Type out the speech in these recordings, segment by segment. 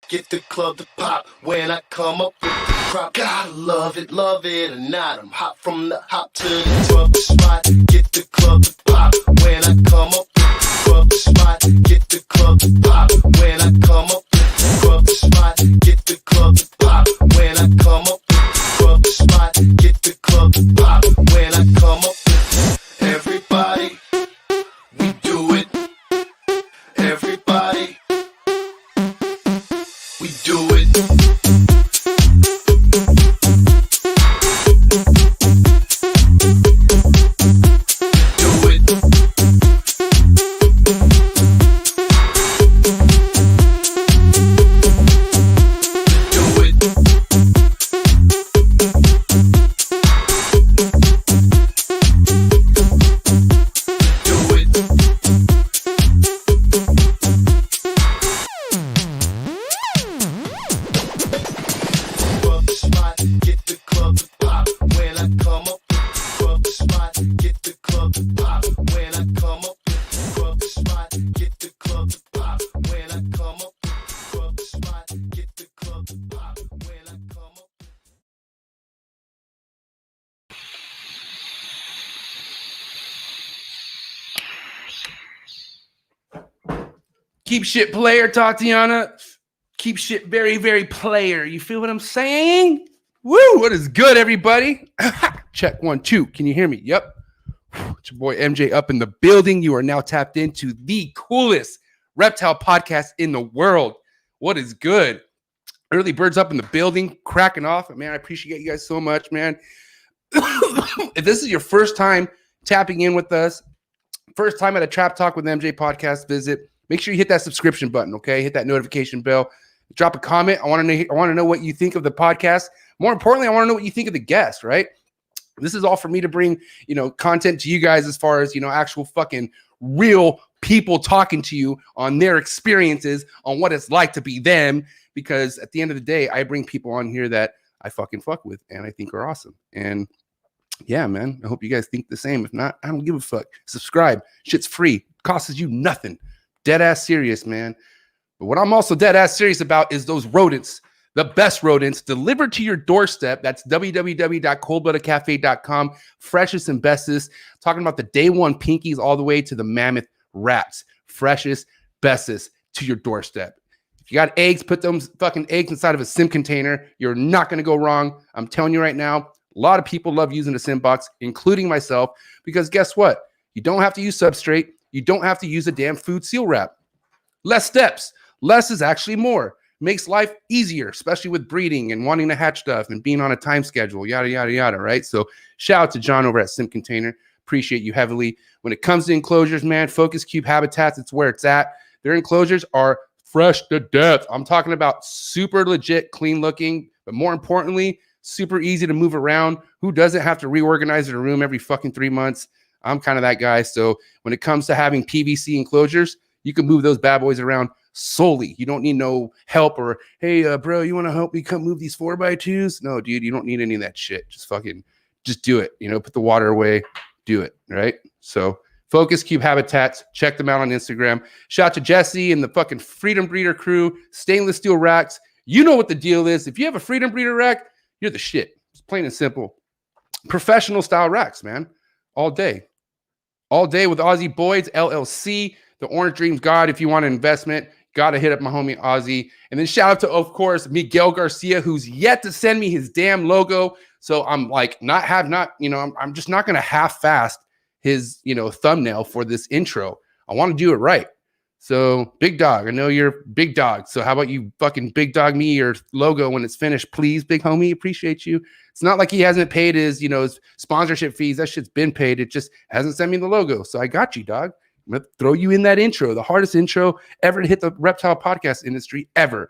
get the club to pop when I come up with the crop. Gotta love it or not. I'm hot from the hop to the club spot. Get the club to pop when I come up with the club spot. Get the club to pop when I come up with the club spot. Get the club to pop when I come up with the club spot. Get the club to pop when I come up with everybody. We do it. Everybody. We do it. Keep shit player, Tatiana. Keep shit very, very player. You feel what I'm saying? Woo! What is good, everybody? Check 1, 2. Can you hear me? Yep. It's your boy MJ up in the building. You are now tapped into the coolest reptile podcast in the world. What is good? Early birds up in the building, cracking off. Man, I appreciate you guys so much, man. If this is your first time tapping in with us, first time at a Trap Talk with MJ podcast visit, make sure you hit that subscription button, okay? Hit that notification bell. Drop a comment. I want to know what you think of the podcast. More importantly, I want to know what you think of the guest, right? This is all for me to bring, content to you guys as far as, actual fucking real people talking to you on their experiences, on what it's like to be them. Because at the end of the day, I bring people on here that I fucking fuck with and I think are awesome. And yeah, man, I hope you guys think the same. If not, I don't give a fuck. Subscribe. Shit's free. Costs you nothing. Dead ass serious, man. But what I'm also dead ass serious about is those rodents, the best rodents delivered to your doorstep. That's www.coldbloodedcafe.com. Freshest and bestest. Talking about the day one pinkies all the way to the mammoth rats. Freshest, bestest to your doorstep. If you got eggs, put those fucking eggs inside of a sim container. You're not going to go wrong. I'm telling you right now, a lot of people love using a sim box, including myself, because guess what? You don't have to use substrate. You don't have to use a damn food seal wrap. Less steps. Less is actually more. Makes life easier, especially with breeding and wanting to hatch stuff and being on a time schedule, yada, yada, yada, right? So shout out to John over at Sim Container. Appreciate you heavily. When it comes to enclosures, man, Focus Cube Habitats, it's where it's at. Their enclosures are fresh to death. I'm talking about super legit, clean looking, but more importantly, super easy to move around. Who doesn't have to reorganize their room every fucking 3 months? I'm kind of that guy. So when it comes to having PVC enclosures, you can move those bad boys around solely. You don't need no help or, hey, bro, you want to help me come move these 4x2s? No, dude, you don't need any of that shit. Just do it. Put the water away, do it, right? So Focus Cube Habitats, check them out on Instagram. Shout out to Jesse and the fucking Freedom Breeder crew, stainless steel racks. You know what the deal is. If you have a Freedom Breeder rack, you're the shit. It's plain and simple. Professional style racks, man. All day with Aussie Boyds, LLC, the Orange Dreams God. If you want an investment, got to hit up my homie Ozzy. And then shout out to, of course, Miguel Garcia, who's yet to send me his damn logo. So I'm like, I'm just not going to half-fast his, thumbnail for this intro. I want to do it right. So big dog, I know you're big dog. So how about you fucking big dog me your logo when it's finished, please, big homie. Appreciate you. It's not like he hasn't paid his, his sponsorship fees. That shit's been paid. It just hasn't sent me the logo. So I got you, dog. I'm going to throw you in that intro, the hardest intro ever to hit the reptile podcast industry ever.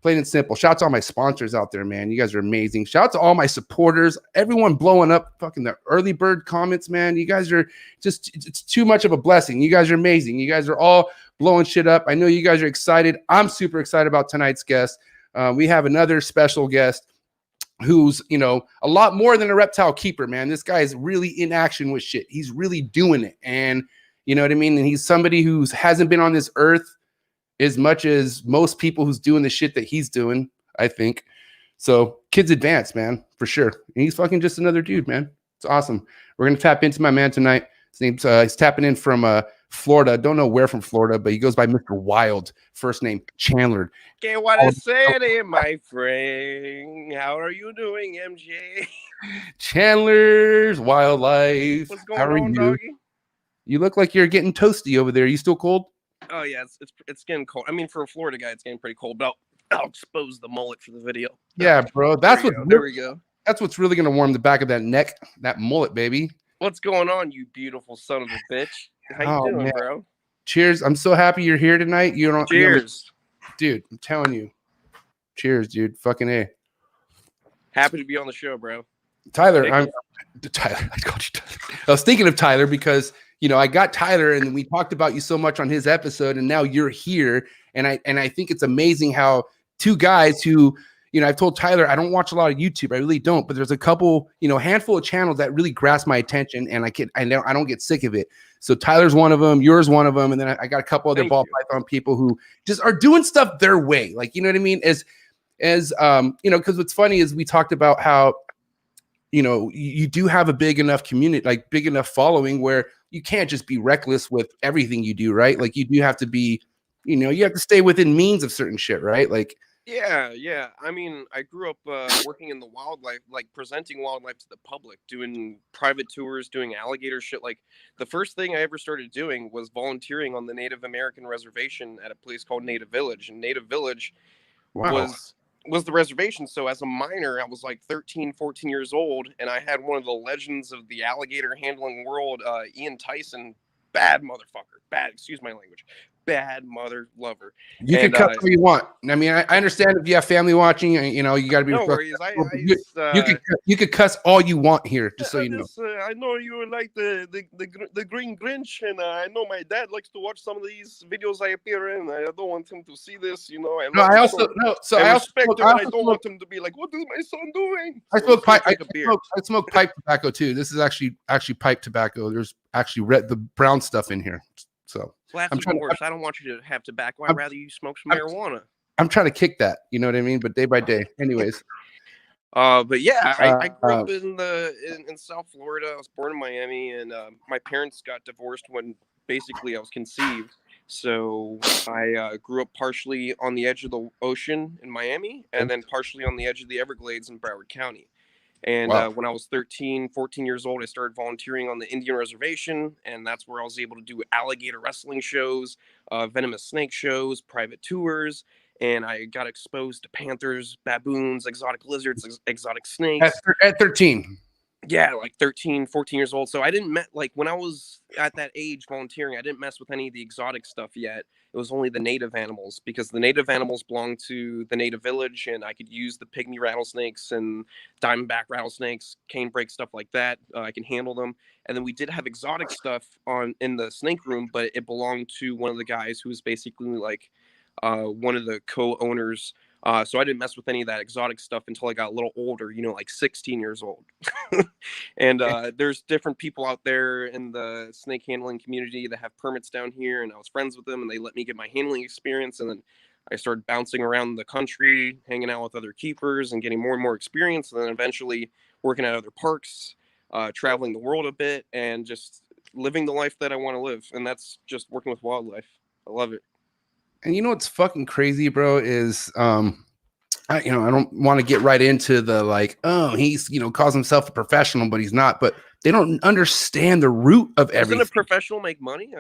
Plain and simple. Shout out to all my sponsors out there, man. You guys are amazing. Shout out to all my supporters, everyone blowing up fucking the early bird comments, man. You guys are just, it's too much of a blessing. You guys are amazing. You guys are all blowing shit up. I know you guys are excited. I'm super excited about tonight's guest. We have another special guest who's, a lot more than a reptile keeper, man. This guy is really in action with shit. He's really doing it. And you know what I mean? And he's somebody who hasn't been on this earth as much as most people who's doing the shit that he's doing, I think. So kids advance, man, for sure. And he's fucking just another dude, man. It's awesome. We're gonna tap into my man tonight. His name's he's tapping in from Florida. Don't know where from Florida, but he goes by Mr. Wild. First name Chandler. Okay, what is it, my friend? How are you doing, MJ? Chandler's Wildlife. What's How are going on, you? doggy? You look like you're getting toasty over there. Are you still cold? Oh yeah, it's getting cold. I mean, for a Florida guy, it's getting pretty cold. But I'll expose the mullet for the video. Yeah, bro. That's what. There we go. That's what's really gonna warm the back of that neck, that mullet, baby. What's going on, you beautiful son of a bitch? How you doing, man. bro? Cheers. I'm so happy you're here tonight. You don't. Cheers, dude. I'm telling you. Cheers, dude. Fucking A. Happy to be on the show, bro. Tyler, Tyler. I called you Tyler. I was thinking of Tyler because I got Tyler and we talked about you so much on his episode, and now you're here. And I think it's amazing how two guys who, I've told Tyler I don't watch a lot of YouTube. I really don't, but there's a couple, handful of channels that really grasp my attention, and I don't get sick of it. So Tyler's one of them, yours one of them, and then I got a couple other ball python people who just are doing stuff their way. Like, you know what I mean? As because what's funny is we talked about how, you do have a big enough community, like big enough following where you can't just be reckless with everything you do, right? Like you do have to be, you have to stay within means of certain shit, right? Like, yeah. I mean, I grew up working in the wildlife, like presenting wildlife to the public, doing private tours, doing alligator shit. Like the first thing I ever started doing was volunteering on the Native American reservation at a place called Native Village. And Native Village was the reservation. So as a minor, I was like 13, 14 years old, and I had one of the legends of the alligator handling world, Ian Tyson, bad motherfucker, excuse my language, bad mother lover. You can cuss what you want. I mean, I understand if you have family watching, you got to be. No worries. You could cuss all you want here, just so you know. I know you like the Green Grinch, and I know my dad likes to watch some of these videos I appear in. I don't want him to see this, I don't want him to be like, "What is my son doing?" I smoke pipe tobacco too. This is actually pipe tobacco. There's actually the brown stuff in here. So that's even worse. I don't want you to have tobacco. I'd rather you smoke some marijuana. I'm trying to kick that. You know what I mean? But day by day. Anyways. But yeah, I grew up in South Florida. I was born in Miami, and my parents got divorced when basically I was conceived. So I grew up partially on the edge of the ocean in Miami, and then partially on the edge of the Everglades in Broward County. And when I was 13, 14 years old, I started volunteering on the Indian reservation, and that's where I was able to do alligator wrestling shows, venomous snake shows, private tours, and I got exposed to panthers, baboons, exotic lizards, exotic snakes. At 13? Yeah, like 13, 14 years old. So I didn't when I was at that age volunteering, I didn't mess with any of the exotic stuff yet. It was only the native animals, because the native animals belong to the native village, and I could use the pygmy rattlesnakes and diamondback rattlesnakes, canebrake, stuff like that. I can handle them. And then we did have exotic stuff in the snake room, but it belonged to one of the guys who was basically like one of the co-owners. So I didn't mess with any of that exotic stuff until I got a little older, like 16 years old. And there's different people out there in the snake handling community that have permits down here, and I was friends with them, and they let me get my handling experience. And then I started bouncing around the country, hanging out with other keepers and getting more and more experience. And then eventually working at other parks, traveling the world a bit, and just living the life that I want to live. And that's just working with wildlife. I love it. And you know what's fucking crazy, bro, is I don't want to get right into the like, oh, he's calls himself a professional, but he's not. But they don't understand the root of everything. Doesn't a professional make money?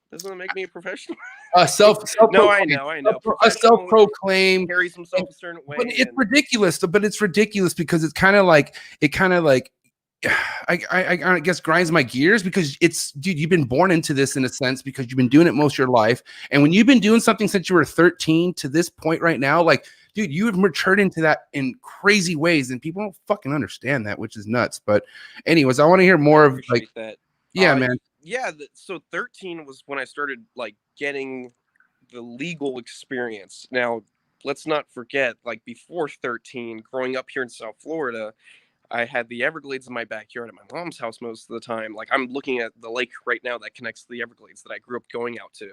Doesn't it make me a professional? No, I know. A self-proclaimed carries himself a certain way. But it's ridiculous. But it's ridiculous because it's kind of like I guess grinds my gears, because dude, you've been born into this in a sense, because you've been doing it most of your life. And when you've been doing something since you were 13 to this point right now, like, dude, you have matured into that in crazy ways, and people don't fucking understand that, which is nuts. But anyways, I want to hear more of like that. Yeah, man. Yeah. So 13 was when I started like getting the legal experience. Now, let's not forget, like before 13, growing up here in South Florida, I had the Everglades in my backyard at my mom's house most of the time. Like I'm looking at the lake right now that connects to the Everglades that I grew up going out to.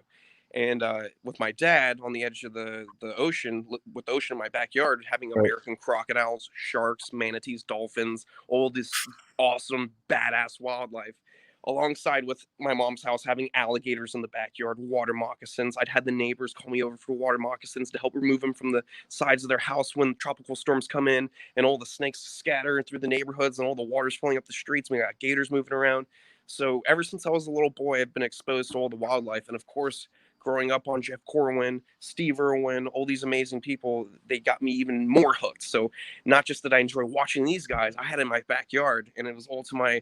And with my dad on the edge of the ocean, with the ocean in my backyard, having Right. American crocodiles, sharks, manatees, dolphins, all this awesome, badass wildlife. Alongside with my mom's house, having alligators in the backyard, water moccasins. I'd had the neighbors call me over for water moccasins to help remove them from the sides of their house when tropical storms come in and all the snakes scatter through the neighborhoods and all the water's filling up the streets. We got gators moving around. So ever since I was a little boy, I've been exposed to all the wildlife. And of course, growing up on Jeff Corwin, Steve Irwin, all these amazing people, they got me even more hooked. So not just that I enjoy watching these guys, I had it in my backyard, and it was all to my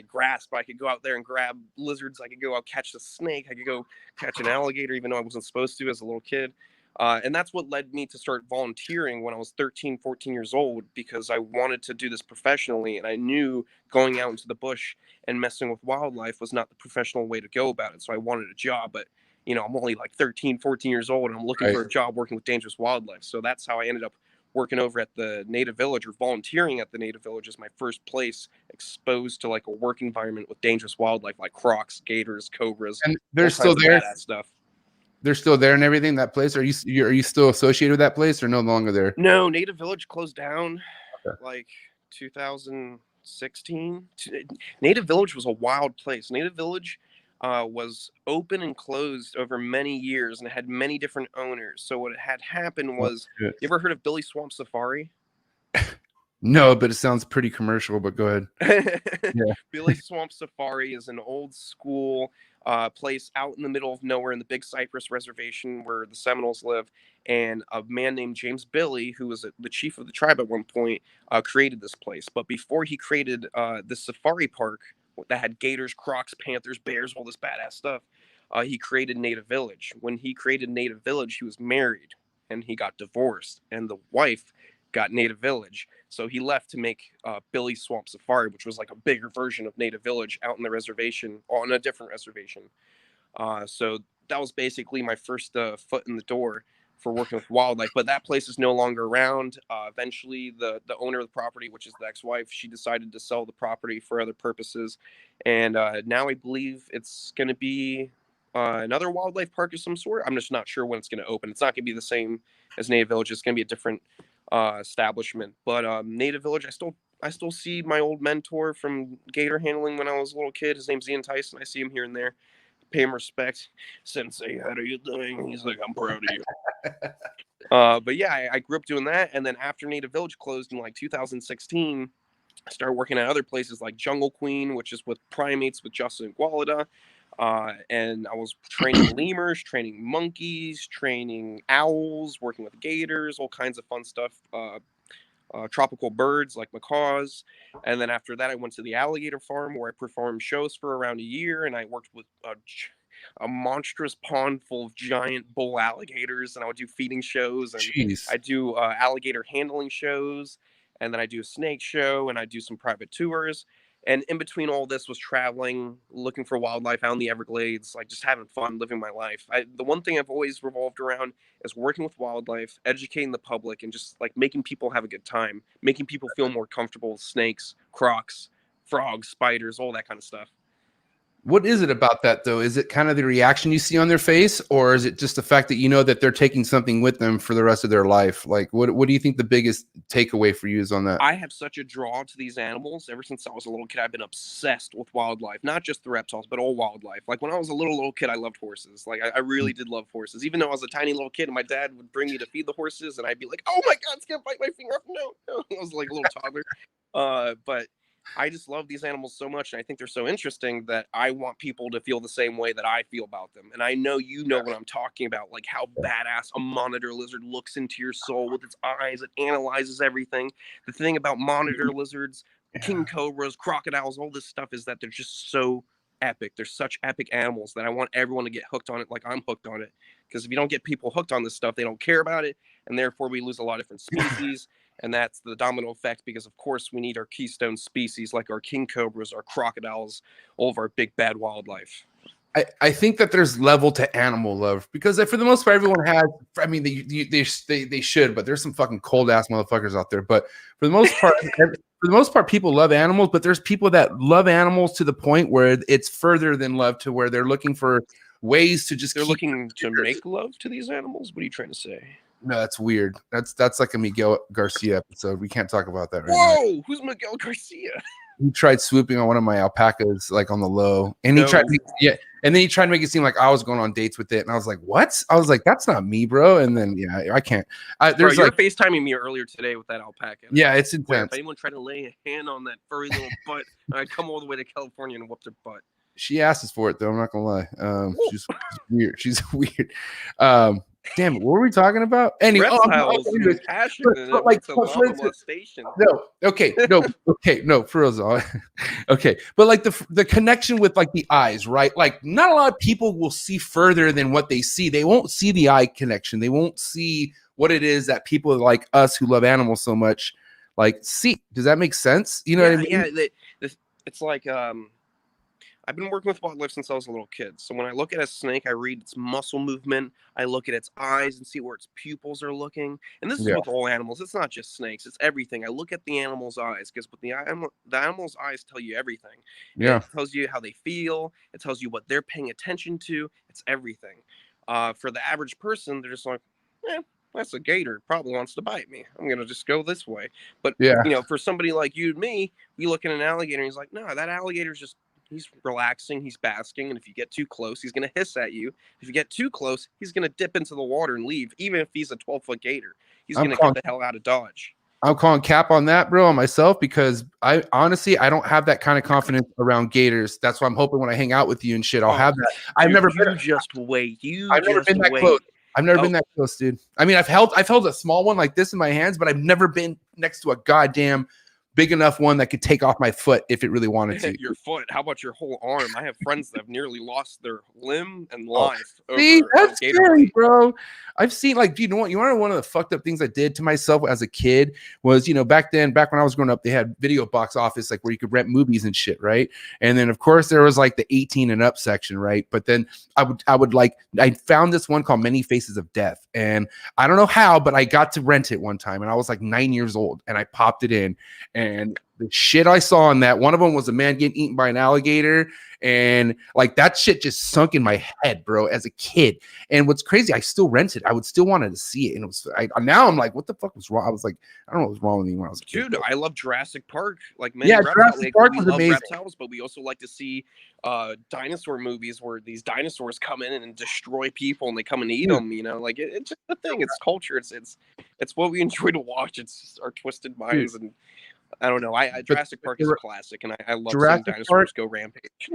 grasp. I could go out there and grab lizards. I could go out catch a snake. I could go catch an alligator, even though I wasn't supposed to as a little kid. And that's what led me to start volunteering when I was 13, 14 years old, because I wanted to do this professionally. And I knew going out into the bush and messing with wildlife was not the professional way to go about it. So I wanted a job, but I'm only like 13, 14 years old, and I'm looking for a job working with dangerous wildlife. So that's how I ended up working over at the Native Village, or volunteering at the Native Village, is my first place exposed to like a work environment with dangerous wildlife like crocs, gators, cobras. And they're still there. Badass stuff. They're still there and everything. That place. Are you still associated with that place, or no longer there? No, Native Village closed down like 2016. Native Village was a wild place. Native Village was open and closed over many years, and it had many different owners. So what had happened was, you ever heard of Billy Swamp Safari? No, but it sounds pretty commercial, but go ahead. Yeah. Billy Swamp Safari is an old school place out in the middle of nowhere in the Big Cypress Reservation where the Seminoles live. And a man named James Billy, who was the chief of the tribe at one point, created this place. But before he created the safari park that had gators, crocs, panthers, bears, all this badass stuff, he created Native Village. When he created Native Village, he was married and he got divorced, and the wife got Native Village. So he left to make Billy Swamp Safari, which was like a bigger version of Native Village out in the reservation, on a different reservation. So that was basically my first foot in the door for working with wildlife. But that place is no longer around. Eventually, the owner of the property, which is the ex-wife, she decided to sell the property for other purposes. And now I believe it's going to be another wildlife park of some sort. I'm just not sure when it's going to open. It's not going to be the same as Native Village. It's going to be a different establishment. But Native Village, I still see my old mentor from gator handling when I was a little kid. His name's Ian Tyson. I see him here and there. Pay him respect. Sensei, how are you doing? He's like, I'm proud of you. But yeah, I grew up doing that. And then after Native Village closed in like 2016, I started working at other places like Jungle Queen, which is with primates with Justin Igualada. And I was training lemurs, training monkeys, training owls, working with gators, all kinds of fun stuff. Tropical birds like macaws. And then after that, I went to the alligator farm where I performed shows for around a year, and I worked with a monstrous pond full of giant bull alligators, and I would do feeding shows, and I do alligator handling shows, and then I do a snake show, and I do some private tours. And in between all this was traveling, looking for wildlife out in the Everglades, like just having fun, living my life. The one thing I've always revolved around is working with wildlife, educating the public, and just like making people have a good time, making people feel more comfortable with snakes, crocs, frogs, spiders, all that kind of stuff. What is it about that, though? Is it kind of the reaction you see on their face, or is it just the fact that you know that they're taking something with them for the rest of their life? Like, what do you think the biggest takeaway for you is on that? I have such a draw to these animals. Ever since I was a little kid, I've been obsessed with wildlife, not just the reptiles, but all wildlife. Like when I was a little kid, I loved horses. Like I really did love horses, even though I was a tiny little kid and my dad would bring me to feed the horses and I'd be like, oh my God, it's going to bite my finger off. No. I was like a little toddler. But I just love these animals so much, and I think they're so interesting that I want people to feel the same way that I feel about them. And I know you know what I'm talking about, like how badass a monitor lizard looks into your soul with its eyes. It analyzes everything. The thing about monitor lizards, king cobras, crocodiles, all this stuff is that they're just so epic. They're such epic animals that I want everyone to get hooked on it like I'm hooked on it. Because if you don't get people hooked on this stuff, they don't care about it, and therefore we lose a lot of different species. And that's the domino effect, because of course we need our keystone species like our king cobras, our crocodiles, all of our big bad wildlife. I think that there's level to animal love, because for the most part, everyone has. I mean, they should, but there's some fucking cold ass motherfuckers out there. But for the most part, people love animals. But there's people that love animals to the point where it's further than love, to where they're looking for ways to just They're keep looking to make love to these animals. What are you trying to say? No, that's weird. That's like a Miguel Garcia episode. We can't talk about that right now. Whoa, who's Miguel Garcia? He tried swooping on one of my alpacas like on the low, and he tried and then he tried to make it seem like I was going on dates with it, and I was like, what? I was like, that's not me, bro. And then I can't. There's Bro, you like were FaceTiming me earlier today with that alpaca. Yeah, it's If intense. anyone tried to lay a hand on that furry little butt, I'd come all the way to California and whoop their butt. She asks for it though. I'm not gonna lie. She's weird. She's weird. Damn it, what were we talking about? Anyway, Reptiles, passionate but like, to love molestation. No, for real. Okay, but like the connection with like the eyes, right? Like, not a lot of people will see further than what they see. They won't see the eye connection. They won't see what it is that people like us who love animals so much like see. Does that make sense? You know what I mean? Yeah, it's like I've been working with wildlife since I was a little kid. So when I look at a snake, I read its muscle movement. I look at its eyes and see where its pupils are looking. And this is with all animals. It's not just snakes. It's everything. I look at the animal's eyes because the animal's eyes tell you everything. Yeah. It tells you how they feel. It tells you what they're paying attention to. It's everything. For the average person, they're just like, that's a gator. Probably wants to bite me. I'm going to just go this way. But, for somebody like you and me, we look at an alligator and he's like, no, that alligator's just, he's relaxing, he's basking, and if you get too close, he's going to hiss at you. If you get too close, he's going to dip into the water and leave, even if he's a 12-foot gator. He's going to get the hell out of Dodge. I'm calling cap on that, bro, on myself, because I honestly, I don't have that kind of confidence around gators. That's why I'm hoping when I hang out with you and shit, I'll have that. I've never been that close. I've never been that close, dude. I mean, I've held a small one like this in my hands, but I've never been next to a goddamn big enough one that could take off my foot if it really wanted to. Your foot? How about your whole arm? I have friends that have nearly lost their limb and life. See, that's scary, bro. I've seen, like, you know what? You want to know one of the fucked up things I did to myself as a kid was, back when I was growing up, they had video box office, like where you could rent movies and shit, right? And then of course there was like the 18 and up section, right? But then I found this one called Many Faces of Death, and I don't know how, but I got to rent it one time, and I was like 9 years old, and I popped it in, and the shit I saw in that, one of them was a man getting eaten by an alligator, and like that shit just sunk in my head, bro, as a kid. And what's crazy, I still rented. I would still wanted to see it, and it was now I'm like, what the fuck was wrong? I was like, I don't know what was wrong with me when I was a kid. Dude, I love Jurassic Park. Like, Jurassic Park was amazing. Reptiles, but we also like to see dinosaur movies where these dinosaurs come in and destroy people, and they come and eat them. Like it's just the thing. It's culture. It's what we enjoy to watch. It's just our twisted minds and. I don't know. Jurassic Park is a classic, and I love seeing dinosaurs go rampage.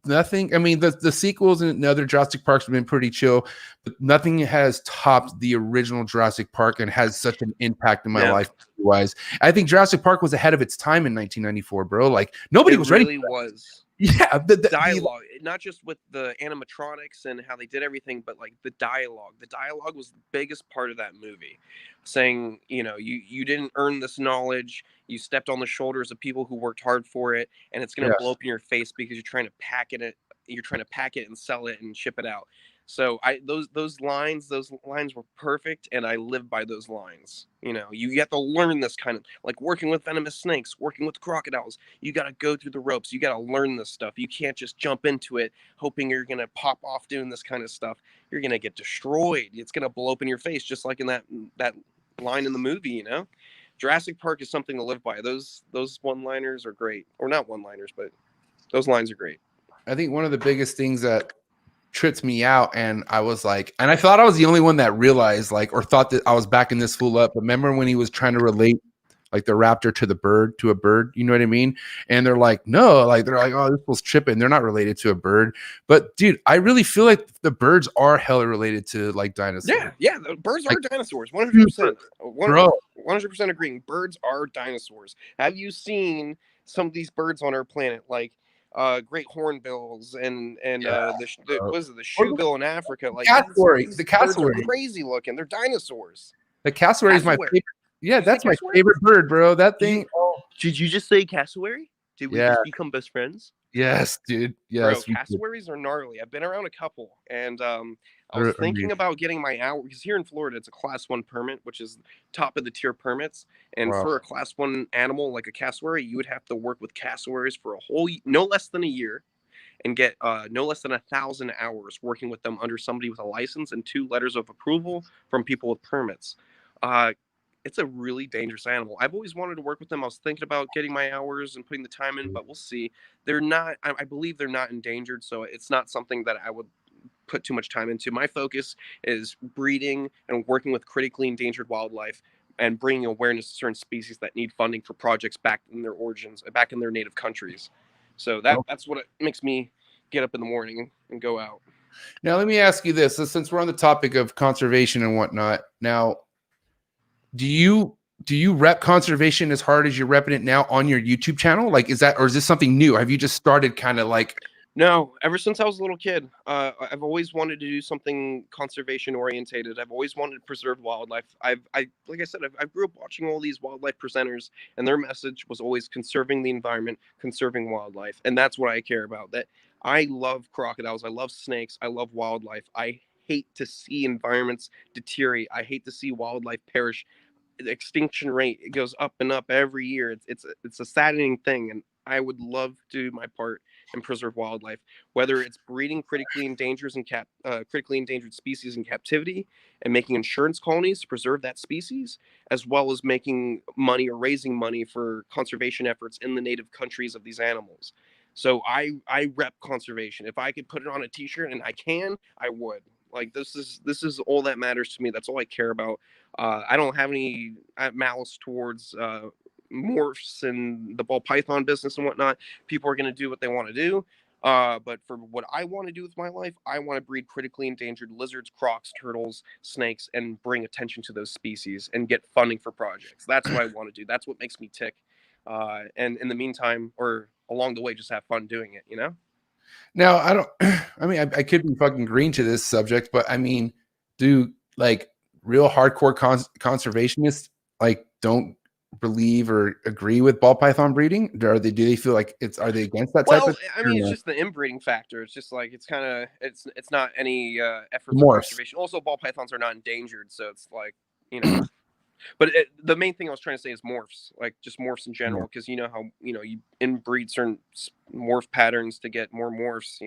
Nothing. I mean, the sequels and the other Jurassic Parks have been pretty chill, but nothing has topped the original Jurassic Park and has such an impact in my life. Wise, I think Jurassic Park was ahead of its time in 1994, bro. Like nobody was ready. Yeah, the dialogue, not just with the animatronics and how they did everything, but like the dialogue. The dialogue was the biggest part of that movie, saying, you didn't earn this knowledge. You stepped on the shoulders of people who worked hard for it, and it's going to blow up in your face because you're trying to pack it. You're trying to pack it and sell it and ship it out. So those lines were perfect, and I live by those lines. You have to learn this kind of, like working with venomous snakes, working with crocodiles. You got to go through the ropes. You got to learn this stuff. You can't just jump into it hoping you're going to pop off doing this kind of stuff. You're going to get destroyed. It's going to blow up in your face, just like in that line in the movie. Jurassic Park is something to live by. Those one-liners are great, or not one-liners, but those lines are great. I think one of the biggest things that tripped me out, and I was like, and I thought I was the only one that realized, like, or thought that I was backing this fool up. But remember when he was trying to relate like the raptor to a bird, you know what I mean? And they're like, no, like they're like, oh, this fool's tripping. They're not related to a bird. But dude, I really feel like the birds are hella related to like dinosaurs. Yeah, the birds are dinosaurs, 100%. 100% agreeing. Birds are dinosaurs. Have you seen some of these birds on our planet, like great hornbills and the shoebill in Africa? Like the cassowary, are crazy looking. They're dinosaurs. The cassowary is my favorite. Yeah, that's my favorite bird, bro. That thing. Did you just say cassowary? Did we just become best friends? Yes, dude. Yes, bro, cassowaries are gnarly. I've been around a couple, and I was thinking about getting my hour, because here in Florida it's a class 1 permit, which is top of the tier permits. And for a class 1 animal like a cassowary, you would have to work with cassowaries for no less than a year. and get no less than 1,000 hours working with them under somebody with a license and 2 letters of approval from people with permits. It's a really dangerous animal. I've always wanted to work with them. I was thinking about getting my hours and putting the time in, but we'll see. They're not, I believe they're not endangered, so it's not something that I would put too much time into. My focus is breeding and working with critically endangered wildlife and bringing awareness to certain species that need funding for projects back in their origins, back in their native countries. So that's what it makes me get up in the morning and go out. Now, let me ask you this. So since we're on the topic of conservation and whatnot, now, do you rep conservation as hard as you're repping it now on your YouTube channel? Like, is this something new? Have you just started kind of like? No, ever since I was a little kid, I've always wanted to do something conservation orientated. I've always wanted to preserve wildlife. Like I said, I grew up watching all these wildlife presenters, and their message was always conserving the environment, conserving wildlife, and that's what I care about. That I love crocodiles, I love snakes, I love wildlife. I hate to see environments deteriorate. I hate to see wildlife perish. The extinction rate, it goes up and up every year. It's a saddening thing, and I would love to do my part and preserve wildlife, whether it's breeding critically endangered species in captivity and making insurance colonies to preserve that species, as well as making money or raising money for conservation efforts in the native countries of these animals. So I rep conservation. If I could put it on a t-shirt, and I would. Like, this is all that matters to me. That's all I care about. I don't have any malice towards morphs and the ball python business and whatnot. People are going to do what they want to do. But for what I want to do with my life, I want to breed critically endangered lizards, crocs, turtles, snakes, and bring attention to those species and get funding for projects. That's what I want to do. That's what makes me tick. And in the meantime, or along the way, just have fun doing it, you know? Now, I could be fucking green to this subject, but I mean, do like real hardcore conservationists like don't believe or agree with ball python breeding? Do they feel like are they against that type of? I mean, it's just the inbreeding factor. It's just like it's not any effort for Morphs. conservation. Also, ball pythons are not endangered, so it's like, But the main thing I was trying to say is morphs, like just morphs in general, because you know how you inbreed certain morph patterns to get more morphs.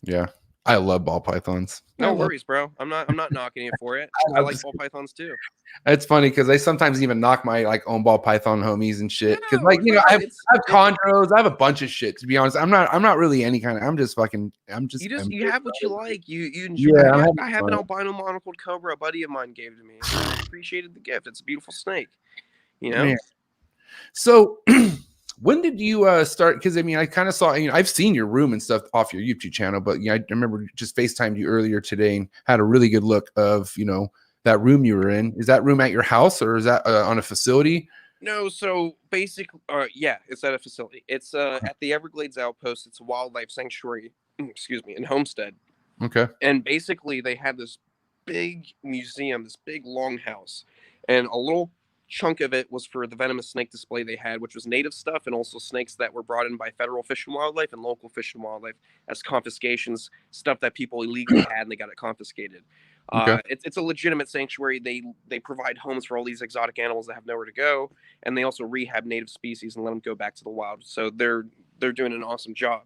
Yeah, I love ball pythons. No worries, bro. I'm not knocking you for it. I like ball pythons too. It's funny because I sometimes even knock my like own ball python homies and shit. Because I have chondros, I have a bunch of shit. To be honest, I'm not really any kind of. You have what you like. You enjoy. Yeah, I have an albino monocled cobra a buddy of mine gave to me. I appreciated the gift. It's a beautiful snake. Man. So when did you start? Because I mean, I kind of saw, I've seen your room and stuff off your YouTube channel, but I remember just FaceTimed you earlier today and had a really good look of, that room you were in. Is that room at your house or is that on a facility? No, so basically, yeah, it's at a facility. It's at the Everglades Outpost. It's a wildlife sanctuary, in Homestead. Okay. And basically, they have this big museum, this big longhouse, and a little chunk of it was for the venomous snake display they had, which was native stuff and also snakes that were brought in by federal fish and wildlife and local fish and wildlife as confiscations, stuff that people illegally had and they got it confiscated. Okay. It's a legitimate sanctuary. They provide homes for all these exotic animals that have nowhere to go, and they also rehab native species and let them go back to the wild. So they're doing an awesome job.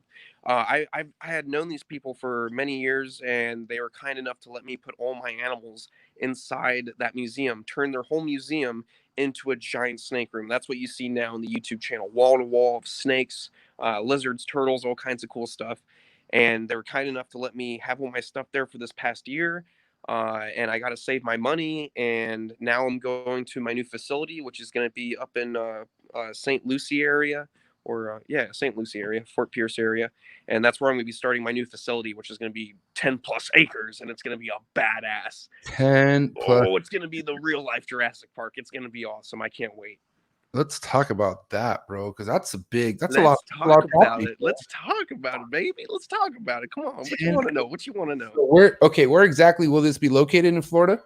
I had known these people for many years, and they were kind enough to let me put all my animals inside that museum, turn their whole museum into a giant snake room. That's what you see now on the YouTube channel, wall to wall of snakes, lizards, turtles, all kinds of cool stuff. And they were kind enough to let me have all my stuff there for this past year. And I got to save my money. And now I'm going to my new facility, which is going to be up in St. Lucie area. St. Lucie area, Fort Pierce area. And that's where I'm going to be starting my new facility, which is going to be 10 plus acres. And it's going to be a badass. 10 plus. Oh, it's going to be the real life Jurassic Park. It's going to be awesome. I can't wait. Let's talk about that, bro, because that's a lot. Let's talk about it. Let's talk about it, baby. Let's talk about it. Come on. What you want to know? What you want to know? Where exactly will this be located in Florida?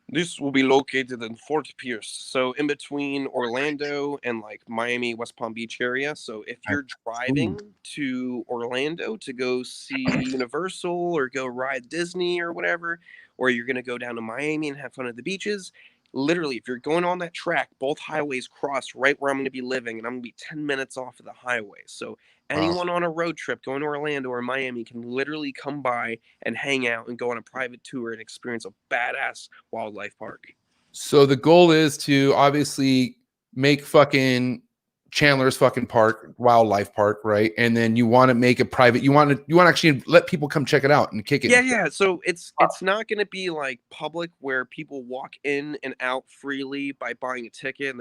This will be located in Fort Pierce, so in between Orlando and like Miami, West Palm Beach area. So if you're driving to Orlando to go see Universal or go ride Disney or whatever, or you're going to go down to Miami and have fun at the beaches, Literally, if you're going on that track, both highways cross right where I'm going to be living, and I'm going to be 10 minutes off of the highway. So anyone on a road trip going to Orlando or Miami can literally come by and hang out and go on a private tour and experience a badass wildlife park. So the goal is to obviously make fucking Chandler's fucking park, wildlife park, right? And then you want to make it private. You want to actually let people come check it out and kick it. Yeah. So it's not going to be like public where people walk in and out freely by buying a ticket. And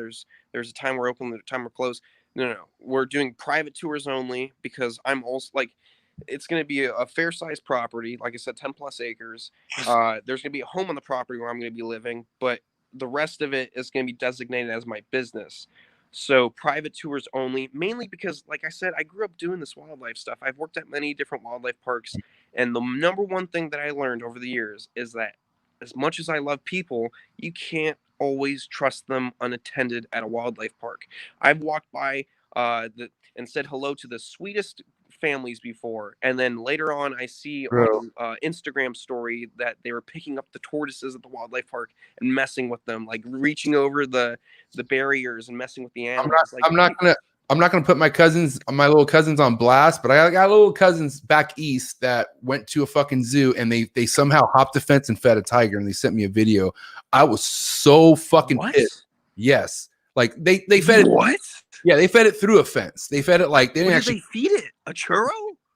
there's a time we're open, there's a time we're closed. No. We're doing private tours only because I'm also like, it's going to be a fair sized property. Like I said, 10 plus acres. There's going to be a home on the property where I'm going to be living, but the rest of it is going to be designated as my business. So private tours only, mainly because, like I said, I grew up doing this wildlife stuff. I've worked at many different wildlife parks. And the number one thing that I learned over the years is that as much as I love people, you can't always trust them unattended at a wildlife park. I've walked by and said hello to the sweetest families before, and then later on I see on Instagram story that they were picking up the tortoises at the wildlife park and messing with them, like reaching over the barriers and messing with the animals. I'm not gonna put my little cousins on blast, but I got little cousins back east that went to a fucking zoo and they somehow hopped the fence and fed a tiger, and they sent me a video. I was so fucking pissed. Yes, like they fed it. What? Yeah, they fed it through a fence. They fed it like they didn't What actually did they feed it. A churro?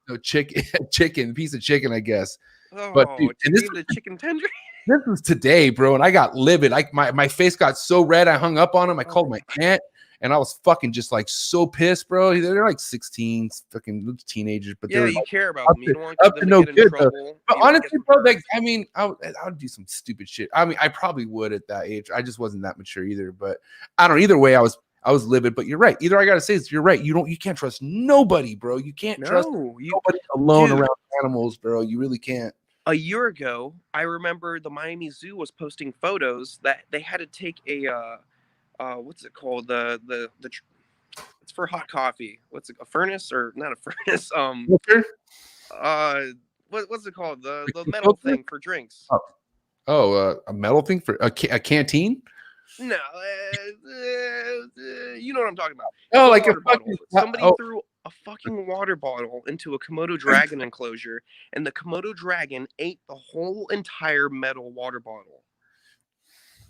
No, chicken, piece of chicken, I guess. Oh, but dude, and this the chicken tender. This was today, bro, and I got livid. Like my face got so red, I hung up on him. I called my aunt, and I was fucking just like so pissed, bro. They're like 16, fucking teenagers, but yeah, they're you like, care about them. You don't want them to no get in good, trouble. but honestly, bro, like I mean, I would do some stupid shit. I mean, I probably would at that age. I just wasn't that mature either. But I don't. Either way, I was livid. But you're right. Either I gotta say is you're right. You can't trust nobody, bro. You can't trust nobody alone around animals, bro. You really can't. A year ago, I remember the Miami Zoo was posting photos that they had to take a what's it called? It's for hot coffee. What's it? A furnace or not a furnace? What's it called? The metal thing for drinks. A metal thing for a canteen? No, you know what I'm talking about. Oh, like a fucking somebody threw a fucking water bottle into a Komodo dragon enclosure, and the Komodo dragon ate the whole entire metal water bottle.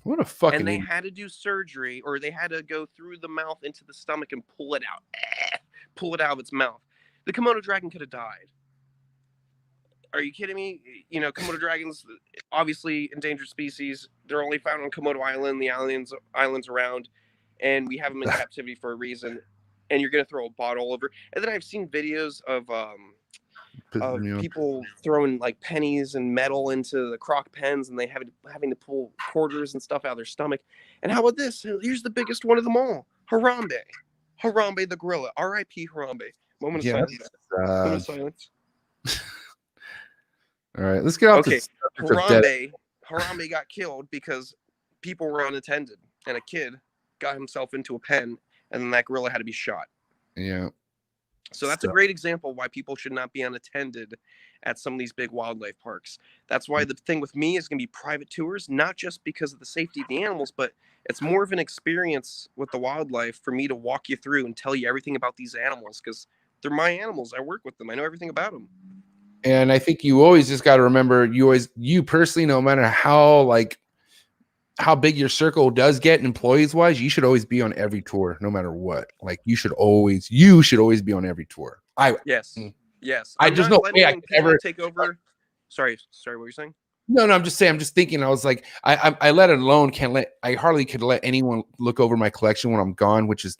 What a fucking! And they had to do surgery, or they had to go through the mouth into the stomach and pull it out, pull it out of its mouth. The Komodo dragon could have died. Are you kidding me? You know, Komodo dragons, obviously endangered species. They're only found on Komodo Island, the islands around, and we have them in captivity for a reason. And you're gonna throw a bottle over. And then I've seen videos of people throwing like pennies and metal into the croc pens, and they having to pull quarters and stuff out of their stomach. And how about this? Here's the biggest one of them all: Harambe the gorilla. R.I.P. Harambe. Moment of silence. Moment of silence. All right, let's get off. Okay, Harambe got killed because people were unattended, and a kid got himself into a pen, and then that gorilla had to be shot. Yeah. So that's a great example of why people should not be unattended at some of these big wildlife parks. That's why the thing with me is going to be private tours, not just because of the safety of the animals, but it's more of an experience with the wildlife for me to walk you through and tell you everything about these animals, because they're my animals. I work with them. I know everything about them. And I think you always just got to remember, you personally, no matter how big your circle does get employees wise, you should always be on every tour, no matter what. Like you should always be on every tour. Yes. I just know I can ever take over. Sorry, what were you saying? No, I'm just saying. I'm just thinking. I was like, I let it alone. I hardly could let anyone look over my collection when I'm gone, which is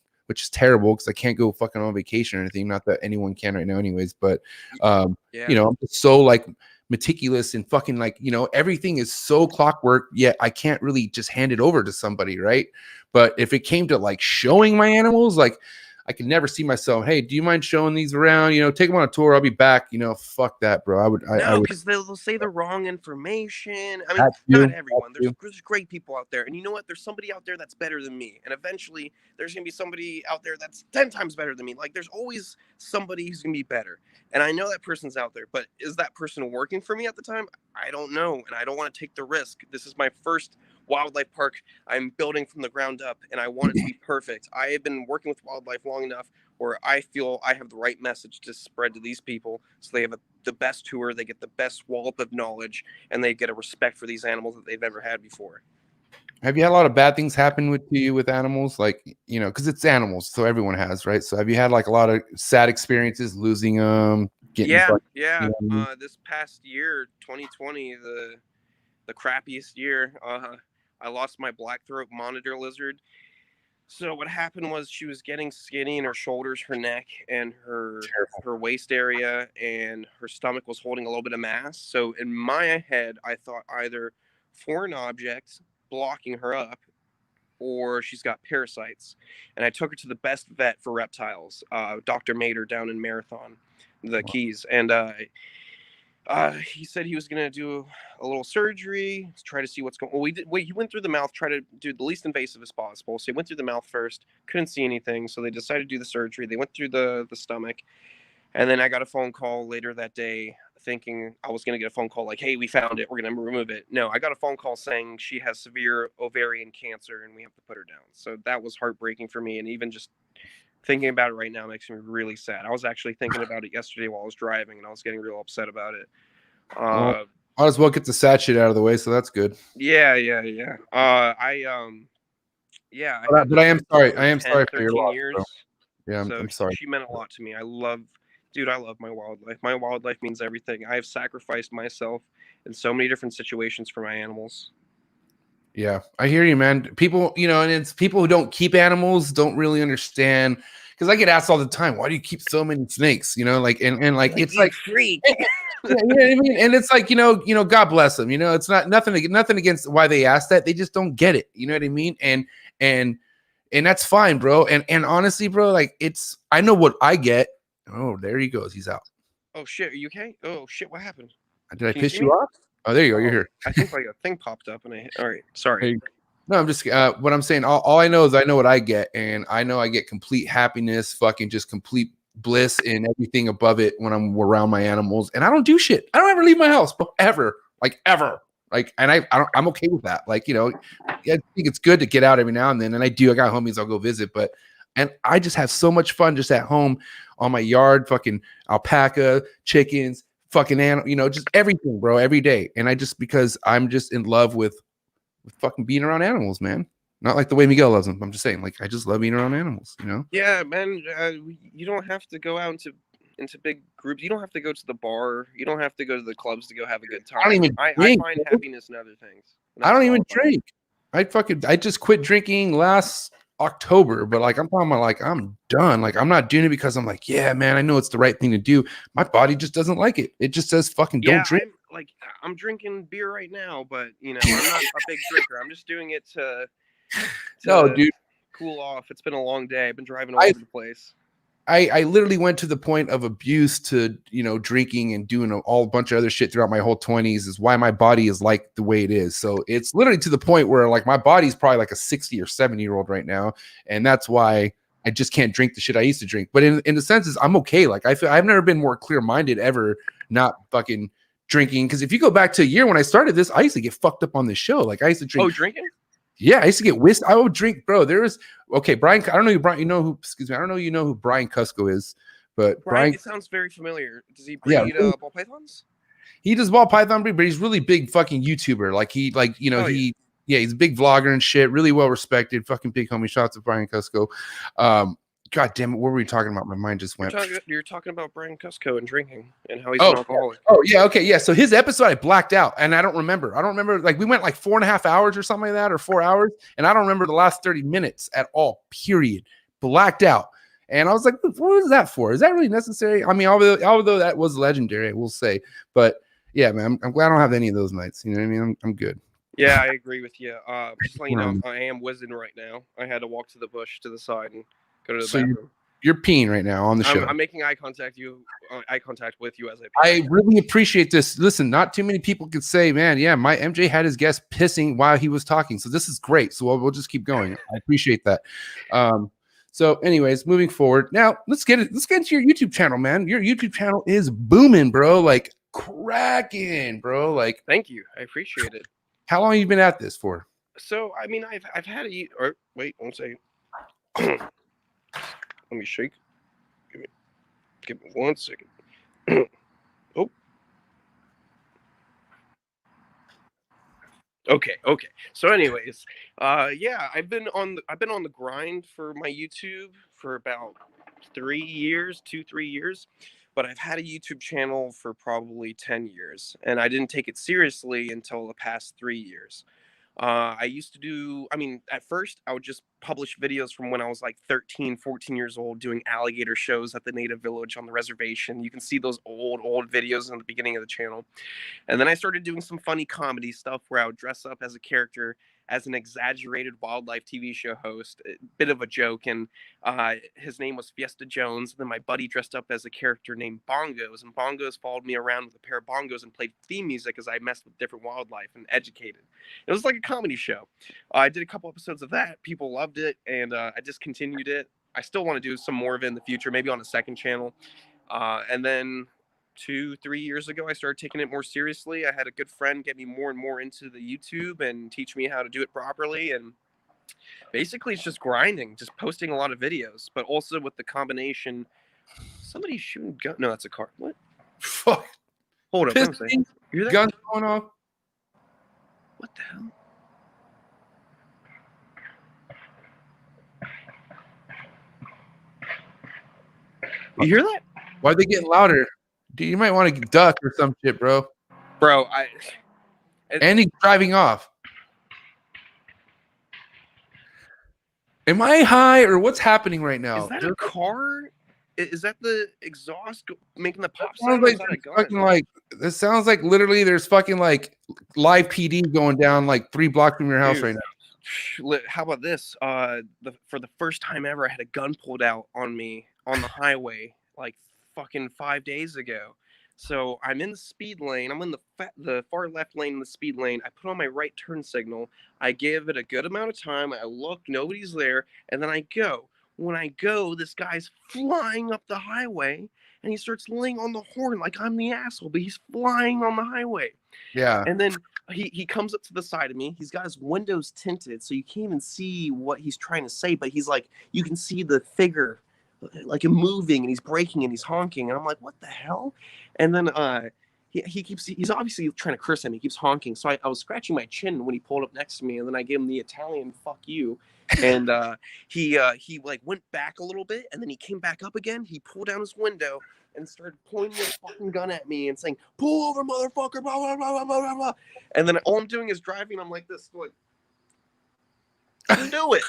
terrible because I can't go fucking on vacation or anything. Not that anyone can right now, anyways. But you know, I'm just so like meticulous and fucking like, you know, everything is so clockwork. Yet I can't really just hand it over to somebody, right? But if it came to like showing my animals, like I could never see myself. Hey, do you mind showing these around? You know, take them on a tour. I'll be back. You know, fuck that, bro. No, because they'll say the wrong information. I mean, not everyone. There's great people out there, and you know what? There's somebody out there that's better than me, and eventually there's gonna be somebody out there that's 10 times better than me. Like, there's always somebody who's gonna be better, and I know that person's out there. But is that person working for me at the time? I don't know, and I don't want to take the risk. This is my first wildlife park I'm building from the ground up, and I want it to be perfect. I have been working with wildlife long enough where I feel I have the right message to spread to these people, so they have the best tour, they get the best wallop of knowledge, and they get a respect for these animals that they've never had before. Have you had a lot of bad things happen with you with animals? Like, you know, because it's animals, so everyone has, right? So have you had like a lot of sad experiences losing them? Yeah. You know, This past year, 2020, the crappiest year, I lost my black throat monitor lizard. So what happened was she was getting skinny in her shoulders, her neck, and her waist area, and her stomach was holding a little bit of mass. So in my head, I thought either foreign objects blocking her up, or she's got parasites. And I took her to the best vet for reptiles, Dr. Mater down in Marathon, the Keys, and he said he was going to do a little surgery to try to see what's going on. He went through the mouth, try to do the least invasive as possible. So he went through the mouth first, couldn't see anything. So they decided to do the surgery. They went through the stomach. And then I got a phone call later that day thinking I was going to get a phone call like, hey, we found it. We're going to remove it. No, I got a phone call saying she has severe ovarian cancer and we have to put her down. So that was heartbreaking for me. And even just thinking about it right now makes me really sad. I was actually thinking about it yesterday while I was driving, and I was getting real upset about it. well, might as well get the sad shit out of the way, so that's good. Yeah. I But I am sorry. I am sorry for your 13 loss. years. Bro. Yeah, So I'm sorry. she meant a lot to me. I love my wildlife. My wildlife means everything. I have sacrificed myself in so many different situations for my animals. Yeah, I hear you, man. People, you know, and it's people who don't keep animals don't really understand, because I get asked all the time, why do you keep so many snakes? You know, like and like it's like freak. Yeah, you know what I mean? And it's like, you know, God bless them. You know, it's nothing against why they ask that. They just don't get it. You know what I mean? And that's fine, bro. And honestly, bro, like I know what I get. Oh, there he goes. He's out. Oh shit, are you okay? Oh shit, what happened? Did I Can piss see you me? off? Oh, there you go. You're here. I think like a thing popped up and I hit. All right, sorry. No, I'm just what I'm saying. All I know is I know what I get, and I know I get complete happiness, fucking just complete bliss and everything above it when I'm around my animals. And I don't do shit. I don't ever leave my house, bro, ever. Like, and I'm okay with that. Like, you know, I think it's good to get out every now and then. And I do. I got homies I'll go visit, and I just have so much fun just at home on my yard, fucking alpaca, chickens, fucking animal, you know, just everything, bro, every day. And because I'm just in love with fucking being around animals, man. Not like the way Miguel loves them. I'm just saying, like, I just love being around animals, you know? Yeah, man. You don't have to go out into big groups. You don't have to go to the bar. You don't have to go to the clubs to go have a good time. I find happiness in other things. I don't even drink. I just quit drinking last October, but like I'm talking about, like I'm done. Like I'm not doing it because I'm like, yeah, man, I know it's the right thing to do. My body just doesn't like it. It just says fucking don't drink. I'm drinking beer right now, but you know, I'm not a big drinker. I'm just doing it to no, dude, cool off. It's been a long day. I've been driving all over the place. I literally went to the point of abuse to, you know, drinking and doing a bunch of other shit throughout my whole 20s is why my body is like the way it is. So it's literally to the point where like my body's probably like a 60 or 70-year-old right now. And that's why I just can't drink the shit I used to drink. But in the sense is I'm okay. Like I feel I've never been more clear-minded ever not fucking drinking. Because if you go back to a year when I started this, I used to get fucked up on this show. Like I used to drink. Oh, drinking? Yeah, I used to get whiskey. I would drink, bro. Brian. I don't know Brian. Excuse me. I don't know. You know who Brian Cusco is, but Brian. It sounds very familiar. Does he breed ball pythons? He does ball python breed, but he's really big fucking YouTuber. He's a big vlogger and shit. Really well respected. Fucking big homie. Shout out to Brian Cusco. God damn it, what were we talking about? My mind just went. You're talking about Brian Cusco and drinking and how he's an alcoholic. Oh, yeah, okay, yeah. So his episode, I blacked out, and I don't remember. Like, we went like 4.5 hours or something like that, or 4 hours, and I don't remember the last 30 minutes at all, period. Blacked out. And I was like, what was that for? Is that really necessary? I mean, although that was legendary, I will say. But, yeah, man, I'm glad I don't have any of those nights. You know what I mean? I'm good. Yeah, I agree with you. Just letting you know, I am whizzing right now. I had to walk to the bush to the side and go to the bathroom. You're peeing right now on the show. I'm making eye contact with you as I really appreciate this. Listen, not too many people could say, man, yeah, my MJ had his guest pissing while he was talking. So this is great. So we'll just keep going. I appreciate that. So anyways, moving forward. Now let's get into your YouTube channel, man. Your YouTube channel is booming, bro. Like cracking, bro. Like thank you. I appreciate it. How long have you been at this for? So I mean, I've had a or wait, one second. Let me shake. Give me 1 second. Oh. Okay. So, anyways, yeah, I've been on the grind for my YouTube for about 3 years, 3 years, but I've had a YouTube channel for probably 10 years, and I didn't take it seriously until the past 3 years. I used to do, I mean, at first, I would just publish videos from when I was like 13, 14 years old doing alligator shows at the native village on the reservation. You can see those old videos in the beginning of the channel. And then I started doing some funny comedy stuff where I would dress up as a character as an exaggerated wildlife TV show host, a bit of a joke. And his name was Fiesta Jones. And then my buddy dressed up as a character named Bongos. And Bongos followed me around with a pair of bongos and played theme music as I messed with different wildlife and educated. It was like a comedy show. I did a couple episodes of that. People loved it. And I discontinued it. I still want to do some more of it in the future, maybe on a second channel. And then 2, 3 years ago, I started taking it more seriously. I had a good friend get me more and more into the YouTube and teach me how to do it properly. And basically, it's just grinding, just posting a lot of videos, but also with the combination. Somebody's shooting gun. No, that's a car. What? Fuck. Hold up. What Pissing, you hear that? guns going off. What the hell? You hear that? Why are they getting louder? Dude, you might want to duck or some shit, bro. Bro, And he's driving off. Am I high or what's happening right now? Is that a car? Is that the exhaust making the pop Sounds sound? Or is like that a gun? fucking like this sounds like literally there's fucking like live PD going down like 3 blocks from your house Dude, right now. how about this? For the first time ever, I had a gun pulled out on me on the highway like fucking 5 days ago. So I'm in the speed lane. I'm in the far left lane in the speed lane. I put on my right turn signal. I give it a good amount of time. I look, nobody's there, and then I go. When I go, this guy's flying up the highway, and he starts laying on the horn like I'm the asshole, but he's flying on the highway. Yeah. And then he comes up to the side of me. He's got his windows tinted, so you can't even see what he's trying to say, but he's like, you can see the figure like him moving, and he's braking and he's honking, and I'm like, what the hell? And then he's obviously trying to curse at me. He keeps honking. So I was scratching my chin when he pulled up next to me, and then I gave him the Italian "fuck you," and he like went back a little bit, and then he came back up again. He pulled down his window and started pointing his fucking gun at me and saying, "Pull over, motherfucker!" Blah blah blah blah blah blah. And then all I'm doing is driving. I'm like this, like, do it.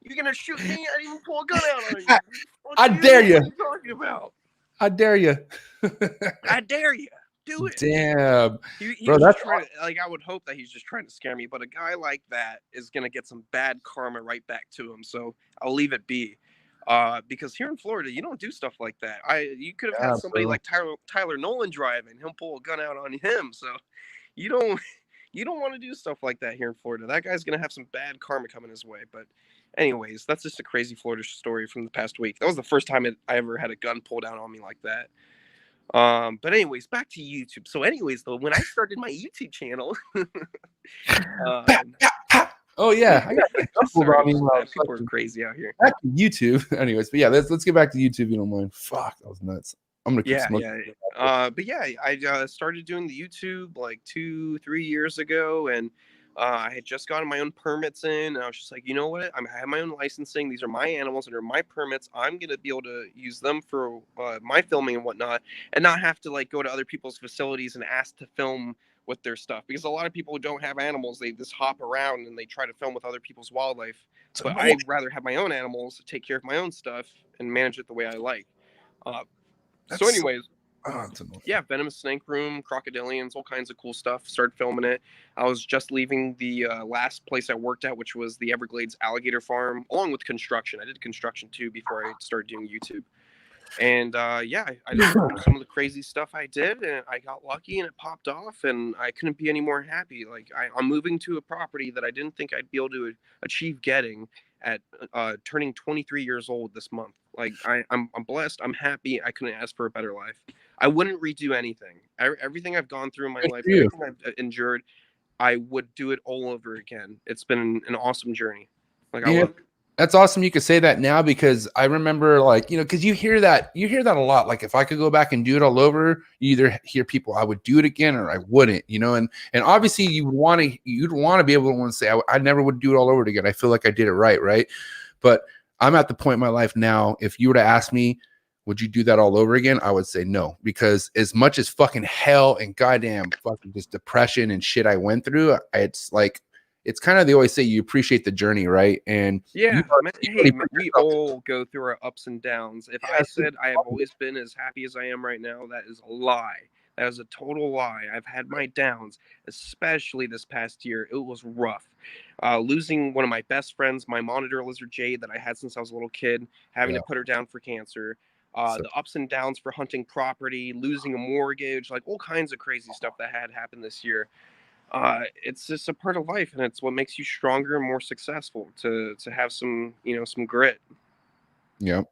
You're gonna shoot me? I didn't even pull a gun out on you. I dare you. What are you talking about? I dare you. I dare you. Do it. Damn. He Bro, was that's trying to, like, I would hope that he's just trying to scare me, but a guy like that is gonna get some bad karma right back to him. So I'll leave it be. Because here in Florida, you don't do stuff like that. You could have had somebody like Tyler Nolan driving, he'll pull a gun out on him. So you don't want to do stuff like that here in Florida. That guy's gonna have some bad karma coming his way. But anyways, that's just a crazy Florida story from the past week. That was the first time I ever had a gun pulled out on me like that. But anyways, back to YouTube. So anyways, though, when I started my YouTube channel, oh yeah, I got people are crazy out here. Back to YouTube, anyways. But yeah, let's get back to YouTube. If you don't mind. Fuck, that was nuts. I'm gonna keep smoking. But yeah, I started doing the YouTube like 2-3 years ago, and I had just gotten my own permits in, and I was just like, you know what? I have my own licensing. These are my animals under my permits. I'm gonna be able to use them for my filming and whatnot, and not have to like go to other people's facilities and ask to film with their stuff, because a lot of people who don't have animals, they just hop around and they try to film with other people's wildlife. But I'd rather have my own animals, take care of my own stuff, and manage it the way I like. So anyways, yeah, venomous snake room, crocodilians, all kinds of cool stuff. Started filming it. I was just leaving the last place I worked at, which was the Everglades alligator farm, along with construction. I did construction too before I started doing YouTube. And yeah, I just filmed some of the crazy stuff I did, and I got lucky and it popped off, and I couldn't be any more happy. Like I'm moving to a property that I didn't think I'd be able to achieve getting at turning 23 years old this month. Like I'm blessed. I'm happy. I couldn't ask for a better life. I wouldn't redo anything. Everything I've gone through in my life, everything I've endured, I would do it all over again. It's been an awesome journey. Like I Yeah, love it. that's awesome. You could say that now because I remember, like, because you hear that a lot. Like, if I could go back and do it all over, you either hear people, I would do it again or I wouldn't, and obviously you'd want to be able to say, I never would do it all over again. I feel like I did it right. But I'm at the point in my life now, if you were to ask me, would you do that all over again? I would say no, because as much as fucking hell and goddamn fucking just depression and shit I went through, it's like, it's kind of, they always say you appreciate the journey, right? And yeah, you we all go through our ups and downs. If I said I have always been as happy as I am right now, that is a lie. That is a total lie. I've had my downs, especially this past year. It was rough. Losing one of my best friends, my monitor lizard Jade that I had since I was a little kid, having to put her down for cancer. The ups and downs for hunting property, losing a mortgage, like all kinds of crazy stuff that had happened this year. It's just a part of life, and it's what makes you stronger and more successful to have some some grit. Yep.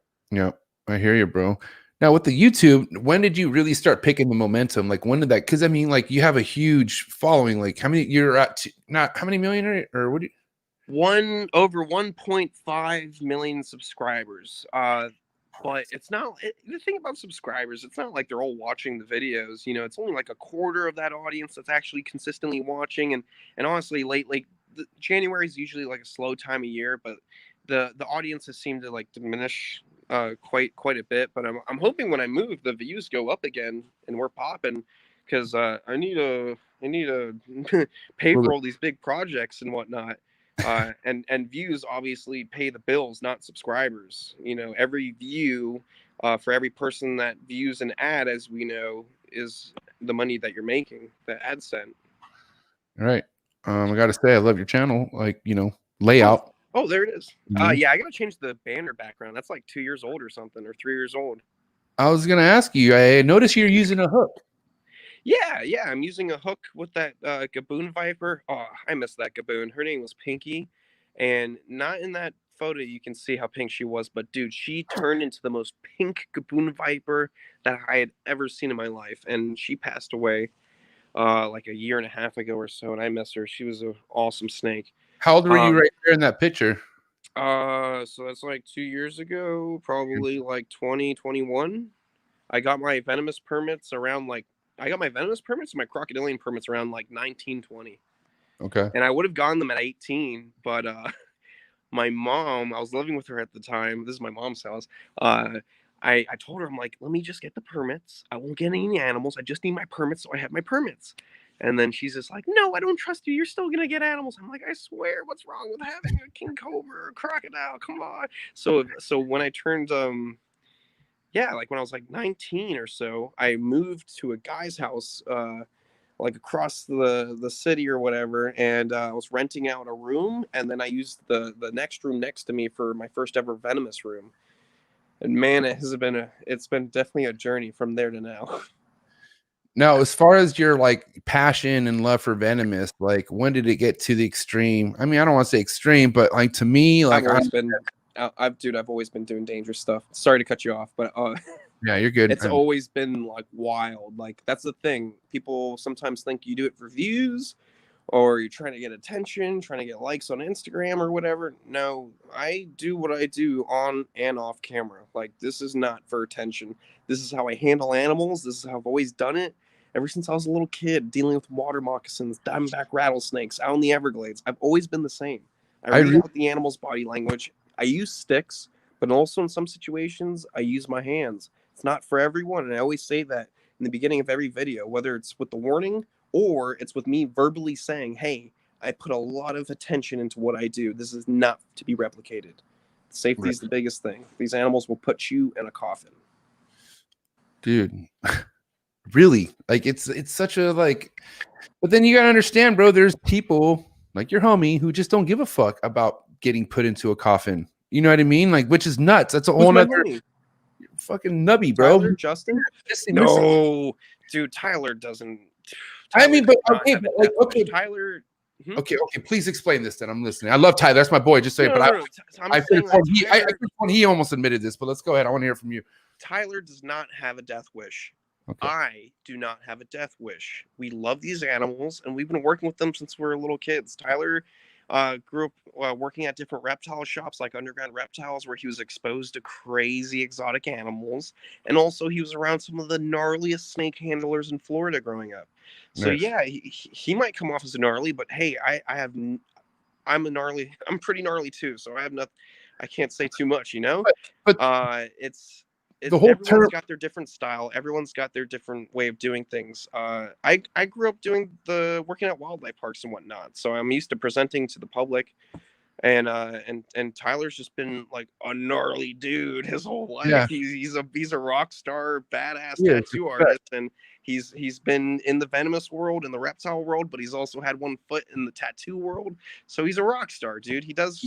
I hear you, bro. Now with the YouTube, when did you really start picking the momentum? Like, when did that? Because I mean, like, you have a huge following. Like, how many you're at? Not how many million or what? Over 1.5 million subscribers. But it's not the thing about subscribers. It's not like they're all watching the videos. It's only like a quarter of that audience that's actually consistently watching. And honestly, lately, January is usually like a slow time of year, but the audience has seemed to like diminish quite a bit. But I'm hoping when I move, the views go up again and we're popping, because I need to pay for all these big projects and whatnot. And views obviously pay the bills, not subscribers. Every view for every person that views an ad, as we know, is the money that you're making, the AdSense. All right. I gotta say, I love your channel. Like, layout. Oh, there it is. Mhm. Yeah, I gotta change the banner background. That's like 2 years old or something, or 3 years old. I was gonna ask you. I noticed you're using a hook. Yeah, I'm using a hook with that Gaboon Viper. Oh, I miss that Gaboon. Her name was Pinky, and not in that photo you can see how pink she was, but dude, she turned into the most pink Gaboon Viper that I had ever seen in my life, and she passed away like a year and a half ago or so, and I miss her. She was an awesome snake. How old were you right there in that picture? So that's like 2 years ago, probably like 2021. I got my venomous permits and my crocodilian permits around like 1920. Okay. And I would have gotten them at 18, but my mom, I was living with her at the time. This is my mom's house. I told her, I'm like, let me just get the permits. I won't get any animals. I just need my permits, so I have my permits. And then she's just like, no, I don't trust you. You're still gonna get animals. I'm like, I swear, what's wrong with having a king cobra or a crocodile? Come on. So when I turned like when I was like 19 or so, I moved to a guy's house like across the city or whatever, and I was renting out a room, and then I used the next room next to me for my first ever venomous room. And man, it's been definitely a journey from there to now. Now, as far as your like passion and love for venomous, like, when did it get to the extreme? I mean, I don't want to say extreme, but like, to me, like, I've always been doing dangerous stuff. Sorry to cut you off, but yeah, you're good. It's always been like wild. Like, that's the thing. People sometimes think you do it for views, or you're trying to get attention, trying to get likes on Instagram or whatever. No, I do what I do on and off camera. Like, this is not for attention. This is how I handle animals. This is how I've always done it. Ever since I was a little kid, dealing with water moccasins, diamondback rattlesnakes out in the Everglades, I've always been the same. I read out the animal's body language. I use sticks, but also in some situations, I use my hands. It's not for everyone, and I always say that in the beginning of every video, whether it's with the warning or it's with me verbally saying, hey, I put a lot of attention into what I do. This is not to be replicated. Safety is the biggest thing. These animals will put you in a coffin. Dude. Really, like, it's such a like, but then you gotta understand, bro, there's people like your homie who just don't give a fuck about getting put into a coffin. You know what I mean? Like, which is nuts. That's a whole other fucking nubby, bro. Tyler, Justin? No, dude, Tyler doesn't. I mean, but okay, but like, okay, Tyler. Okay, please explain this. Then I'm listening. I love Tyler. That's my boy. Just say, he almost admitted this, but let's go ahead. I want to hear from you. Tyler does not have a death wish. Okay. I do not have a death wish. We love these animals, and we've been working with them since we were little kids. Tyler grew up working at different reptile shops like Underground Reptiles, where he was exposed to crazy exotic animals, and also he was around some of the gnarliest snake handlers in Florida growing up. So Nice. yeah, he might come off as a gnarly, but hey, I'm a gnarly. I'm pretty gnarly too, so I have nothing. I can't say too much, you know. But It's the whole everyone's term, got their different style. Everyone's got their different way of doing things. I grew up doing working at wildlife parks and whatnot, so I'm used to presenting to the public. And Tyler's just been like a gnarly dude his whole life. yeah, He's a rock star, badass yeah, tattoo artist, and he's been in the venomous world, in the reptile world, but he's also had one foot in the tattoo world. So he's a rock star, dude. He does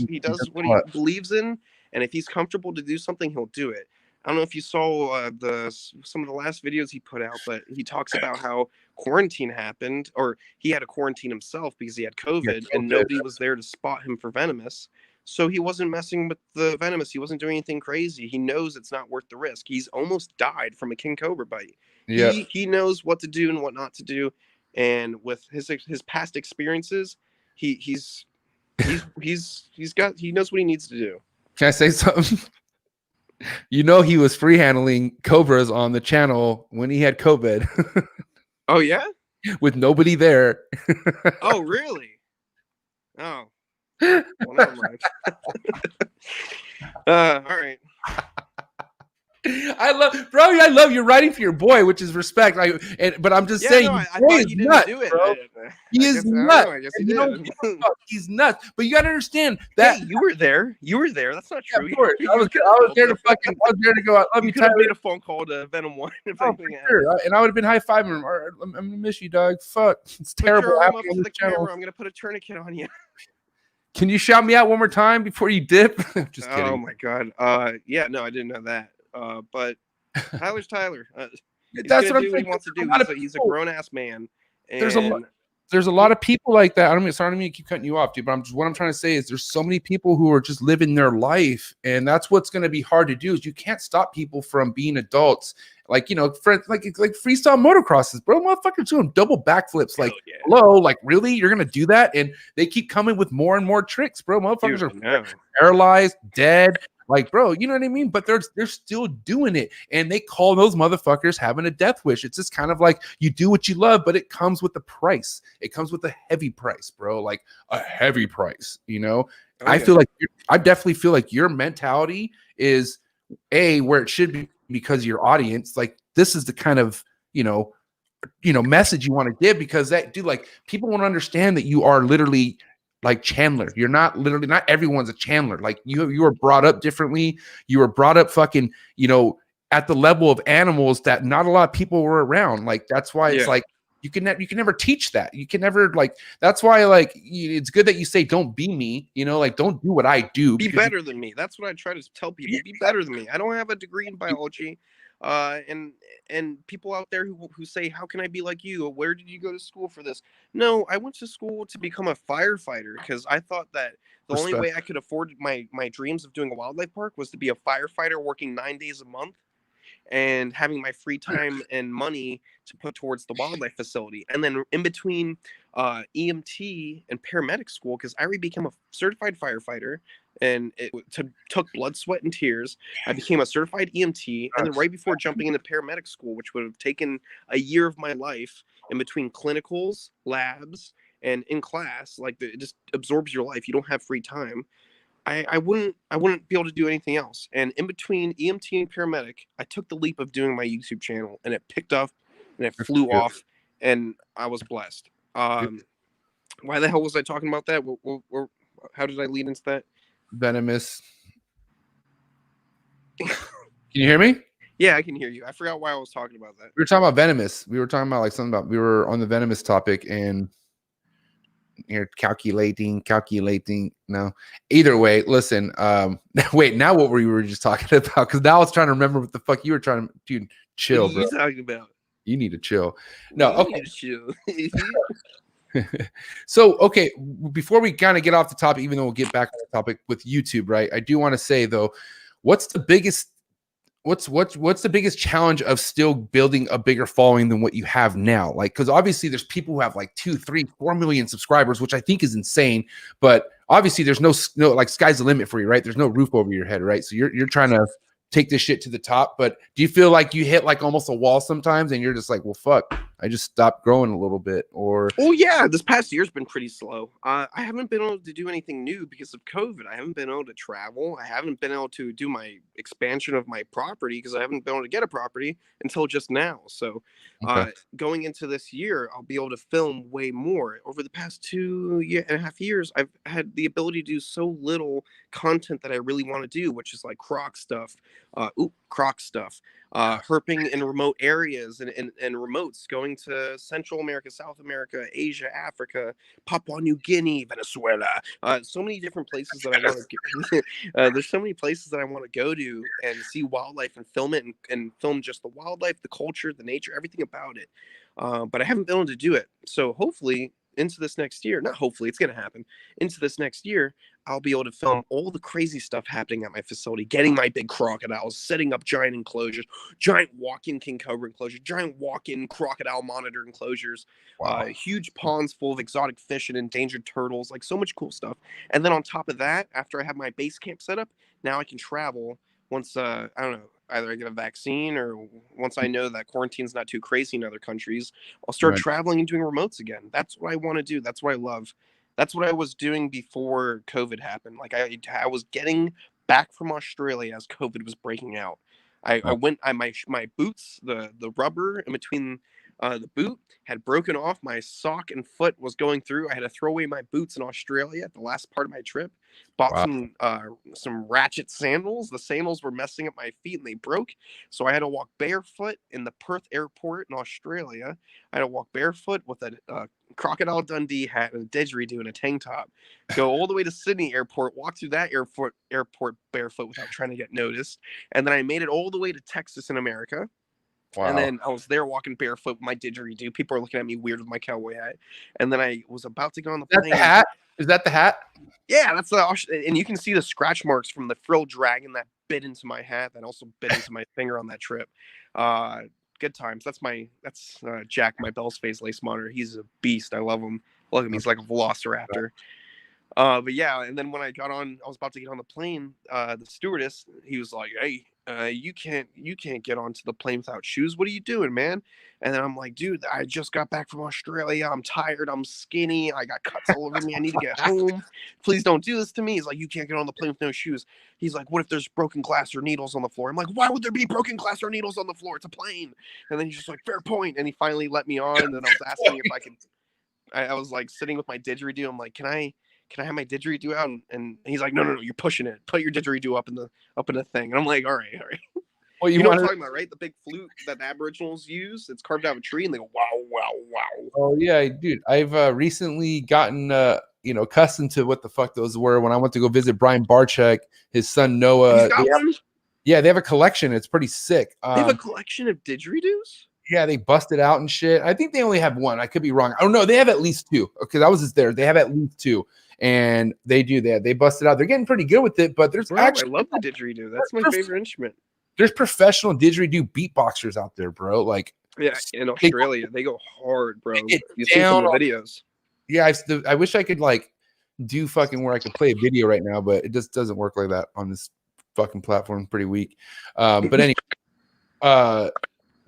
what he believes in, and if he's comfortable to do something, he'll do it. I don't know if you saw some of the last videos he put out, but he talks about how quarantine happened, or he had a quarantine himself because he had COVID, and nobody was there to spot him for venomous. So he wasn't messing with the venomous. He wasn't doing anything crazy. He knows it's not worth the risk. He's almost died from a king cobra bite. yeah. He knows what to do and what not to do, and with his past experiences, he knows what he needs to do. Can I say something? You know, he was free handling cobras on the channel when he had COVID Oh yeah. with nobody there. Oh really? Oh. Well, never mind. All right. I love you writing for your boy, which is respect. But I'm just saying, No, I boy thought is you didn't nuts, do it. bro. He is nuts. I guess he You know, did. he's nuts. But you got to understand that. Hey, you were there. You were there. That's not Yeah, true. of course. I was there to go. I love you, could have Tyler. made a phone call to Venom One if Oh, anything for happened. sure. And I would have been high fiving him. I'm gonna miss you, dog. Fuck, it's Put terrible. your arm up happening on to this the channel. camera. I'm gonna put a tourniquet on you. Can you shout me out one more time before you dip? Just kidding. Oh my god. Yeah, no, I didn't know that. But Tyler's Tyler. He's That's gonna what I'm do what he saying. wants to do. lot of He's a people- grown ass man. There's a lot of people like that. I don't mean to keep cutting you off, dude. But what I'm trying to say is there's so many people who are just living their life, and that's what's going to be hard to do. Is you can't stop people from being adults. Like, you know, like freestyle motocrosses, bro. Motherfuckers doing double backflips. Like, yeah. hello, like really, you're gonna do that? And they keep coming with more and more tricks, bro. Motherfuckers are paralyzed, dead. Like, bro, you know what I mean? But they're still doing it, and they call those motherfuckers having a death wish. It's just kind of like you do what you love, but it comes with a price. It comes with a heavy price, bro. Like a heavy price. You know, I definitely feel like your mentality is where it should be because of your audience. Like this is the kind of message you want to give, because that dude, like people won't understand that you are literally like Chandler. You're not everyone's a Chandler. Like you were brought up differently. You were brought up fucking, at the level of animals that not a lot of people were around. Like that's why it's like you can never teach that. You can never that's why it's good that you say don't be me, like don't do what I do. Be better than me. That's what I try to tell people. Yeah. Be better than me. I don't have a degree in biology. And people out there who say, how can I be like you? Where did you go to school for this? No, I went to school to become a firefighter because I thought that the only way I could afford my dreams of doing a wildlife park was to be a firefighter working 9 days a month and having my free time and money to put towards the wildlife facility. And then in between EMT and paramedic school, because I already became a certified firefighter and it took blood, sweat, and tears. I became a certified EMT. And then right before jumping into paramedic school, which would have taken a year of my life in between clinicals, labs, and in class, it just absorbs your life. You don't have free time. I wouldn't be able to do anything else. And in between EMT and paramedic, I took the leap of doing my YouTube channel, and it picked up and it flew off, and I was blessed. Why the hell was I talking about that? How did I lead into that? Venomous. Can you hear me? Yeah, I can hear you. I forgot why I was talking about that. We were talking about venomous. We were talking about we were on the venomous topic, and you're calculating. No, either way, listen. Wait, now what were you just talking about? Because now I was trying to remember what the fuck you were trying to do. Chill, what are you bro. talking about? You need to chill. No, okay. Chill. So, okay, before we kind of get off the topic, even though we'll get back on the topic with YouTube, right? I do want to say though, what's the biggest what's the biggest challenge of still building a bigger following than what you have now? Like, because obviously there's people who have like 2, 3, 4 million subscribers, which I think is insane. But obviously there's no like sky's the limit for you, right? There's no roof over your head, right? So you're trying to take this shit to the top. But do you feel like you hit like almost a wall sometimes, and you're just like, well, fuck, I just stopped growing a little bit? Or oh yeah, this past year's been pretty slow. I haven't been able to do anything new because of COVID. I haven't been able to travel. I haven't been able to do my expansion of my property because I haven't been able to get a property until just now. So okay. going into this year, I'll be able to film way more. Over the past 2.5 years, I've had the ability to do so little content that I really want to do, which is like croc stuff, herping in remote areas and remotes, going to Central America, South America, Asia, Africa, Papua New Guinea, Venezuela. So many different places that I want to there's so many places that I want to go to and see wildlife and film it and film just the wildlife, the culture, the nature, everything about it. But I haven't been able to do it. So hopefully into this next year, not hopefully, it's going to happen. Into this next year, I'll be able to film all the crazy stuff happening at my facility, getting my big crocodiles, setting up giant enclosures, giant walk-in king cobra enclosures, giant walk-in crocodile monitor enclosures, Wow. huge ponds full of exotic fish and endangered turtles, like so much cool stuff. And then on top of that, after I have my base camp set up, now I can travel once, I don't know, either I get a vaccine or once I know that quarantine's not too crazy in other countries, I'll start Right. traveling and doing remotes again. That's what I want to do. That's what I love. That's what I was doing before COVID happened. Like I was getting back from Australia as COVID was breaking out. I went. My boots, the rubber in between the boot had broken off. My sock and foot was going through. I had to throw away my boots in Australia at the last part of my trip. Bought Wow. some ratchet sandals. The sandals were messing up my feet and they broke. So I had to walk barefoot in the Perth airport in Australia. I had to walk barefoot with a Crocodile Dundee hat and a didgeridoo and a tank top. Go all the way to Sydney airport, walk through that airport barefoot without trying to get noticed. And then I made it all the way to Texas in America. Wow. And then I was there walking barefoot with my didgeridoo. People are looking at me weird with my cowboy hat. And then I was about to go on the That's plane. the hat? Is that the hat? Yeah, that's and you can see the scratch marks from the frill dragon that bit into my hat, that also bit into my finger on that trip. Good times. That's Jack, my Bell's Phase lace monitor. He's a beast. I love him. Look at him. He's like a velociraptor. But yeah, and then when I was about to get on the plane, the stewardess, he was like, "Hey, you can't get onto the plane without shoes. What are you doing, man?" And then I'm like, "Dude, I just got back from Australia. I'm tired. I'm skinny. I got cuts all over me. I need to get home. Please don't do this to me." He's like, "You can't get on the plane with no shoes." He's like, "What if there's broken glass or needles on the floor?" I'm like, "Why would there be broken glass or needles on the floor? It's a plane." And then he's just like, "Fair point." And he finally let me on. And then I was asking if I could. I was like sitting with my didgeridoo. I'm like, "Can I have my didgeridoo out?" And he's like, no, you're pushing it. Put your didgeridoo up in the thing. And I'm like, all right. Well, You know what I'm talking about, right? The big flute that the Aboriginals use. It's carved out of a tree, and they go, wow, wow, wow. Oh yeah, dude. I've recently gotten accustomed to what the fuck those were when I went to go visit Brian Barczyk, his son Noah. You got one? Yeah, they have a collection. It's pretty sick. They have a collection of didgeridoos? Yeah, they busted out and shit. I think they only have one. I could be wrong. I don't know. They have at least two. Okay, I was just there. They have at least two. And they do that. They busted out. They're getting pretty good with it, but there's actually I love the didgeridoo. That's my favorite instrument. There's professional didgeridoo beatboxers out there, bro. Like, yeah, in Australia, they go hard, bro. You see down some of the videos. Yeah, I wish I could like do fucking where I could play a video right now, but it just doesn't work like that on this fucking platform. Pretty weak. But anyway,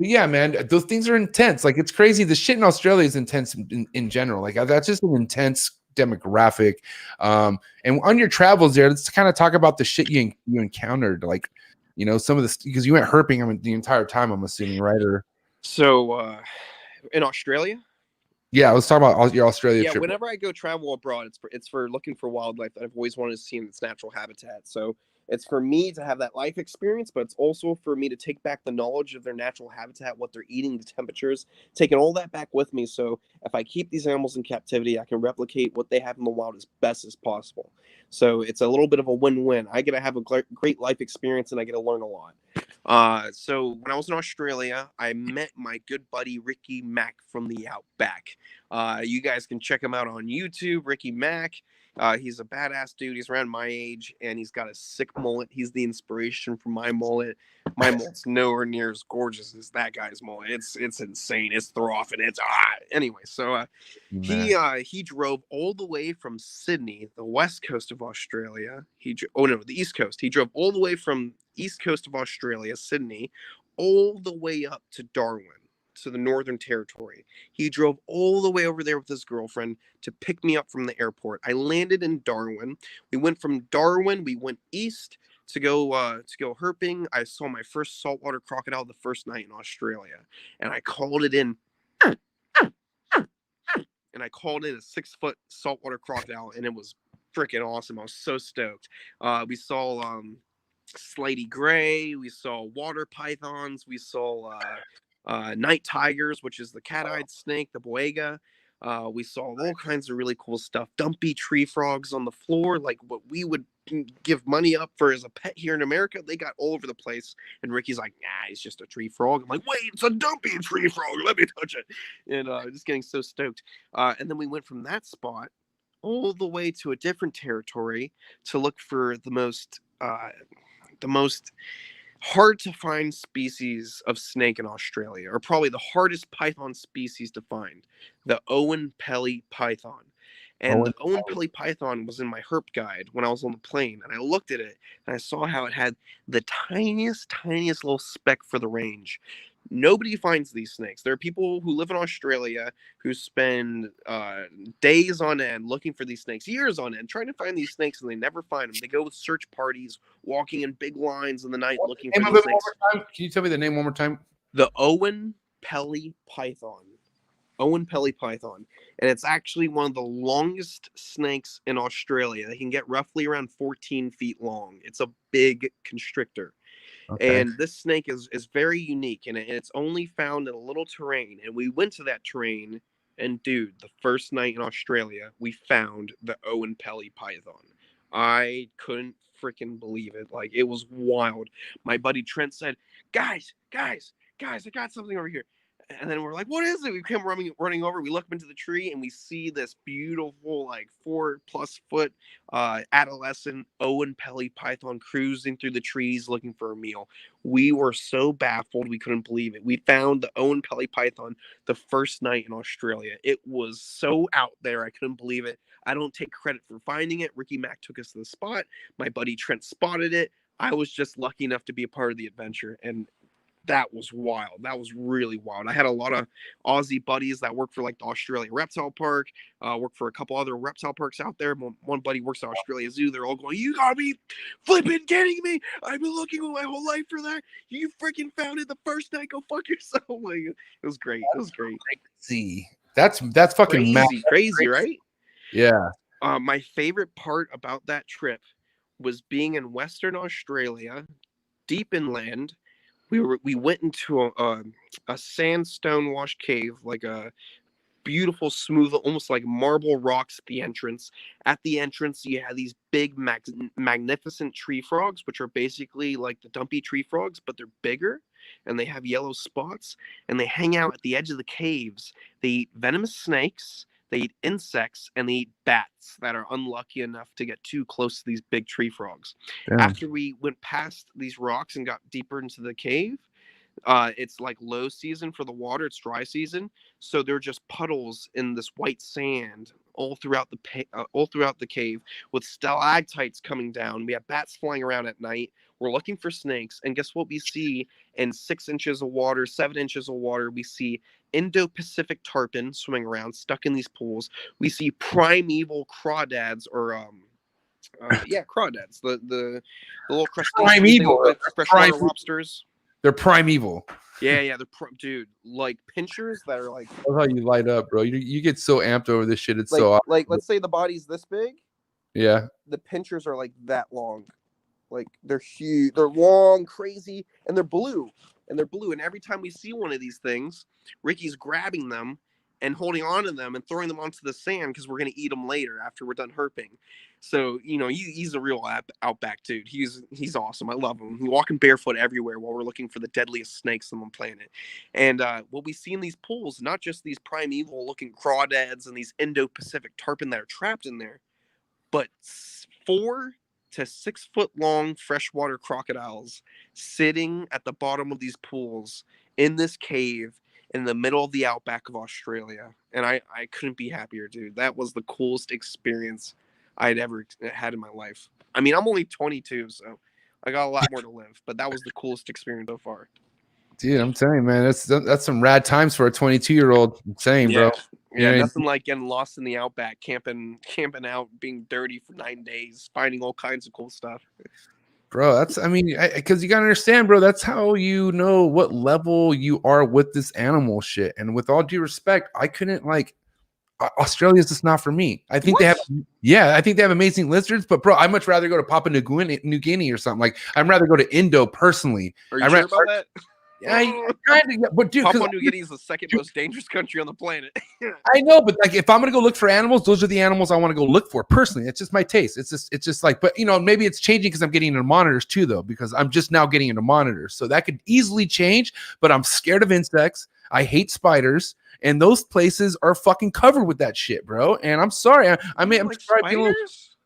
yeah, man, those things are intense. Like, it's crazy. The shit in Australia is intense in general. Like, that's just an intense demographic. And on your travels there, let's kind of talk about the shit you encountered. Like, some of the, because you went herping the entire time, I'm assuming, right? Or so in Australia. Yeah, let's talk about your Australia trip. Whenever I go travel abroad, it's for looking for wildlife that I've always wanted to see in its natural habitat. So it's for me to have that life experience, but it's also for me to take back the knowledge of their natural habitat, what they're eating, the temperatures, taking all that back with me. So if I keep these animals in captivity, I can replicate what they have in the wild as best as possible. So it's a little bit of a win-win. I get to have a great life experience, and I get to learn a lot. So when I was in Australia, I met my good buddy Ricky Mack from the Outback. You guys can check him out on YouTube, Ricky Mack. He's a badass dude. He's around my age, and he's got a sick mullet. He's the inspiration for my mullet. My mullet's nowhere near as gorgeous as that guy's mullet. It's insane. It's throw-off, and it's anyway. So he drove all the way from Sydney, the west coast of Australia. The east coast. He drove all the way from east coast of Australia, Sydney, all the way up to Darwin, to the Northern Territory. He drove all the way over there with his girlfriend to pick me up from the airport. I landed in Darwin. We went from Darwin, we went east to go herping. I saw my first saltwater crocodile the first night in Australia, and I called it in. And I called it a 6-foot saltwater crocodile, and it was freaking awesome. I was so stoked. We saw slaty gray. We saw water pythons. We saw night tigers, which is the cat-eyed snake, the boega. We saw all kinds of really cool stuff. Dumpy tree frogs on the floor, like what we would give money up for as a pet here in America. They got all over the place. And Ricky's like, nah, he's just a tree frog. I'm like, wait, it's a dumpy tree frog. Let me touch it. And just getting so stoked. And then we went from that spot all the way to a different territory to look for the most hard to find species of snake in Australia, or probably the hardest python species to find, the Owen Pelly python. And the Owen Pelly python was in my herp guide when I was on the plane, and I looked at it and I saw how it had the tiniest little speck for the range. Nobody finds these snakes. There are people who live in Australia who spend days on end looking for these snakes, years on end, trying to find these snakes, and they never find them. They go with search parties, walking in big lines in the night looking for these snakes. Can you tell me the name one more time? The Owen Pelly python. Owen Pelly python. And it's actually one of the longest snakes in Australia. They can get roughly around 14 feet long. It's a big constrictor. Okay. And this snake is very unique, and it's only found in a little terrain. And we went to that terrain, and dude, the first night in Australia, we found the Owen Pelly python. I couldn't freaking believe it. Like, it was wild. My buddy Trent said, guys, I got something over here. And then we're like, what is it? We come running over. We look up into the tree, and we see this beautiful, like 4+ foot adolescent Owen Pelly python cruising through the trees looking for a meal. We were so baffled, we couldn't believe it. We found the Owen Pelly python the first night in Australia. It was so out there, I couldn't believe it. I don't take credit for finding it. Ricky Mack took us to the spot. My buddy Trent spotted it. I was just lucky enough to be a part of the adventure, and that was wild. That was really wild. I had a lot of Aussie buddies that work for like the Australia Reptile Park, work for a couple other reptile parks out there. One buddy works at Australia Zoo. They're all going, you gotta be flipping kidding me. I've been looking my whole life for that. You freaking found it the first night. Go fuck yourself. Like, it was great. It was great. See, that's fucking crazy, right? Yeah. My favorite part about that trip was being in Western Australia, deep inland. We went into a sandstone wash cave, like a beautiful, smooth, almost like marble rocks at the entrance. At the entrance, you had these big, magnificent tree frogs, which are basically like the dumpy tree frogs, but they're bigger, and they have yellow spots, and they hang out at the edge of the caves. They eat venomous snakes, they eat insects, and they eat bats that are unlucky enough to get too close to these big tree frogs. Damn. After we went past these rocks and got deeper into the cave, it's like low season for the water. It's dry season, so they're just puddles in this white sand all throughout the cave, with stalactites coming down. We have bats flying around at night. We're looking for snakes, and guess what we see in 6 inches of water, 7 inches of water? We see Indo-Pacific tarpon swimming around, stuck in these pools. We see primeval crawdads, or crawdads, the little crustaceans, like freshwater lobsters. They're primeval. Yeah, dude, like pinchers that are like. I love how you light up, bro. You get so amped over this shit. It's like, so awesome. Like, let's say the body's this big. Yeah. The pinchers are like that long. Like, they're huge. They're long, crazy, and they're blue. And every time we see one of these things, Ricky's grabbing them, and holding on to them and throwing them onto the sand because we're going to eat them later after we're done herping. So, you know, he's a real outback dude. He's awesome. I love him. He's walking barefoot everywhere while we're looking for the deadliest snakes on the planet. And what we see in these pools, not just these primeval looking crawdads and these Indo-Pacific tarpon that are trapped in there, but 4 to 6 foot long freshwater crocodiles sitting at the bottom of these pools in this cave in the middle of the outback of Australia. And I couldn't be happier, dude. That was the coolest experience I'd ever had in my life. I mean, I'm only 22, so I got a lot more to live, but that was the coolest experience so far. Dude, I'm telling you, man, that's some rad times for a 22-year-old. I'm saying, bro. Yeah, nothing like getting lost in the outback, camping out, being dirty for 9 days, finding all kinds of cool stuff. Bro, that's, I mean, because you gotta understand, bro, that's how you know what level you are with this animal shit. And with all due respect, I couldn't, like, Australia's just not for me. I think I think they have amazing lizards, but bro, I'd much rather go to Papua New Guinea or something. Like, I'd rather go to Indo personally. Are you sure about that? Yeah, kind of. But dude, Papua New Guinea is the second most dangerous country on the planet. I know, but like, if I'm gonna go look for animals, those are the animals I want to go look for personally. It's just my taste. It's just like, but you know, maybe it's changing because I'm getting into monitors too, though, because I'm just now getting into monitors, so that could easily change. But I'm scared of insects. I hate spiders, and those places are fucking covered with that shit, bro. And I'm sorry. I'm sorry.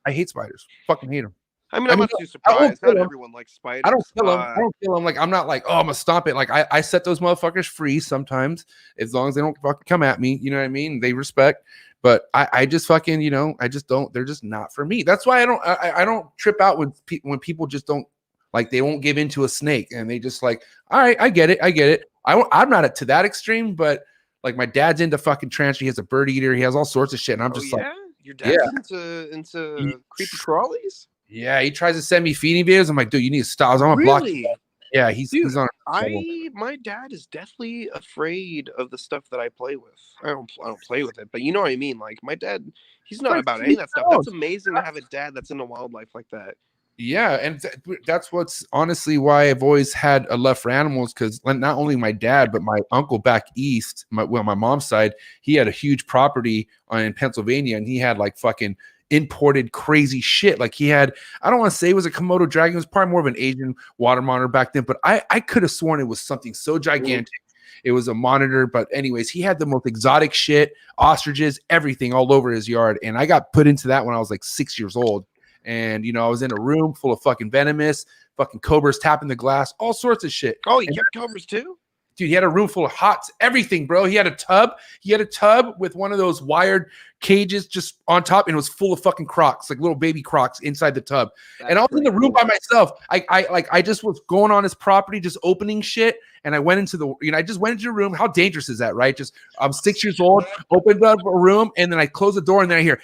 I hate spiders. Fucking hate them. I mean, I'm not too surprised. Not everyone likes spiders. I don't kill them. Like, I'm not like, oh, I'm gonna stomp it. Like, I set those motherfuckers free sometimes, as long as they don't fucking come at me. You know what I mean? They respect. But I just fucking, you know, I just don't. They're just not for me. That's why I don't trip out when people just don't, like, they won't give into a snake and they just like, all right, I get it. I'm not to that extreme, but like, my dad's into fucking tarantula. He has a bird eater. He has all sorts of shit, and I'm just like, your dad's into creepy crawlies. Yeah, he tries to send me feeding videos. I'm like, dude, you need to stop. I'm gonna block you. Yeah, he's on. My dad is deathly afraid of the stuff that I play with. I don't play with it, but you know what I mean. Like, my dad, he's not about any of that stuff. That's amazing to have a dad that's into wildlife like that. Yeah, and that's what's honestly why I've always had a love for animals, because not only my dad, but my uncle back east, my mom's side, he had a huge property in Pennsylvania, and he had like fucking imported crazy shit. Like, he had, I don't want to say it was a Komodo dragon, it was probably more of an Asian water monitor back then, but I could have sworn it was something so gigantic. It was a monitor, but anyways, he had the most exotic shit, ostriches, everything all over his yard, and I got put into that when I was like 6 years old. And, you know, I was in a room full of fucking venomous, fucking cobras tapping the glass, all sorts of shit. Oh, he kept cobras too? Dude, he had a room full of hots, everything, bro. He had a tub. He had a tub with one of those wired cages just on top, and it was full of fucking crocs, like little baby crocs inside the tub. And I was in the room by myself. I just was going on his property, just opening shit. And I went into I just went into a room. How dangerous is that, right? Just, I'm 6 years old, opened up a room, and then I close the door, and then I hear,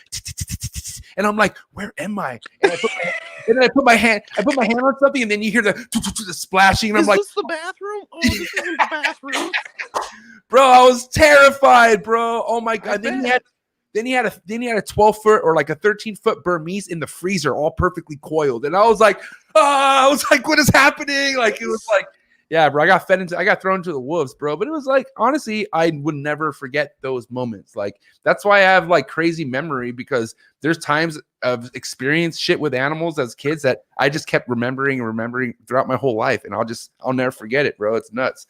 and I'm like, where am I? And I put my hand on something, and then you hear the splashing, and I'm like, is this the bathroom? Oh, this isn't the bathroom. Bro, I was terrified, bro. Oh my god. Then he had a 12-foot or like a 13-foot Burmese in the freezer, all perfectly coiled. And I was like, what is happening? Like, it was like, yeah, bro, I got thrown into the wolves, bro. But it was like, honestly, I would never forget those moments. Like, that's why I have like crazy memory, because there's times of experience shit with animals as kids that I just kept remembering throughout my whole life. And I'll never forget it, bro. It's nuts.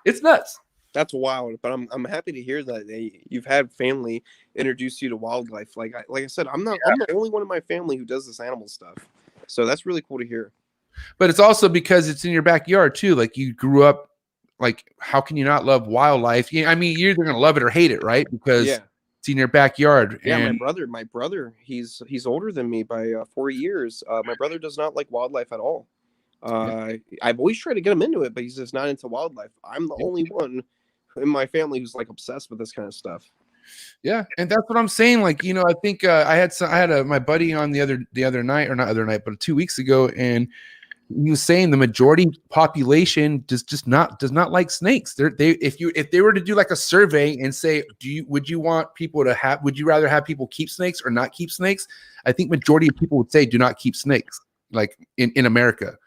It's nuts. That's wild, but I'm happy to hear that you've had family introduce you to wildlife. Like I said, I'm the only one in my family who does this animal stuff. So that's really cool to hear. But it's also because it's in your backyard too. Like, you grew up, like, how can you not love wildlife? I mean, you're either gonna love it or hate it, right? Because it's in your backyard. Yeah, and my brother, he's older than me by 4 years. My brother does not like wildlife at all. I've always tried to get him into it, but he's just not into wildlife. I'm the only one in my family who's like obsessed with this kind of stuff. Yeah, and that's what I'm saying. Like, you know, I think I had my buddy on the other night, or not other night, but 2 weeks ago, and he was saying the majority population does not like snakes. If they were to do like a survey and say, would you rather have people keep snakes or not keep snakes? I think majority of people would say do not keep snakes, like in America.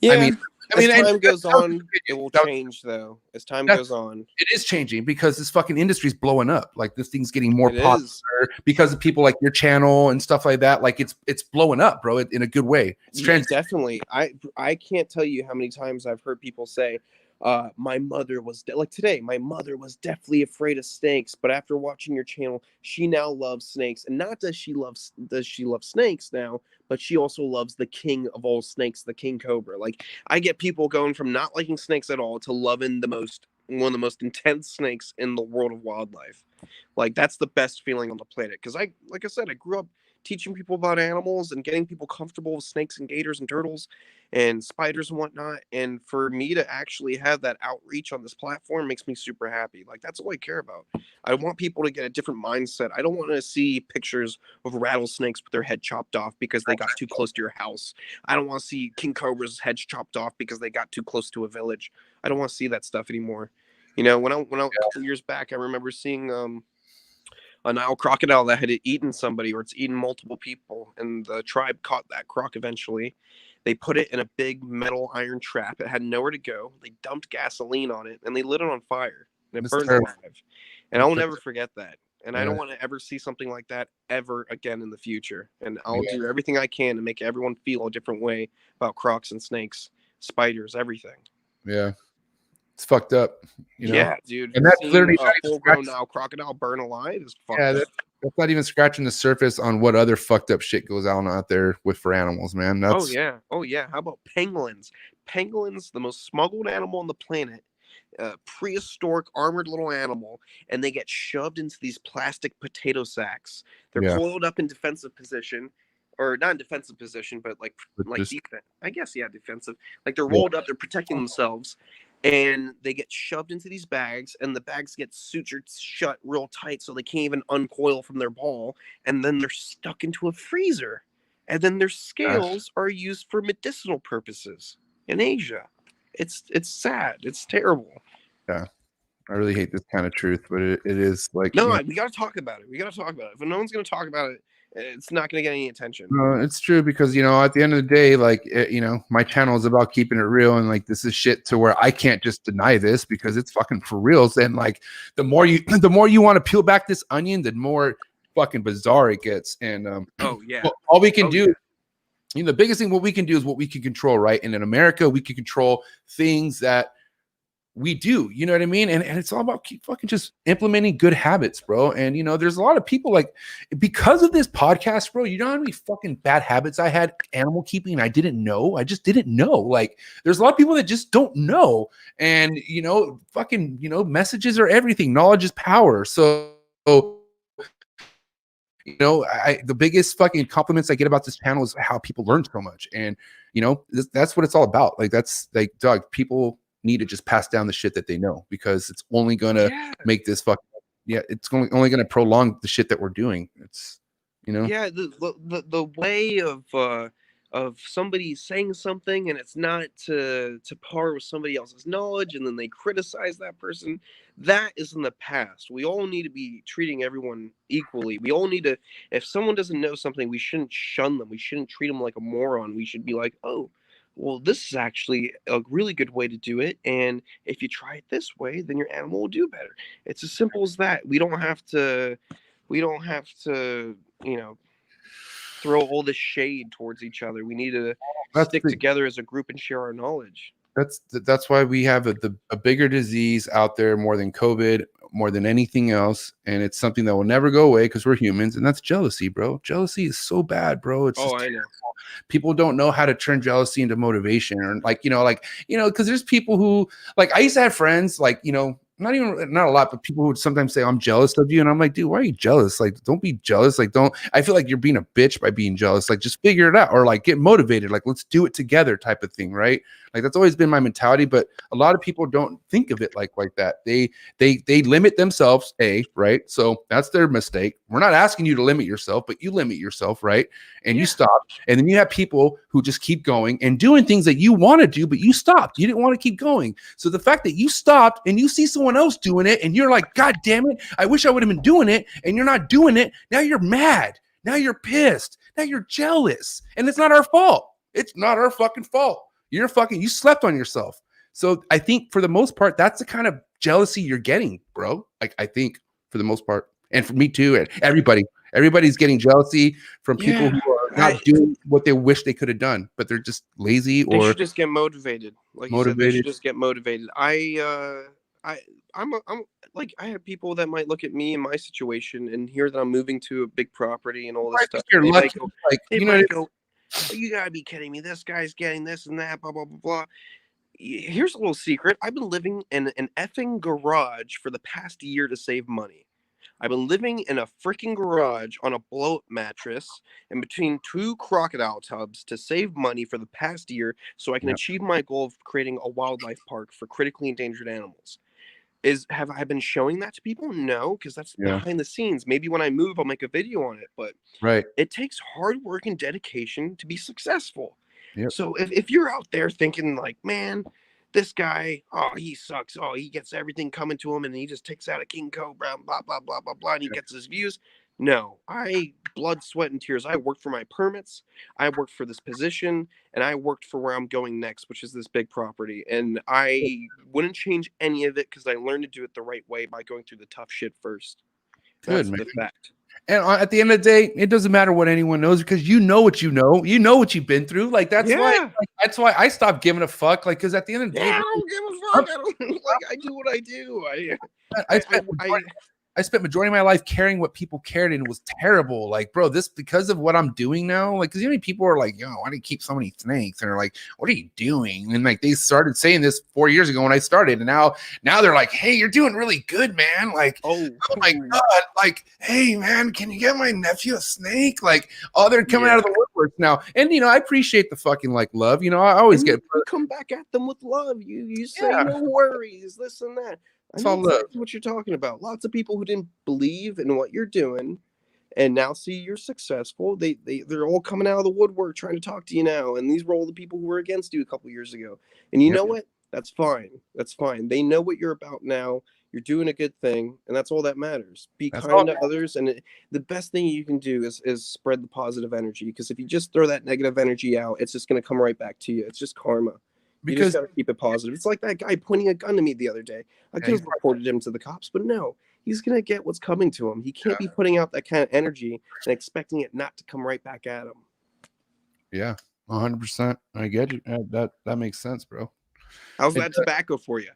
Yeah, I mean, As and time goes that was on, his opinion. it will That was- change though. As time That's- goes on, It is changing because this fucking industry's blowing up. Like this thing's getting more It popular is. because of people like your channel and stuff like that. Like it's blowing up, bro, in a good way. It's yeah, definitely. I can't tell you how many times I've heard people say, my mother was like today, my mother was definitely afraid of snakes, but after watching your channel, she now loves snakes. And not does she love snakes now, but she also loves the king of all snakes, the king cobra. Like I get people going from not liking snakes at all to loving one of the most intense snakes in the world of wildlife. Like that's the best feeling on the planet. Because like I said, I grew up teaching people about animals and getting people comfortable with snakes and gators and turtles and spiders and whatnot. And for me to actually have that outreach on this platform makes me super happy. Like that's all I care about. I want people to get a different mindset. I don't want to see pictures of rattlesnakes with their head chopped off because they got too close to your house. I don't want to see king cobras' heads chopped off because they got too close to a village. I don't want to see that stuff anymore. You know, when I a couple years back, I remember seeing a Nile crocodile that had eaten somebody, or it's eaten multiple people, and the tribe caught that croc eventually. They put it in a big metal iron trap. It had nowhere to go. They dumped gasoline on it and they lit it on fire. And it burned alive. And I'll never forget that. And I don't want to ever see something like that ever again in the future. And I'll do everything I can to make everyone feel a different way about crocs and snakes, spiders, everything. Yeah. It's fucked up. You know? Yeah, dude. And that's literally a full-grown Nile crocodile burn alive is fucked up. That's not even scratching the surface on what other fucked up shit goes on out there for animals, man. Oh yeah. How about penguins? Penguins, the most smuggled animal on the planet, prehistoric armored little animal, and they get shoved into these plastic potato sacks. They're coiled up in defensive position, or not in defensive position, but like defense. I guess defensive. Like they're rolled up, they're protecting themselves. And they get shoved into these bags, and the bags get sutured shut real tight so they can't even uncoil from their ball. And then they're stuck into a freezer. And then their scales are used for medicinal purposes in Asia. It's sad. It's terrible. Yeah. I really hate this kind of truth, but it is like... No, we got to talk about it. If no one's going to talk about it, it's not going to get any attention. It's true because, at the end of the day, like, my channel is about keeping it real. And like, this is shit to where I can't just deny this because it's fucking for reals. And like, the more you want to peel back this onion, the more fucking bizarre it gets. And well, all we can do, the biggest thing, what we can do is what we can control, right? And in America, we can control things that we do, you know what I mean? And it's all about keep fucking just implementing good habits, bro. And there's a lot of people like, because of this podcast, bro, you know how many fucking bad habits I had animal keeping. I just didn't know. Like there's a lot of people that just don't know. And fucking, messages are everything. Knowledge is power. So the biggest fucking compliments I get about this channel is how people learn so much. And that's what it's all about. Like that's like, Doug, people need to just pass down the shit that they know because it's only gonna make this it's only gonna prolong the shit that we're doing. It's the way of somebody saying something and it's not to par with somebody else's knowledge and then they criticize that person, that is in the past. We all need to be treating everyone equally. We all need to, if someone doesn't know something, we shouldn't shun them. We shouldn't treat them like a moron. We should be like, oh, well, this is actually a really good way to do it. And if you try it this way, then your animal will do better. It's as simple as that. We don't have to, throw all this shade towards each other. We need to stick together as a group and share our knowledge. That's why we have a bigger disease out there more than COVID, more than anything else. And it's something that will never go away because we're humans. And that's jealousy, bro. Jealousy is so bad, bro. It's I know. People don't know how to turn jealousy into motivation or because there's people who like, I used to have friends like, not a lot, but people would sometimes say, I'm jealous of you. And I'm like, dude, why are you jealous? Like, don't be jealous. Like, I feel like you're being a bitch by being jealous. Like, just figure it out or like get motivated. Like, let's do it together type of thing. Right. Like, that's always been my mentality, but a lot of people don't think of it like that. They limit themselves, right? So that's their mistake. We're not asking you to limit yourself, but you limit yourself, right? And you stop. And then you have people who just keep going and doing things that you want to do, but you stopped. You didn't want to keep going. So the fact that you stopped and you see someone else doing it and you're like, God damn it, I wish I would have been doing it. And you're not doing it. Now you're mad. Now you're pissed. Now you're jealous. And it's not our fault. It's not our fucking fault. you slept on yourself. So I think for the most part, that's the kind of jealousy you're getting, bro. Like, I think for the most part, and for me too, and everybody's getting jealousy from people who are not doing what they wish they could have done, but they're just lazy They or should just get motivated. Like you said, they should just get motivated. I'm like, I have people that might look at me in my situation and hear that I'm moving to a big property and all this stuff. You're They lucky. might go, oh, you gotta be kidding me. This guy's getting this and that, blah, blah, blah, blah. Here's a little secret. I've been living in an effing garage for the past year to save money. I've been living in a freaking garage on a blow-up mattress in between 2 crocodile tubs to save money for the past year so I can achieve my goal of creating a wildlife park for critically endangered animals. Have I been showing that to people? No, because that's behind the scenes. Maybe when I move, I'll make a video on it, but it takes hard work and dedication to be successful. So if you're out there thinking like, man, this guy, oh, he sucks. Oh, he gets everything coming to him and he just takes out a king cobra, blah, blah, blah, blah, blah, and he gets his views. No, blood, sweat, and tears. I worked for my permits. I worked for this position, and I worked for where I'm going next, which is this big property. And I wouldn't change any of it because I learned to do it the right way by going through the tough shit first. That's the fact. And at the end of the day, it doesn't matter what anyone knows because you know what you know. You know what you've been through. Like that's why I stopped giving a fuck. Like because at the end of the day, I don't give a fuck. I do what I do. I spent majority of my life caring what people cared, and it was terrible. Like, bro, this because of what I'm doing now. Like, because people are like, yo, why do you keep so many snakes? And they're like, what are you doing? And like, they started saying this 4 years ago when I started, and now they're like, hey, you're doing really good, man. Like, oh my god, like, hey, man, can you get my nephew a snake? Like, oh, they're coming out of the woodwork now, and I appreciate the fucking like love. I always get come back at them with love. You say no worries, this and that. I know exactly what you're talking about. Lots of people who didn't believe in what you're doing and now see you're successful. They're all coming out of the woodwork trying to talk to you now. And these were all the people who were against you a couple years ago. And you know what? That's fine. That's fine. They know what you're about now. You're doing a good thing. And that's all that matters. Be kind to others. And the best thing you can do is spread the positive energy. Because if you just throw that negative energy out, it's just going to come right back to you. It's just karma. You just got to keep it positive. It's like that guy pointing a gun to me the other day. I could have reported him to the cops, but no, he's going to get what's coming to him. He can't be putting out that kind of energy and expecting it not to come right back at him. Yeah, 100%. I get you. That makes sense, bro. How's that tobacco for you?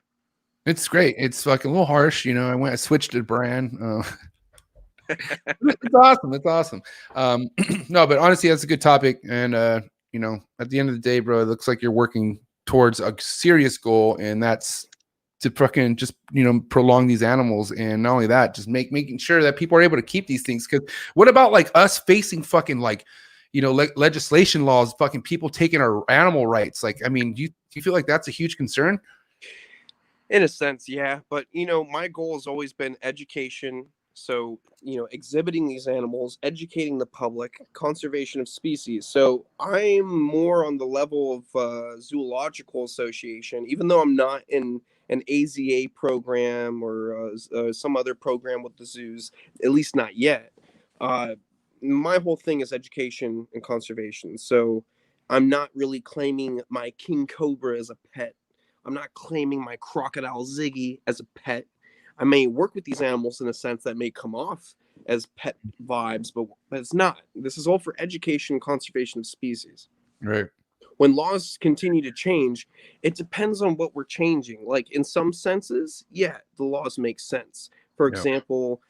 It's great. It's fucking a little harsh. I switched to brand. It's awesome. It's awesome. No, but honestly, that's a good topic. And, at the end of the day, bro, it looks like you're working towards a serious goal, and that's to fucking just prolong these animals, and not only that, just making sure that people are able to keep these things. Because what about like us facing fucking like legislation laws, fucking people taking our animal rights? Like, I mean, do you feel like that's a huge concern? In a sense, yeah, but my goal has always been education. So, exhibiting these animals, educating the public, conservation of species. So I'm more on the level of zoological association, even though I'm not in an AZA program or some other program with the zoos, at least not yet. My whole thing is education and conservation. So I'm not really claiming my king cobra as a pet. I'm not claiming my crocodile Ziggy as a pet. I may work with these animals in a sense that may come off as pet vibes, but it's not. This is all for education and conservation of species. Right. When laws continue to change, it depends on what we're changing. Like in some senses, yeah, the laws make sense. For example,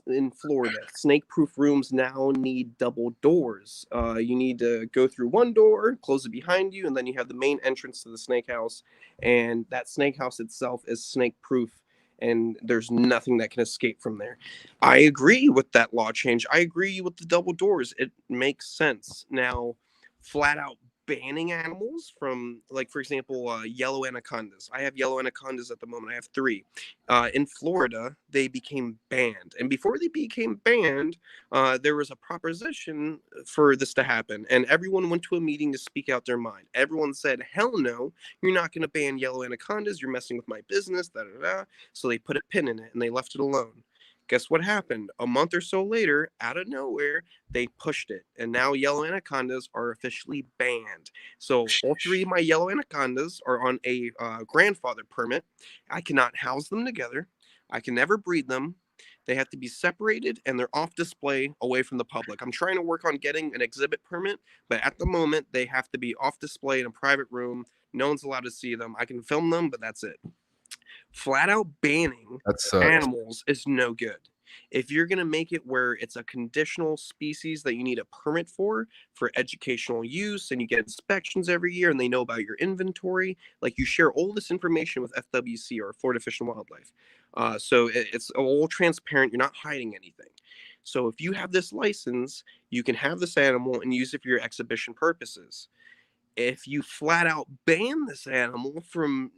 in Florida, snake-proof rooms now need double doors. You need to go through one door, close it behind you, and then you have the main entrance to the snake house. And that snake house itself is snake-proof, and there's nothing that can escape from there. I agree with that law change. I agree with the double doors. It makes sense. Now, flat out banning animals from, like, for example, yellow anacondas. I have yellow anacondas at the moment. I have 3. In Florida, they became banned. And before they became banned, there was a proposition for this to happen. And everyone went to a meeting to speak out their mind. Everyone said, hell no, you're not going to ban yellow anacondas. You're messing with my business, da, da, da. So they put a pin in it and they left it alone. Guess what happened? A month or so later, out of nowhere, they pushed it. And now yellow anacondas are officially banned. So all 3 of my yellow anacondas are on a grandfather permit. I cannot house them together. I can never breed them. They have to be separated and they're off display away from the public. I'm trying to work on getting an exhibit permit, but at the moment, they have to be off display in a private room. No one's allowed to see them. I can film them, but that's it. Flat out banning That sucks. animals is no good. If you're going to make it where it's a conditional species that you need a permit for educational use, and you get inspections every year and they know about your inventory, like you share all this information with FWC or Florida Fish and Wildlife. So it's all transparent. You're not hiding anything. So if you have this license, you can have this animal and use it for your exhibition purposes. If you flat out ban this animal from,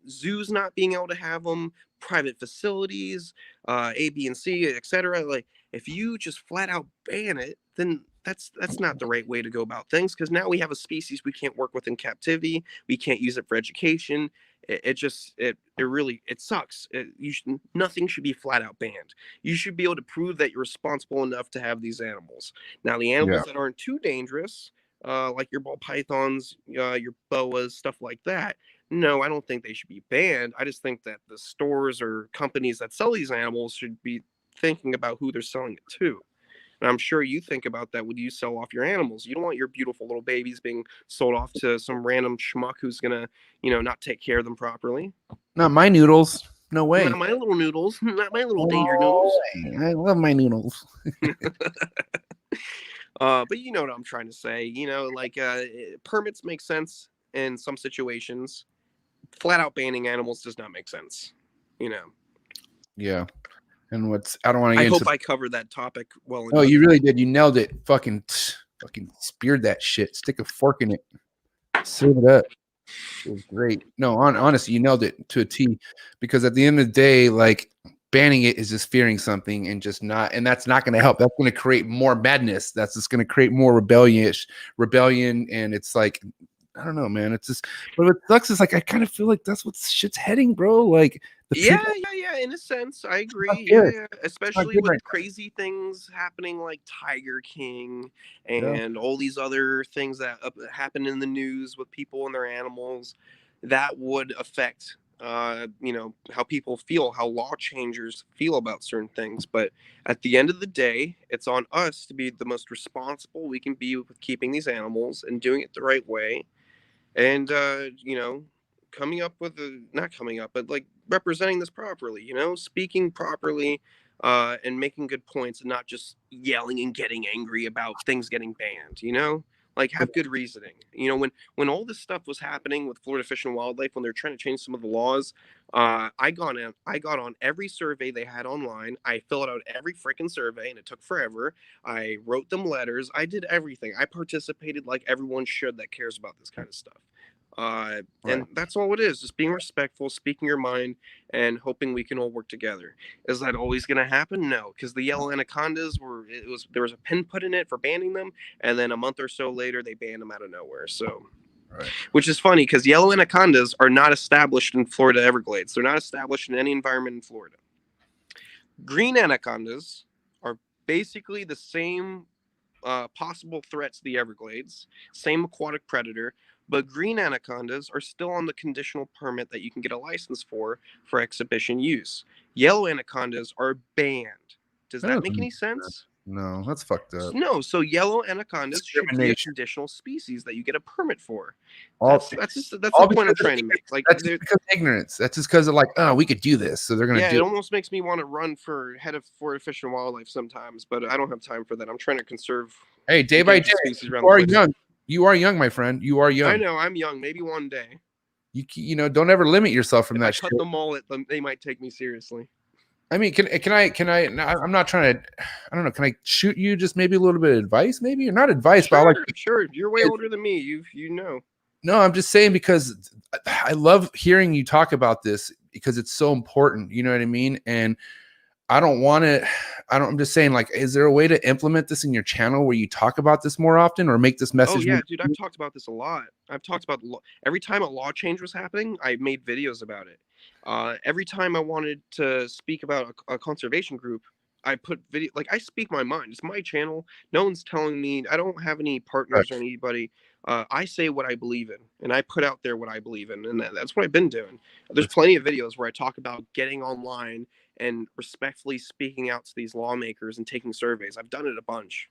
zoos not being able to have them, private facilities, A, B, and C, etc., like if you just flat out ban it, then that's not the right way to go about things, because now we have a species we can't work with in captivity. We can't use it for education. It really sucks. Nothing should be flat out banned. You should be able to prove that you're responsible enough to have these animals. Now, the animals that aren't too dangerous, like your ball pythons, your boas, stuff like that. No, I don't think they should be banned. I just think that the stores or companies that sell these animals should be thinking about who they're selling it to. And I'm sure you think about that when you sell off your animals. You don't want your beautiful little babies being sold off to some random schmuck who's gonna, not take care of them properly. Not my noodles. No way. Not my little noodles. Not my little danger noodles. I love my noodles. But you know what I'm trying to say. Permits make sense in some situations. Flat out banning animals does not make sense. Yeah. And I don't want to get I into... hope I covered that topic well enough. Oh, you really did. You nailed it. Fucking speared that shit. Stick a fork in it. Serve it up. It was great. No, honestly, you nailed it to a T. Because at the end of the day, like, banning it is just fearing something and that's not going to help. That's going to create more madness. That's just going to create more rebellion. And it's like, I don't know, man. It's just, but what sucks is like, I kind of feel like that's what shit's heading, bro. Like, yeah. In a sense, I agree. Yeah. Especially with crazy things happening like Tiger King and all these other things that happen in the news with people and their animals, that would affect how people feel, how law changers feel about certain things. But at the end of the day, it's on us to be the most responsible we can be with keeping these animals and doing it the right way. And, like representing this properly, speaking properly, and making good points and not just yelling and getting angry about things getting banned, like have good reasoning. When all this stuff was happening with Florida Fish and Wildlife, when they're trying to change some of the laws, I got on every survey they had online. I filled out every freaking survey and it took forever. I wrote them letters. I did everything. I participated like everyone should that cares about this kind of stuff. And that's all it is, just being respectful, speaking your mind, and hoping we can all work together. Is that always going to happen? No, because the yellow anacondas there was a pin put in it for banning them, and then a month or so later they banned them out of nowhere. So, which is funny because yellow anacondas are not established in Florida Everglades. They're not established in any environment in Florida. Green anacondas are basically the same possible threat to the Everglades, same aquatic predator. But green anacondas are still on the conditional permit that you can get a license for exhibition use. Yellow anacondas are banned. Does that make any sense? No, that's fucked up. No, so yellow anacondas should be a conditional species that you get a permit for. That's the point I'm trying to make. Like, that's just because of ignorance. That's just because of like, oh, we could do this, so they're gonna do it. It almost makes me want to run for head of Florida Fish and Wildlife sometimes, but I don't have time for that. I'm trying to conserve. Hey, day by day, you are young. You are young, my friend. You are young. I know. I'm young. Maybe one day. Don't ever limit yourself from that. If I cut the mullet, they might take me seriously. I mean, can I? I'm not trying to. I don't know. Can I shoot you just maybe a little bit of advice, maybe or not advice, sure, but sure. You're way older than me. You know. No, I'm just saying because I love hearing you talk about this because it's so important. You know what I mean? And I don't want to. I'm just saying, like, is there a way to implement this in your channel where you talk about this more often or make this message? Oh yeah, dude, I've talked about this a lot. I've talked about every time a law change was happening, I made videos about it. Every time I wanted to speak about a conservation group, I put video, like I speak my mind. It's my channel. No one's telling me. I don't have any Right. partners or anybody. I say what I believe in, and I put out there what I believe in, and that's what I've been doing. There's plenty of videos where I talk about getting online and respectfully speaking out to these lawmakers and taking surveys. I've done it a bunch.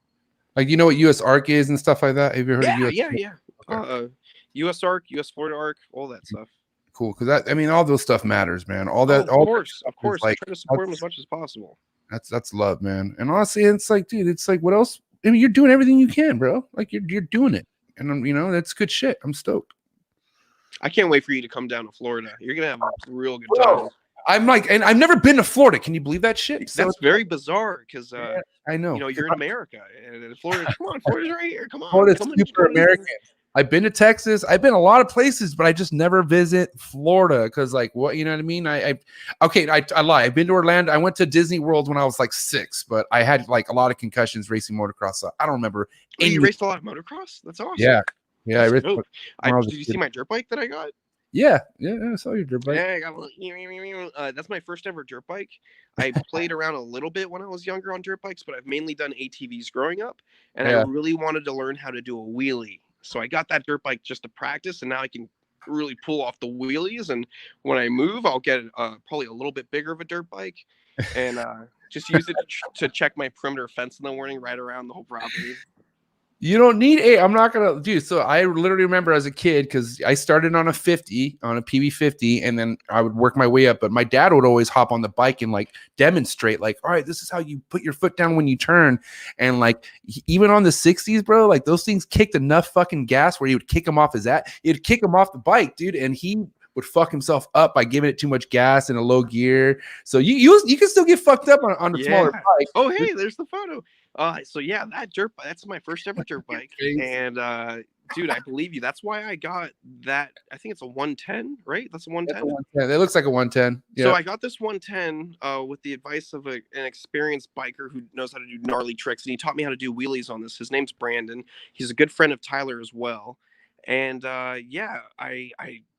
Like, you know what U.S. ARC is and stuff like that? Have you heard of Yeah, U.S.? yeah. Okay. U.S. ARC, U.S. Florida ARC, all that stuff. Cool, because that, I mean, all those stuff matters, man. All Oh, that, of all course, that of stuff is course. I like, try to support them as much as possible. that's love, man. And honestly, it's like, dude, it's like, what else? I mean, you're doing everything you can, bro. Like, you're doing it, and you know, that's good shit. I'm stoked. I can't wait for you to come down to Florida. You're gonna have a real good Bro, time. I'm like, and I've never been to Florida. Can you believe that shit? So That's very bizarre because yeah, I know. you know you're in America and Florida. Come on, Florida's right here. Come on, Florida's come super on. American. I've been to Texas. I've been a lot of places, but I just never visit Florida because, like, what, you know what I mean? I lie. I've been to Orlando. I went to Disney World when I was like 6, but I had like a lot of concussions racing motocross. So I don't remember. Oh, you raced a lot of motocross? That's awesome. Yeah, yeah. I raced. Did you see my dirt bike that I got? Yeah, I saw your dirt bike. Yeah, I got that's my first ever dirt bike. I played around a little bit when I was younger on dirt bikes, but I've mainly done ATVs growing up, and I really wanted to learn how to do a wheelie. So I got that dirt bike just to practice, and now I can really pull off the wheelies. And when I move, I'll get probably a little bit bigger of a dirt bike, and just use it to check my perimeter fence in the morning, right around the whole property. You don't need I'm not gonna do. So I literally remember as a kid, because I started on a 50, on a PB50, and then I would work my way up. But my dad would always hop on the bike and like demonstrate, like, all right, this is how you put your foot down when you turn. And like, even on the 60s, bro, like those things kicked enough fucking gas where he would kick him off he'd kick him off the bike, dude, and he would fuck himself up by giving it too much gas in a low gear. So you can still get fucked up on a smaller bike. Oh, hey, there's the photo. So yeah, that dirt bike, that's my first ever dirt bike. And dude, I believe you. That's why I got that. I think it's a 110, right? That's a 110. It looks like a 110. Yeah. So I got this 110 with the advice of an experienced biker who knows how to do gnarly tricks, and he taught me how to do wheelies on this. His name's Brandon. He's a good friend of Tyler as well. And yeah, I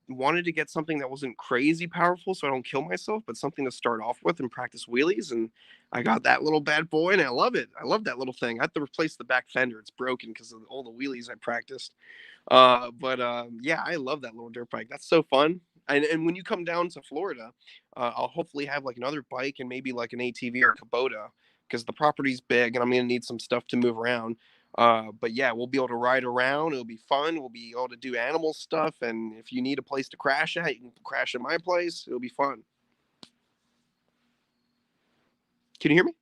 wanted to get something that wasn't crazy powerful so I don't kill myself, but something to start off with and practice wheelies. And I got that little bad boy, and I love it. I love that little thing. I have to replace the back fender. It's broken because of all the wheelies I practiced. Yeah, I love that little dirt bike. That's so fun. And when you come down to Florida, I'll hopefully have like another bike and maybe like an ATV or a Kubota, because the property's big and I'm going to need some stuff to move around. But yeah, we'll be able to ride around. It'll be fun. We'll be able to do animal stuff. And if you need a place to crash at, you can crash at my place. It'll be fun. Can you hear me?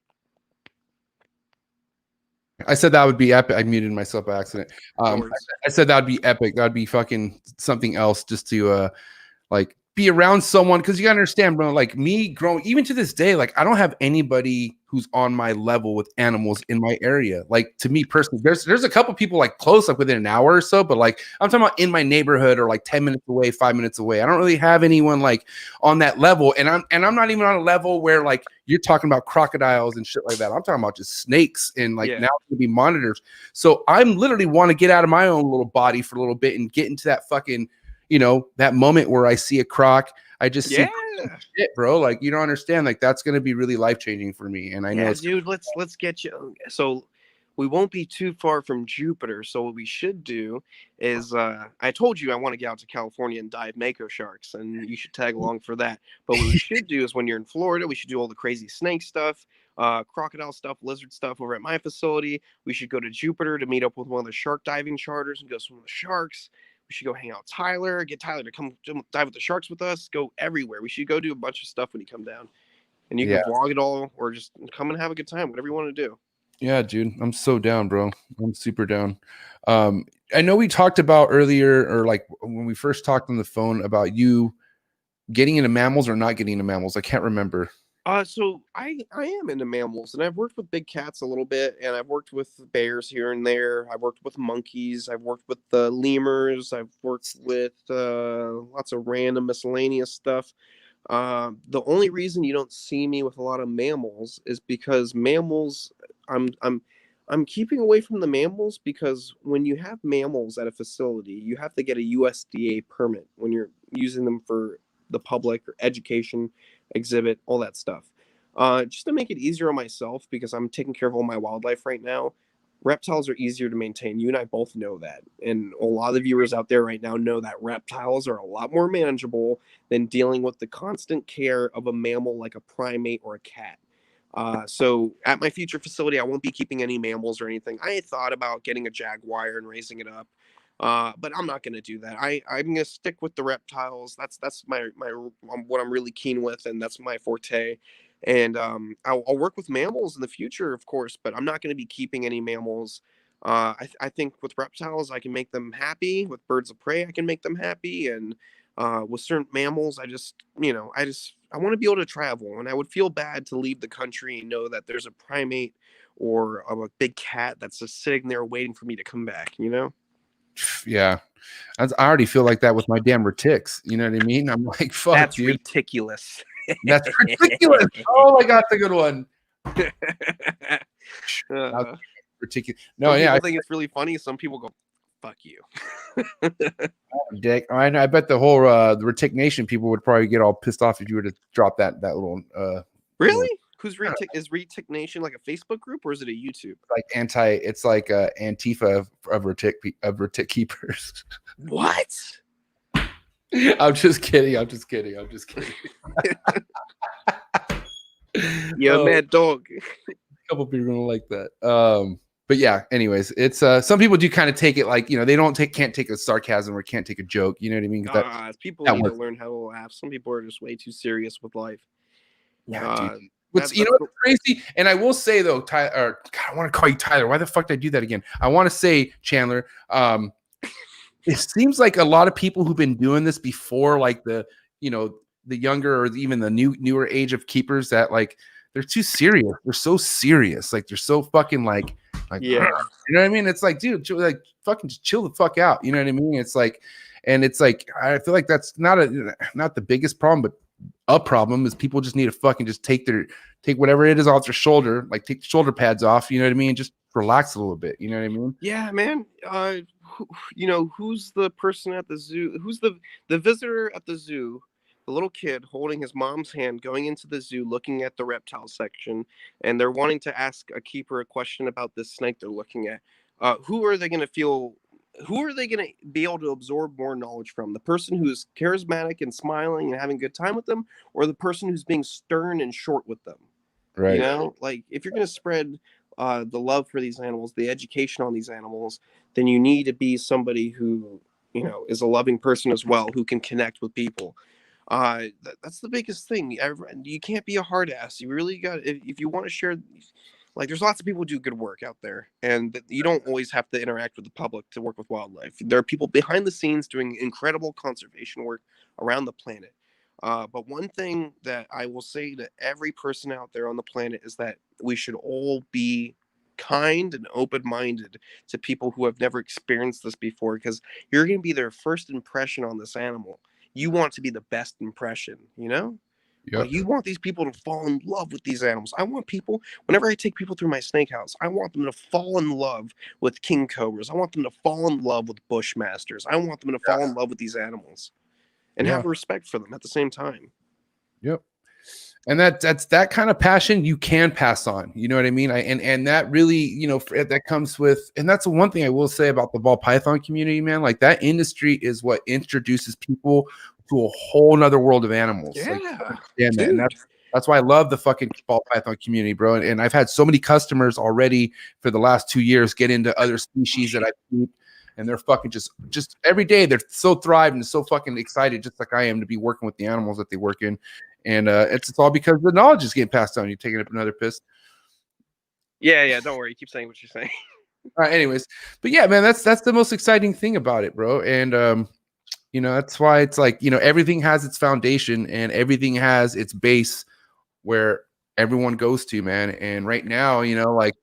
I said that would be epic. I muted myself by accident. I said that would be epic. That'd be fucking something else just to like be around someone, because you gotta understand, bro, like me growing, even to this day, like I don't have anybody who's on my level with animals in my area. Like, to me personally, there's a couple people like close, like within an hour or so, but like I'm talking about in my neighborhood or like 10 minutes away, 5 minutes away. I don't really have anyone like on that level, and I'm not even on a level where like you're talking about crocodiles and shit like that. I'm talking about just snakes, and like now it's gonna be monitors. So I'm literally want to get out of my own little body for a little bit and get into that fucking, you know, that moment where I see a croc, I just see shit, bro. Like, you don't understand. Like, that's gonna be really life changing for me. And I know, dude. Let's get you. So we won't be too far from Jupiter. So what we should do is, I told you I want to get out to California and dive mako sharks, and you should tag along for that. But what we should do is, when you're in Florida, we should do all the crazy snake stuff, crocodile stuff, lizard stuff over at my facility. We should go to Jupiter to meet up with one of the shark diving charters and go swim with the sharks. We should go hang out with Tyler, get Tyler to come dive with the sharks with us, go everywhere. We should go do a bunch of stuff when you come down. And you can vlog it all, or just come and have a good time, whatever you want to do. Yeah, dude, I'm so down, bro. I'm super down. I know we talked about earlier, or like when we first talked on the phone, about you getting into mammals or not getting into mammals. I can't remember. So I am into mammals, and I've worked with big cats a little bit, and I've worked with bears here and there. I've worked with monkeys. I've worked with lemurs. I've worked with lots of random miscellaneous stuff. The only reason you don't see me with a lot of mammals is because mammals, I'm keeping away from the mammals, because when you have mammals at a facility, you have to get a USDA permit when you're using them for the public, or education, exhibit, all that stuff. Just to make it easier on myself, because I'm taking care of all my wildlife right now. Reptiles are easier to maintain. You and I both know that. And a lot of the viewers out there right now know that reptiles are a lot more manageable than dealing with the constant care of a mammal like a primate or a cat. So at my future facility, I won't be keeping any mammals or anything. I had thought about getting a jaguar and raising it up. But I'm not going to do that. I'm going to stick with the reptiles. That's my what I'm really keen with, and that's my forte. And I'll work with mammals in the future, of course, but I'm not going to be keeping any mammals. I think with reptiles, I can make them happy. With birds of prey, I can make them happy. And with certain mammals, I want to be able to travel. And I would feel bad to leave the country and know that there's a primate or a big cat that's just sitting there waiting for me to come back, you know? Yeah. I already feel like that with my damn retics. You know what I mean? I'm like, fuck, That's dude. ridiculous. That's ridiculous. Oh my God, that's a good one. Ridiculous. No, Some yeah. people think it's really funny. Some people go, fuck you. Dick. I bet the whole the Retic Nation people would probably get all pissed off if you were to drop that little Really? little, Who's Retic? Is Retic Nation like a Facebook group or is it a YouTube? like it's like Antifa of Retic keepers. What? I'm just kidding. You're a mad dog. A couple people are gonna like that. But yeah, anyways, it's some people do kind of take it like, can't take a sarcasm or can't take a joke. You know what I mean? People need to learn how to laugh. Some people are just way too serious with life. Yeah, dude. What's crazy? And I will say though, Tyler, God, I want to call you Tyler. Why the fuck did I do that again? I want to say Chandler. It seems like a lot of people who've been doing this before, like the younger or even the newer age of keepers, that like they're too serious. They're so serious. Like they're so fucking like yeah. You know what I mean? It's like, dude, like fucking just chill the fuck out. You know what I mean? It's like, and it's like I feel like that's not the biggest problem, but a problem is people just need to fucking just take whatever it is off their shoulder, like take the shoulder pads off. You know what I mean? Just relax a little bit. You know what I mean? Yeah, man. Who's the person at the zoo? Who's the visitor at the zoo? The little kid holding his mom's hand going into the zoo, looking at the reptile section, and they're wanting to ask a keeper a question about this snake they're looking at. Who are they going to be able to absorb more knowledge from? The person who's charismatic and smiling and having a good time with them, or the person who's being stern and short with them? Right. You know, like if you're going to spread the love for these animals, the education on these animals, then you need to be somebody who, is a loving person as well, who can connect with people. That's the biggest thing. You can't be a hard ass. You really got, if you want to share, like there's lots of people who do good work out there, and you don't always have to interact with the public to work with wildlife. There are people behind the scenes doing incredible conservation work around the planet. But one thing that I will say to every person out there on the planet is that we should all be kind and open-minded to people who have never experienced this before, because you're going to be their first impression on this animal. You want to be the best impression, Yep. Like you want these people to fall in love with these animals. I want people, whenever I take people through my snake house, I want them to fall in love with king cobras. I want them to fall in love with bushmasters. I want them to fall in love with these animals and have respect for them at the same time. Yep. And that's that kind of passion you can pass on. You know what I mean? And that really, that comes with, and that's the one thing I will say about the ball python community, man. Like that industry is what introduces people to a whole nother world of animals. Yeah. Like, man. That's why I love the fucking ball python community, bro. And I've had so many customers already for the last 2 years get into other species that I keep. And they're fucking just every day they're so thriving and so fucking excited, just like I am, to be working with the animals that they work in. And it's all because the knowledge is getting passed on. You're taking up another piss. Yeah. Don't worry. Keep saying what you're saying. All right. Anyways, but yeah, man, that's the most exciting thing about it, bro. And that's why it's like, everything has its foundation and everything has its base where everyone goes to, man. And right now, like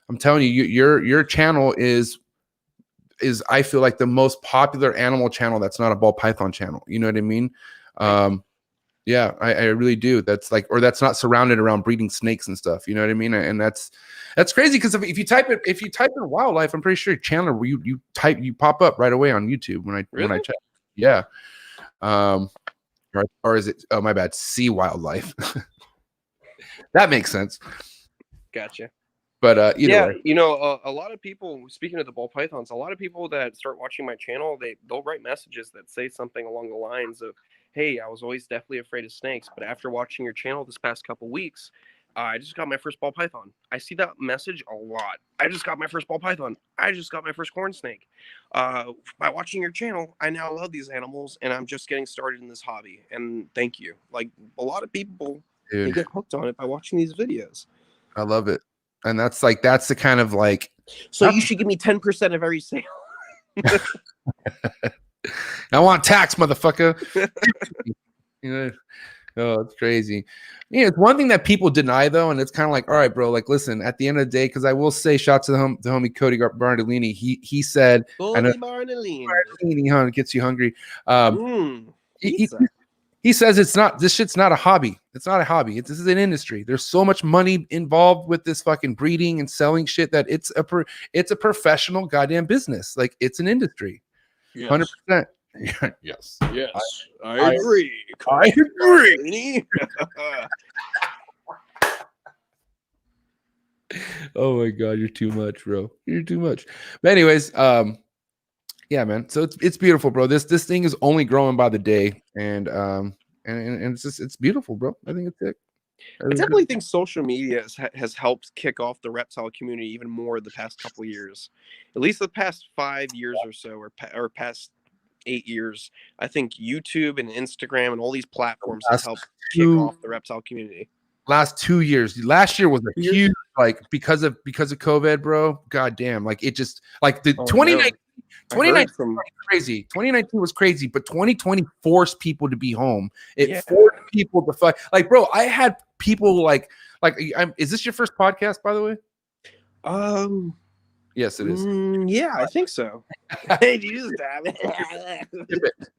I'm telling you, your channel is I feel like the most popular animal channel that's not a ball python channel. You know what I mean? Yeah, I really do. That's like, or that's not surrounded around breeding snakes and stuff. You know what I mean? And that's crazy, because if you type in wildlife, I'm pretty sure Chandler, you pop up right away on YouTube when I check. Yeah. or is it? Oh, my bad. Sea wildlife. That makes sense. Gotcha. But either way, you know, a lot of people. Speaking of the ball pythons, a lot of people that start watching my channel, they'll write messages that say something along the lines of, "Hey, I was always deathly afraid of snakes, but after watching your channel this past couple weeks, I just got my first ball python." I see that message a lot. I just got my first ball python. I just got my first corn snake. By watching your channel, I now love these animals, and I'm just getting started in this hobby. And thank you. Like a lot of people, they get hooked on it by watching these videos. I love it. And that's the kind of like. So you should give me 10% of every sale. I want tax, motherfucker. You know, oh, it's crazy. Yeah, it's one thing that people deny though, and it's kind of like, all right, bro. Like, listen, at the end of the day, because I will say, shout to the homie Cody Barnellini. He said, I know Barnellini, huh, it gets you hungry. He says this shit's not a hobby. It's not a hobby. This is an industry. There's so much money involved with this fucking breeding and selling shit that it's a professional goddamn business. Like, it's an industry. 100%. Yes. I agree. I agree. Oh my god, you're too much, bro. You're too much. But anyways, yeah, man. So it's beautiful, bro. This thing is only growing by the day, and it's beautiful, bro. I think it's sick. I definitely think social media has helped kick off the reptile community even more the past couple of years, at least the past 5 years or so, or past 8 years. I think YouTube and Instagram and all these platforms have helped kick off the reptile community. Last 2 years. Last year was a huge, like, because of COVID, bro. God damn, like it just like the 2019. 2019 was crazy. 2019 was crazy, but 2020 forced people to be home. It forced people to fight. Like, bro, I had people like, is this your first podcast, by the way? Yes, it is. Yeah, I think so. Hey, Jesus,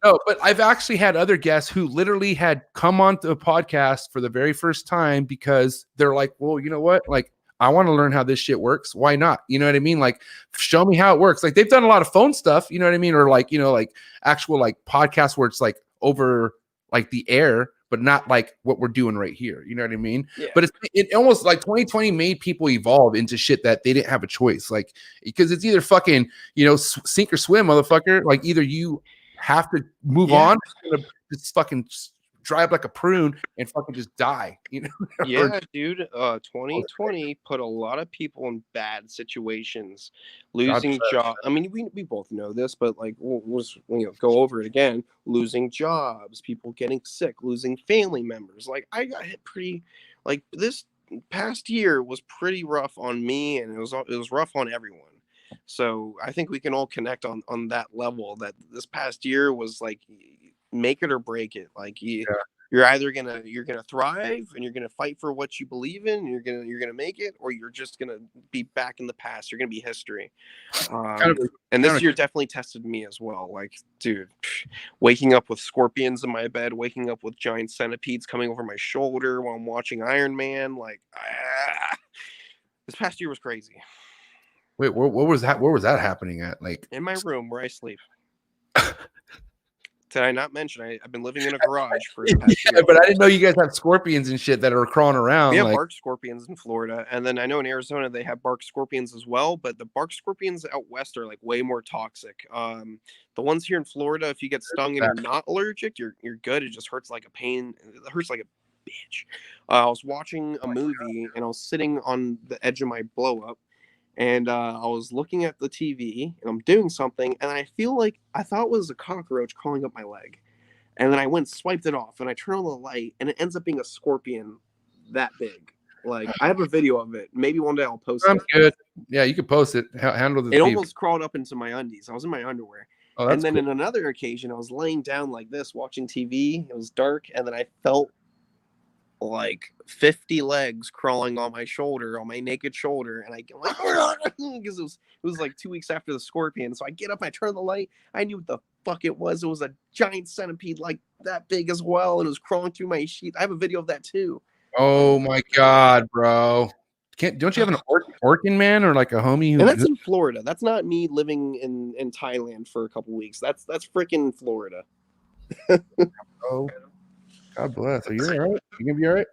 no, but I've actually had other guests who literally had come on to a podcast for the very first time because they're like, well, you know what? Like, I want to learn how this shit works. Why not? You know what I mean? Like, show me how it works. Like, they've done a lot of phone stuff, you know what I mean? Or like, you know, like actual like podcasts where it's like over like the air, but not like what we're doing right here. You know what I mean? Yeah. But it almost like 2020 made people evolve into shit that they didn't have a choice. Like, because it's either fucking, you know, sink or swim, motherfucker. Like, either you have to move on, or just fucking dry up like a prune and fucking just die, you know? Yeah, dude. 2020 put a lot of people in bad situations, losing jobs. I mean, we both know this, but like we'll go over it again. Losing jobs, people getting sick, losing family members. Like, I got hit pretty. Like, this past year was pretty rough on me, and it was rough on everyone. So I think we can all connect on that level. That this past year was like, make it or break it. Like, you're either gonna thrive and you're gonna fight for what you believe in, and you're gonna make it, or you're just gonna be back in the past. You're gonna be history. And this year definitely tested me as well. Like, dude, waking up with scorpions in my bed, waking up with giant centipedes coming over my shoulder while I'm watching Iron Man. Like, this past year was crazy. Wait, what was that? Where was that happening at? Like, in my room where I sleep. Did I not mention I've been living in a garage for the past year. But I didn't know you guys have scorpions and shit that are crawling around. We have bark scorpions in Florida, and then I know in Arizona they have bark scorpions as well, but the bark scorpions out west are like way more toxic. The ones here in Florida, if you get stung and you're not allergic, you're good. It just hurts like a pain. It hurts like a bitch. I was watching a movie and I was sitting on the edge of my blow up. And I was looking at the TV and I'm doing something, and I thought it was a cockroach crawling up my leg. And then I went and swiped it off, and I turn on the light, and it ends up being a scorpion that big. Like, I have a video of it. Maybe one day I'll post it. Good. Yeah, you can post it. Handle the. It almost crawled up into my undies. I was in my underwear. Oh, and then in another occasion, I was laying down like this, watching TV. It was dark, and then I felt like 50 legs crawling on my shoulder, on my naked shoulder, and I get like, because it was like 2 weeks after the scorpion. So I get up, I turn the light, I knew what the fuck it was. It was a giant centipede like that big as well, and it was crawling through my sheet. I have a video of that too. Oh my god, bro! Don't you have an Orkin man or like a homie? And that's in Florida. That's not me living in Thailand for a couple weeks. That's freaking Florida. Oh, God bless. Are you all right? You gonna be all right?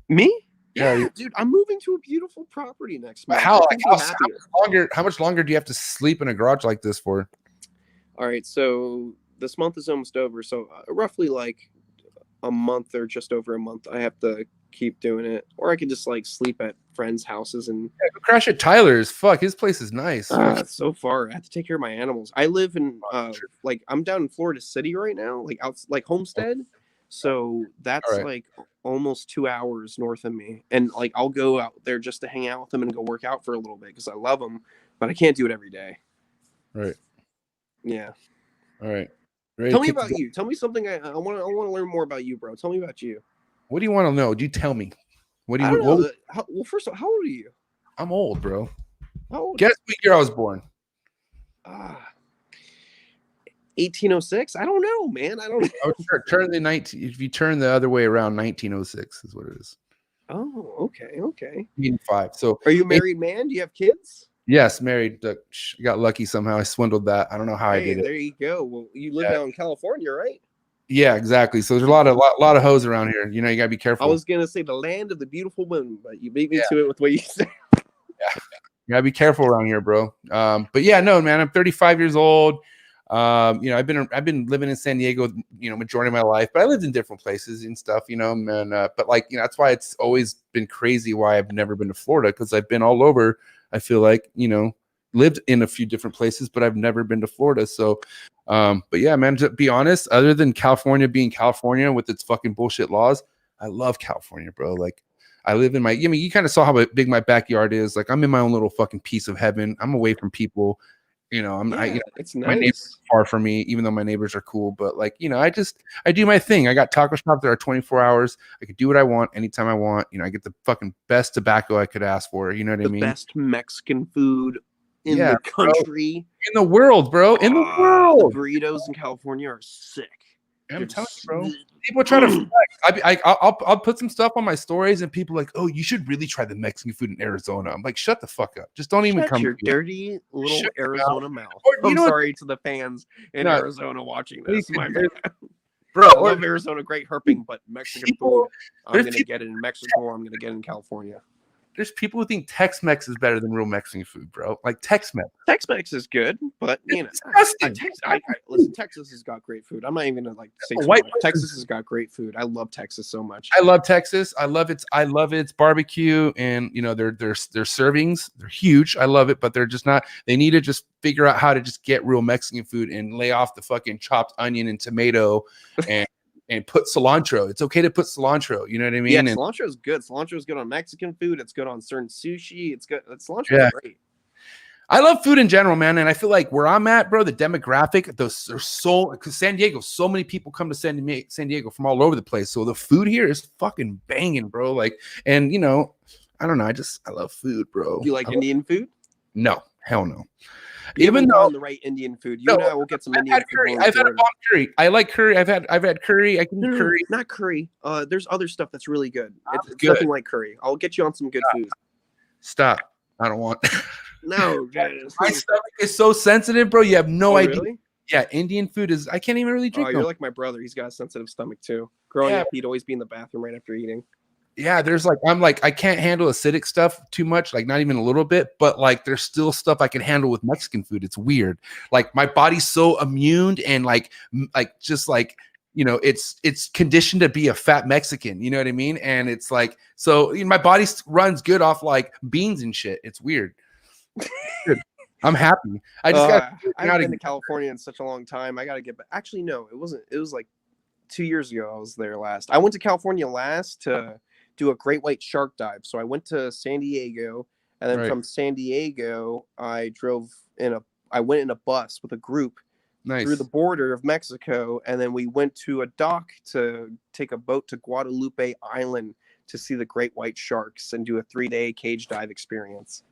Me? Yeah. Yeah, dude. I'm moving to a beautiful property next month. How? I Like, couldn't be happier. how much longer do you have to sleep in a garage like this for? All right, so this month is almost over. So roughly like a month or just over a month, I have to keep doing it, or I could just like sleep at friends' houses and. Yeah, go crash at Tyler's. Fuck, his place is nice. It's so far. I have to take care of my animals. I live in like I'm down in Florida City right now, like out like Homestead. So that's All right. like almost 2 hours north of me, and like I'll go out there just to hang out with them and go work out for a little bit because I love them, but I can't do it every day. Right. Yeah. All right. Tell me about you. Tell me something. I want to learn more about you, bro. Tell me about you. What do you want to know? You tell me. What do you? I don't know. Well, first of all, how old are you? I'm old, bro. How old? Guess what year I was born? 1806. I don't know, man. I don't know. I would turn the 19. If you turn the other way around, 1906 is what it is. Oh, okay. 5. So, are you a married man? Do you have kids? Yes, married. Got lucky somehow. I swindled that. I don't know how I did it. There you go. Well, you live out in California, right? Yeah, exactly. So there's a lot of hoes around here. You know, you gotta be careful. I was gonna say the land of the beautiful women, but you beat me to it with what you said. Yeah, you gotta be careful around here, bro. But yeah, no, man. I'm 35 years old. You know, I've been living in San Diego, you know, majority of my life, but I lived in different places and stuff, you know, and but like, you know, that's why it's always been crazy why I've never been to Florida, because I've been all over. I feel like, you know, lived in a few different places, but I've never been to Florida. So, but yeah, man, to be honest, other than California being California with its fucking bullshit laws, I love California, bro. Like, I live in I mean, you kind of saw how big my backyard is. Like, I'm in my own little fucking piece of heaven. I'm away from people. You know, it's my neighbors are far from me, even though my neighbors are cool. But like, you know, I do my thing. I got taco shops that are 24 hours. I could do what I want anytime I want. You know, I get the fucking best tobacco I could ask for. You know what I mean? The best Mexican food in the country, in the world, bro. In the world, the burritos in California are sick. I'm telling you, bro. People try to flex. I'll put some stuff on my stories, and people are like, oh, you should really try the Mexican food in Arizona. I'm like, shut the fuck up. Just don't even come. Your dirty little Arizona mouth. Or, I'm sorry to the fans in Arizona watching this. Bro, I love Arizona, great herping, but Mexican food, I'm gonna get it in Mexico. I'm gonna get it in California. There's people who think Tex-Mex is better than real Mexican food, bro. Like Tex-Mex. Tex-Mex is good, but you know, listen, Texas has got great food. I'm not even gonna like say Texas has got great food. I love Texas so much. I love Texas. I love its barbecue, and you know their servings. They're huge. I love it, but they're just not. They need to just figure out how to just get real Mexican food and lay off the fucking chopped onion and tomato and put cilantro. It's okay to put cilantro. You know what I mean? Yeah, cilantro is good. Cilantro is good on Mexican food. It's good on certain sushi. It's good. Cilantro is great. I love food in general, man. And I feel like where I'm at, bro, the demographic, because San Diego, so many people come to San Diego from all over the place. So the food here is fucking banging, bro. Like, and you know, I don't know. I love food, bro. You like Indian food? No, hell no. Even though on the right Indian food, you and I will get some Indian food. I've had a bomb curry. I like curry. I've had curry. I can do curry. Not curry. There's other stuff that's really good. It's nothing like curry. I'll get you on some good food. Stop. I don't want. No, my stomach is so sensitive, bro. You have no idea. Really? Yeah, Indian food is. I can't even really drink. Oh, you're like my brother. He's got a sensitive stomach too. Growing up, he'd always be in the bathroom right after eating. Yeah, I can't handle acidic stuff too much, like not even a little bit, but like there's still stuff I can handle with Mexican food. It's weird. Like my body's so immune and like just like, you know, it's conditioned to be a fat Mexican, you know what I mean? And it's like, so you know, my body runs good off like beans and shit. It's weird. I'm happy. I haven't been to California in such a long time. I got to get back. Actually, no, it wasn't. It was like 2 years ago. I was there last. I went to California last to do a great white shark dive. So I went to San Diego, and then from San Diego, I went in a bus with a group through the border of Mexico, and then we went to a dock to take a boat to Guadalupe Island to see the great white sharks and do a 3-day cage dive experience.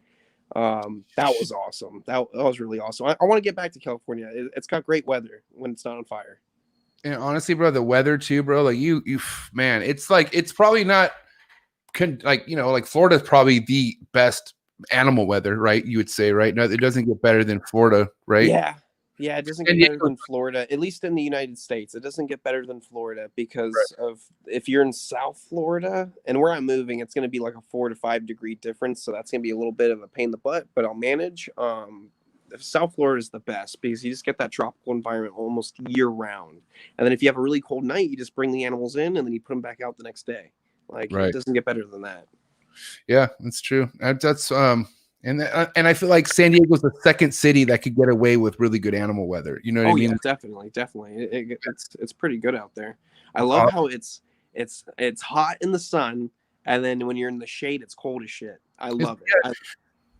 That was awesome. That was really awesome. I want to get back to California. It's got great weather when it's not on fire. And honestly, bro, the weather too, bro. Like you, man, it's like it's probably not. Like, you know, like Florida is probably the best animal weather, right? You would say, right? No, it doesn't get better than Florida, right? Yeah. Yeah, it doesn't San get better Diego. than Florida, at least in the United States. It doesn't get better than Florida because of if you're in South Florida and where I'm moving, it's going to be like a 4 to 5 degree difference. So that's going to be a little bit of a pain in the butt, but I'll manage. South Florida is the best because you just get that tropical environment almost year round. And then if you have a really cold night, you just bring the animals in and then you put them back out the next day. Like Right. it doesn't get better than that. Yeah, that's true. That's and I feel like San Diego's the second city that could get away with really good animal weather. You know what I mean? Yeah, definitely. It's pretty good out there. I love how it's hot in the sun, and then when you're in the shade, it's cold as shit. I love it.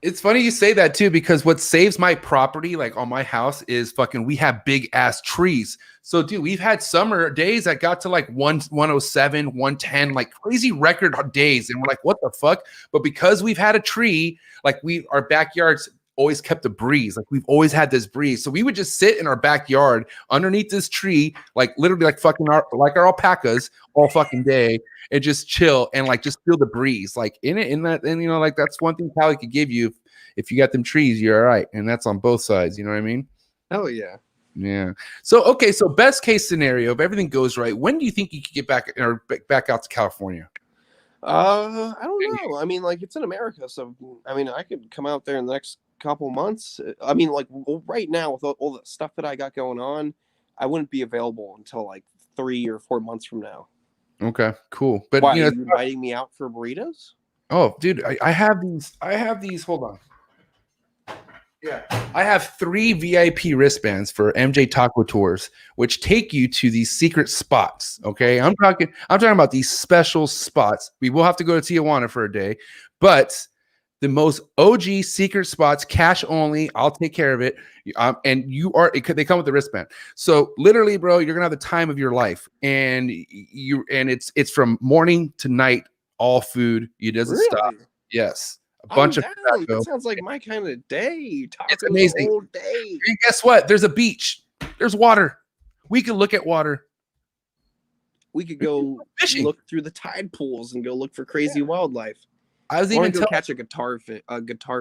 It's funny you say that too, because what saves my property, like on my house, is fucking we have big ass trees. So, dude, we've had summer days that got to like 107, 110, like crazy record days. And we're like, what the fuck? But because we've had a tree, like our backyards always kept a breeze. Like we've always had this breeze. So we would just sit in our backyard underneath this tree, like literally like fucking our alpacas all fucking day and just chill and like just feel the breeze. Like in that, and you know, like that's one thing Pelly could give you. If you got them trees, you're all right. And that's on both sides. You know what I mean? Oh yeah. Yeah. So, okay. So best case scenario, if everything goes right, when do you think you could get back out to California? I don't know. I mean, like it's in America. So, I mean, I could come out there in the next couple months. I mean, like right now with all the stuff that I got going on, I wouldn't be available until like 3 or 4 months from now. Okay, cool. But why, you know, are you inviting me out for burritos? Oh, dude, I have these. Hold on. Yeah, I have 3 VIP wristbands for MJ Taco Tours, which take you to these secret spots. Okay, I'm talking about these special spots. We will have to go to Tijuana for a day, but the most OG secret spots, cash only. I'll take care of it. And they come with the wristband. So literally, bro, you're gonna have the time of your life, and it's from morning to night, all food. It doesn't stop. Yes. A bunch of tobacco. That sounds like my kind of day. It's amazing. All day. And guess what? There's a beach. There's water. We can look at water. We could go fishing. Look through the tide pools and go look for crazy wildlife. I was even go catch a guitar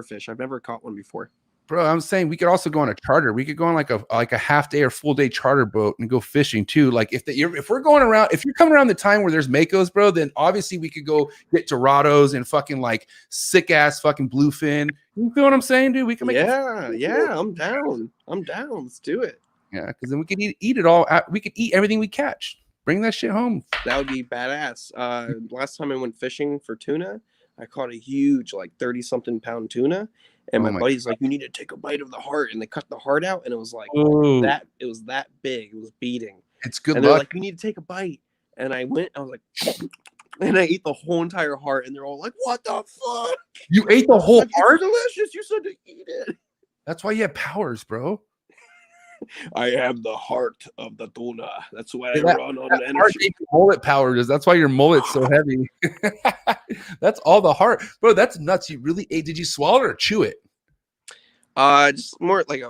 fish. I've never caught one before. Bro, I'm saying we could also go on a charter. We could go on like a half day or full day charter boat and go fishing too. Like if we're going around, if you're coming around the time where there's Makos, bro, then obviously we could go get Dorados and fucking like sick ass fucking bluefin. You feel what I'm saying, dude? We can make I'm down. Let's do it. Yeah, because then we could eat it all. We could eat everything we catch. Bring that shit home. That would be badass. Last time I went fishing for tuna, I caught a huge like 30-something pound tuna. And my buddy's like, you need to take a bite of the heart. And they cut the heart out. And it was like that. It was that big. It was beating. It's good and luck. They're like, you need to take a bite. And I went, I was like, and I ate the whole entire heart. And they're all like, what the fuck? You ate the whole heart? It's delicious. You said to eat it. That's why you have powers, bro. I am the heart of the tuna. That's why I run on energy. Mullet power is. That's why your mullet's so heavy. That's all the heart, bro. That's nuts. You really ate? Did you swallow it or chew it? Just more like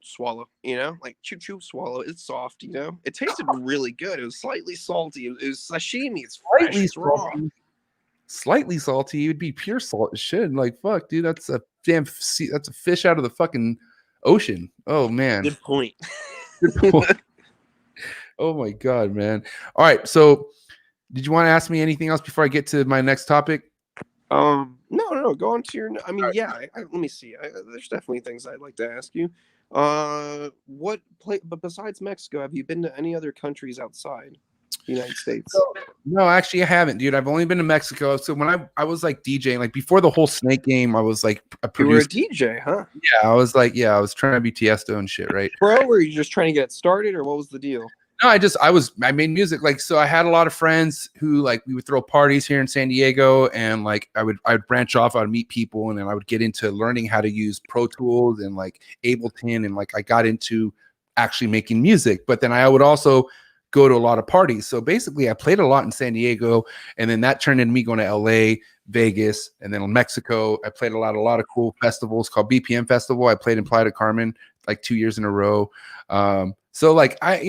swallow. You know, like chew, swallow. It's soft. You know, it tasted really good. It was slightly salty. It was sashimi. It's slightly raw. Slightly salty. It would be pure salt. It should. Like fuck, dude. That's a that's a fish out of the fucking ocean. Oh man. Good point. Good point. Oh my god, man. All right. So did you want to ask me anything else before I get to my next topic? No. Go on to your. I mean, yeah. Let me see. There's definitely things I'd like to ask you. But besides Mexico, have you been to any other countries outside the United States? No, actually, I haven't, dude. I've only been to Mexico. So when I was like DJing, like before the whole snake game, I was like a producer. You were a DJ, huh? Yeah, I was trying to be Tiesto and shit, right? Bro, were you just trying to get it started, or what was the deal? No, I made music. Like, so I had a lot of friends who like, we would throw parties here in San Diego, and like I would branch off, I would meet people, and then I would get into learning how to use Pro Tools and like Ableton. And like, I got into actually making music, but then I would also go to a lot of parties. So basically I played a lot in San Diego, and then that turned into me going to LA, Vegas, and then in Mexico. I played a lot of cool festivals called BPM Festival. I played in Playa del Carmen like 2 years in a row. So like I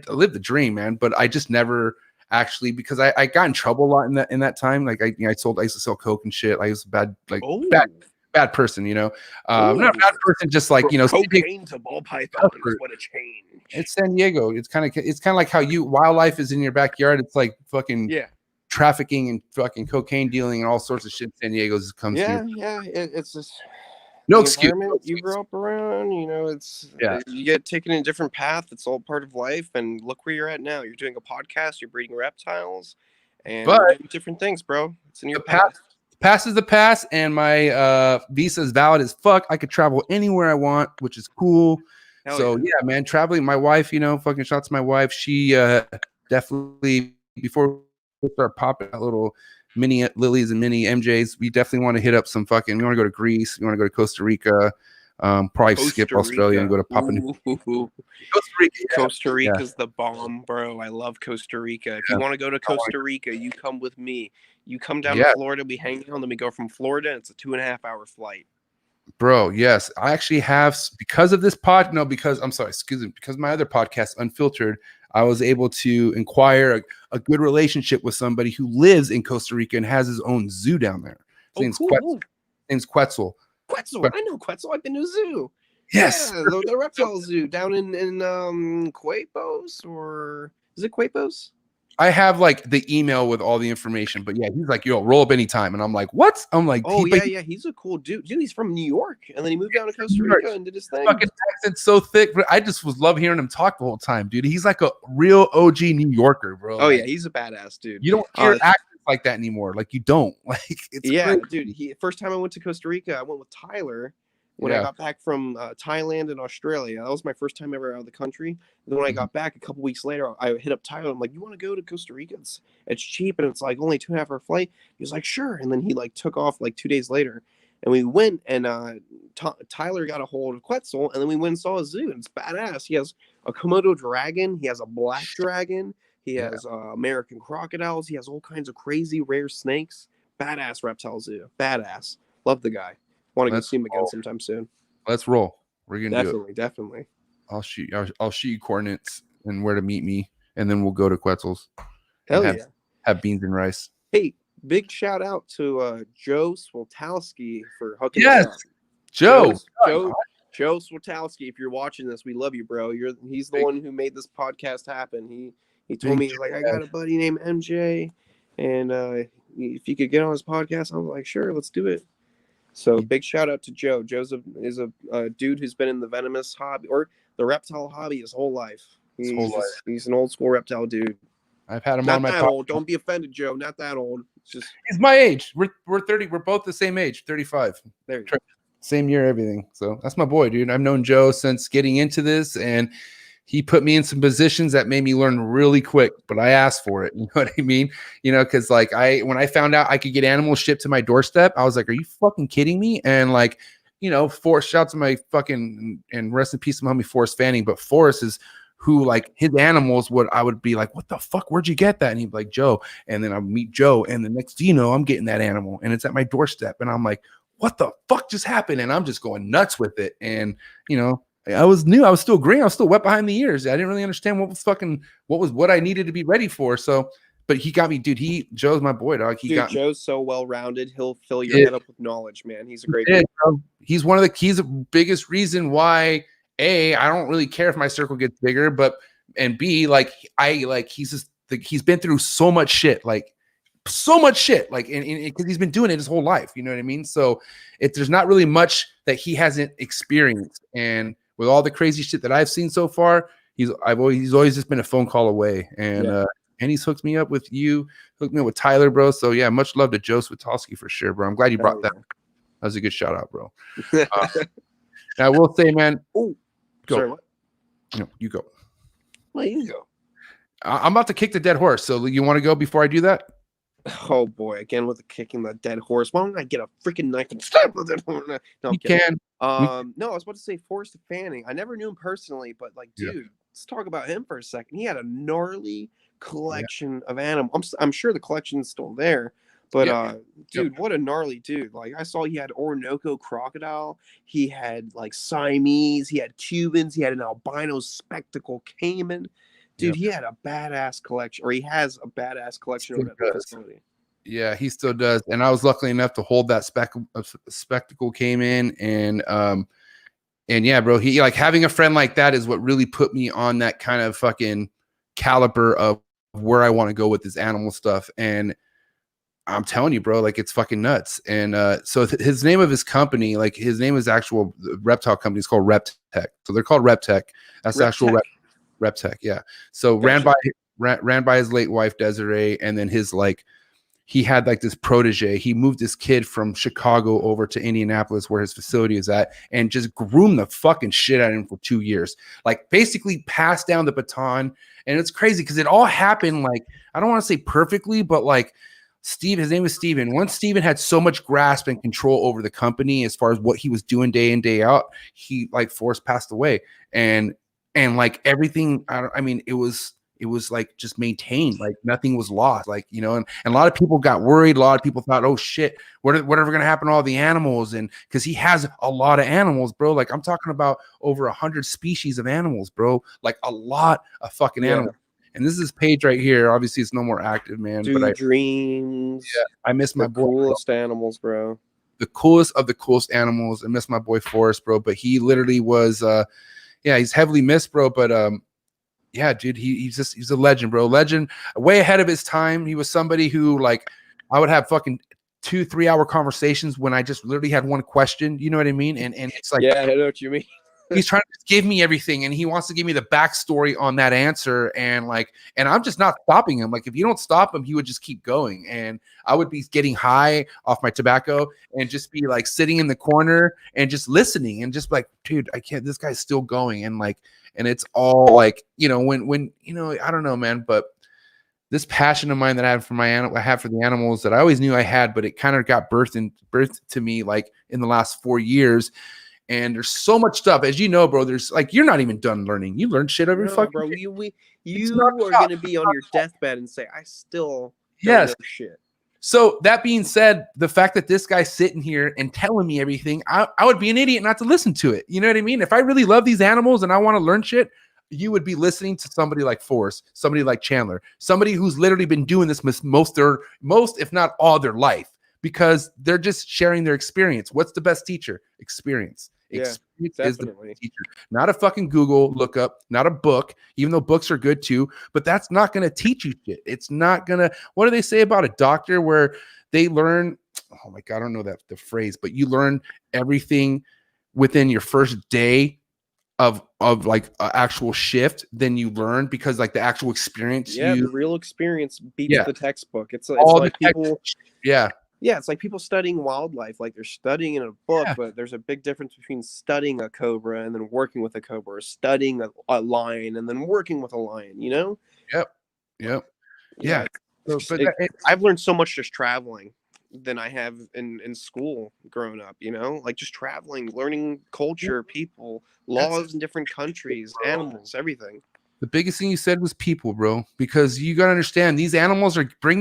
lived the dream, man, but I just never actually, because I got in trouble a lot in that time. Like I used to sell coke and shit. I was bad bad person, not a Ooh. bad person, just like cocaine to ball pythons. What a change! It's San Diego. It's kind of like how wildlife is in your backyard. It's like fucking trafficking and fucking cocaine dealing and all sorts of shit. San Diego's comes to it's just no the excuse. environment you grew up around. It's you get taken in a different path. It's all part of life. And look where you're at now. You're doing a podcast. You're breeding reptiles, and you're doing different things, bro. It's in your past. Past is the past, and my visa is valid as fuck. I could travel anywhere I want, which is cool. Hell yeah, man, traveling. My wife, fucking shout out to my wife. She definitely, before we start popping out little mini Lilies and mini MJs, we definitely want to hit up some fucking. We want to go to Greece. We want to go to Costa Rica. Probably skip Australia and go to Papua New Guinea. Costa Rica's the bomb, bro. I love Costa Rica. If you want to go to Costa Rica, you come with me. You come down to Florida, we hang out, and then we go from Florida. It's a 2.5-hour flight. Bro, yes. I actually have, because of this because my other podcast, Unfiltered, I was able to inquire a good relationship with somebody who lives in Costa Rica and has his own zoo down there. His name's Quetzal. Quetzal. I know Quetzal. I've been to a zoo. Yes. Yeah, the reptile zoo down in Quepos, or is it Quepos? I have like the email with all the information, but yeah, he's like, yo, roll up anytime. And I'm like, what? I'm like, oh, yeah. He's a cool dude. Dude, he's from New York. And then he moved down to Costa Rica and did his thing. Fucking accent's so thick, but I just love hearing him talk the whole time, dude. He's like a real OG New Yorker, bro. Oh, yeah, he's a badass dude. You don't hear accents like that anymore. Like, you don't. Like, it's crazy. Dude. First time I went to Costa Rica, I went with Tyler. When I got back from Thailand and Australia. That was my first time ever out of the country. And then when I got back a couple weeks later, I hit up Tyler. I'm like, you want to go to Costa Rica? It's cheap and it's like only 2.5-hour flight. He was like, sure. And then he like took off like 2 days later. And we went, and Tyler got a hold of Quetzal, and then we went and saw a zoo, and it's badass. He has a Komodo dragon. He has a black dragon. He has American crocodiles. He has all kinds of crazy rare snakes. Badass reptile zoo. Badass. Love the guy. Want to go see him again sometime soon. Let's roll. We're gonna do it. Definitely. I'll shoot you coordinates and where to meet me, and then we'll go to Quetzal's. Hell yeah. Have beans and rice. Hey, big shout out to Joe Swoltowski for hooking us up. Joe Swoltowski, if you're watching this, we love you, bro. He's the one who made this podcast happen. He told me, he's like, I got a buddy named MJ, and if you could get on his podcast, I was like, sure, let's do it. So big shout out to Joe. Joe's is a dude who's been in the venomous hobby or the reptile hobby his whole life. He's an old school reptile dude. I've had him not on my that old. Don't be offended, Joe. Not that old. It's just he's my age. We're 30. We're both the same age. 35. There you go. Same year, everything. So that's my boy, dude. I've known Joe since getting into this, and he put me in some positions that made me learn really quick, but I asked for it. You know what I mean? Because like when I found out I could get animals shipped to my doorstep, I was like, are you fucking kidding me? And like, Forrest, shout out to my fucking, and rest in peace to my homie Forrest Fanning, but Forrest is who, like, his animals I would be like, what the fuck? Where'd you get that? And he'd be like, Joe. And then I meet Joe, and the next thing you know, I'm getting that animal and it's at my doorstep. And I'm like, what the fuck just happened? And I'm just going nuts with it. And, I was new. I was still green. I was still wet behind the ears. I didn't really understand what I needed to be ready for. So, but he got me, dude. Joe's my boy, dog. Joe's so well-rounded. He'll fill your head up with knowledge, man. He's a great guy. He's he's the biggest reason why I don't really care if my circle gets bigger, and B, like he's been through so much shit, and because he's been doing it his whole life, you know what I mean? So there's not really much that he hasn't experienced, and with all the crazy shit that I've seen so far, he's always just been a phone call away, and he's hooked me up with Tyler, bro. So yeah, much love to Joe Switowski for sure, bro. I'm glad you brought that. That was a good shout out, bro. I will say, man. Oh, sorry, what? No, you go. Well, you go. I'm about to kick the dead horse. So you want to go before I do that? Oh boy, again with the kicking the dead horse. Why don't I get a freaking knife and stab the dead horse? No, you can. No, I was about to say Forrest Fanning. I never knew him personally, but like, dude, let's talk about him for a second. He had a gnarly collection of animals. I'm sure the collection's still there, but dude, what a gnarly dude. Like, I saw he had Orinoco crocodile, he had like Siamese, he had Cubans, he had an albino spectacle caiman. Dude, he had a badass collection, or he has a badass collection over at the facility. Yeah, he still does. And I was lucky enough to hold that spectacle came in, and yeah, bro, he like having a friend like that is what really put me on that kind of fucking caliber of where I want to go with this animal stuff. And I'm telling you, bro, like it's fucking nuts. And so his name of his company, like his name is actual reptile company. It's called Reptech. So they're called Reptech. That's the actual Reptech. Yeah. So Gotcha. ran by his late wife Desiree, and then his like he had like this protege. He moved this kid from Chicago over to Indianapolis where his facility is at and just groomed the fucking shit out of him for 2 years. Like basically passed down the baton. And it's crazy because it all happened like, I don't want to say perfectly, but like his name was Steven. Once Steven had so much grasp and control over the company as far as what he was doing day in, day out, he like Forrest passed away. And like everything, I mean, it was like just maintained, like nothing was lost, like, you know, and a lot of people got worried. A lot of people thought, oh shit, whatever going to happen to all the animals? And because he has a lot of animals, bro, like I'm talking about over 100 species of animals, bro, like a lot of fucking animals. And this is his page right here. Obviously it's no more active, man. Dude, but dreams. Yeah, I miss my boy. Coolest animals, bro. The coolest of the coolest animals. I miss my boy Forrest, bro. But he literally was yeah, he's heavily missed, bro. But yeah, dude, he's a legend, bro. Legend, way ahead of his time. He was somebody who, like, I would have fucking 2-3 hour conversations when I just literally had one question. You know what I mean? And it's like, yeah, I know what you mean. He's trying to give me everything, and he wants to give me the backstory on that answer. And like, and I'm just not stopping him. Like, if you don't stop him, he would just keep going. And I would be getting high off my tobacco and just be like sitting in the corner and just listening and just like, dude, I can't, this guy's still going. And like, and it's all like, you know, when, you know, I don't know, man, but this passion of mine that I have for I have for the animals that I always knew I had, but it kind of got birthed to me like in the last 4 years. And there's so much stuff, as you know, bro. There's like, you're not even done learning. You learn shit every fucking bro. day. You are gonna be on your deathbed and say, I still don't know shit. So that being said, the fact that this guy's sitting here and telling me everything, I would be an idiot not to listen to it. You know what I mean? If I really love these animals and I want to learn shit, you would be listening to somebody like Forrest, somebody like Chandler, somebody who's literally been doing this most, if not all their life, because they're just sharing their experience. What's the best teacher? Experience. Experience is the best teacher. Not a fucking Google lookup, not a book, even though books are good too, but that's not going to teach you shit. It's not going to, what do they say about a doctor where they learn, oh my God, I don't know the phrase, but you learn everything within your first day of like an actual shift, then you learn because like the actual experience. The real experience beats the textbook. It's like people. Yeah, it's like people studying wildlife, like they're studying in a book, but there's a big difference between studying a cobra and then working with a cobra, or studying a lion and then working with a lion, you know? Yep. I've learned so much just traveling than I have in school growing up, you know? Like just traveling, learning culture, people, laws in different countries, animals, everything. The biggest thing you said was people, bro, because you got to understand these animals are bringing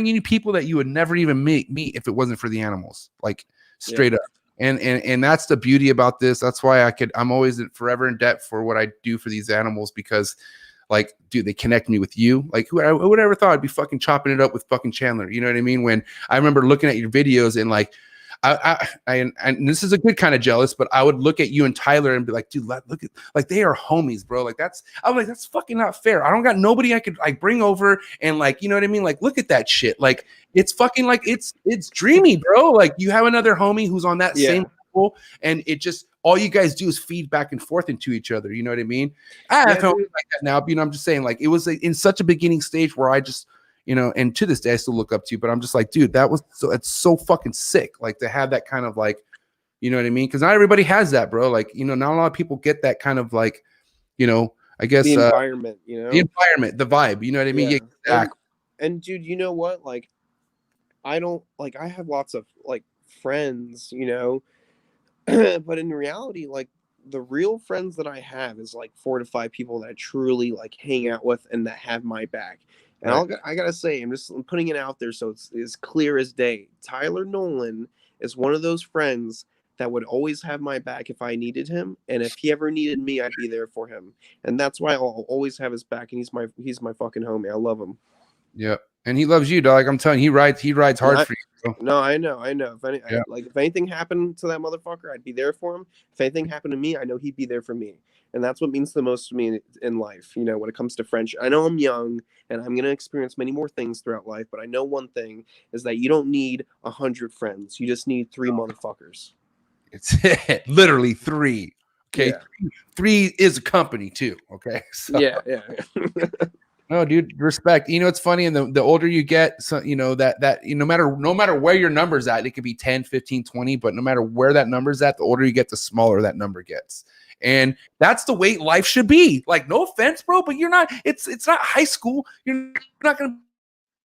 you people that you would never even meet if it wasn't for the animals, like straight up. And that's the beauty about this. That's why I'm always forever in debt for what I do for these animals, because like, dude, they connect me with you. Like, who would ever thought I'd be fucking chopping it up with fucking Chandler? You know what I mean? When I remember looking at your videos and like, and this is a good kind of jealous, but I would look at you and Tyler and be like, dude, look at, like, they are homies, bro. Like I'm like, that's fucking not fair. I don't got nobody I could like bring over and like, you know what I mean? Like, look at that shit. Like, it's fucking like, it's dreamy, bro. Like you have another homie who's on that same level, and it just, all you guys do is feed back and forth into each other. You know what I mean? I have homies like that now, you know, I'm just saying, like, it was in such a beginning stage where I just, you know, and to this day I still look up to you, but I'm just like, dude, it's so fucking sick. Like to have that kind of like, you know what I mean? Because not everybody has that, bro. Like, you know, not a lot of people get that kind of like, you know, I guess the environment, you know, the environment, the vibe, you know what I mean? Yeah. Exactly. And dude, you know what? Like, I have lots of like friends, you know, but in reality, like the real friends that I have is like 4 to 5 people that I truly like hang out with and that have my back. And I gotta say, I'm putting it out there so it's as clear as day. Tyler Nolan is one of those friends that would always have my back if I needed him, and if he ever needed me, I'd be there for him. And that's why I'll always have his back. And he's my fucking homie. I love him. Yeah, And he loves you, dog. I'm telling you, he rides hard for you. So. No, I know. Yeah. If anything happened to that motherfucker, I'd be there for him. If anything happened to me, I know he'd be there for me. And that's what means the most to me in life, when it comes to friendship. I know I'm young and I'm going to experience many more things throughout life, but I know one thing is that you don't need 100 friends. You just need 3 motherfuckers. It's literally 3. Okay. Yeah. 3 is a company too. Okay. So. Yeah. No, dude, respect. It's funny. And the older you get, so that no matter where your number's at, it could be 10, 15, 20, but no matter where that number's at, the older you get, the smaller that number gets. And that's the way life should be. Like, no offense, bro, but you're not, it's not high school. You're not going to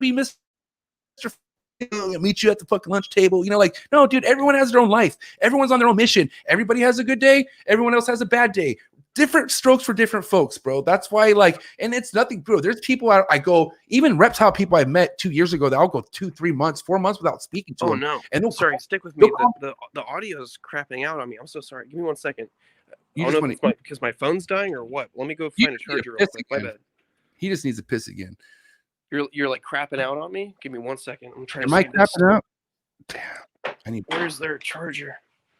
be Mr. meet you at the fucking lunch table. No, dude, everyone has their own life. Everyone's on their own mission. Everybody has a good day. Everyone else has a bad day. Different strokes for different folks, bro. That's why, and it's nothing, bro. There's people I go, even reptile people I met 2 years ago that I'll go 2, 3 months, 4 months without speaking to them. Oh, no. And sorry, stick with me. The audio is crapping out on me. I'm so sorry. Give me 1 second. I don't know if it's because my phone's dying or what. Let me go find a charger real quick. My bad. He just needs to piss again. You're like crapping out on me? Give me 1 second. I'm trying to. Am I crapping out? Damn. Where's their charger?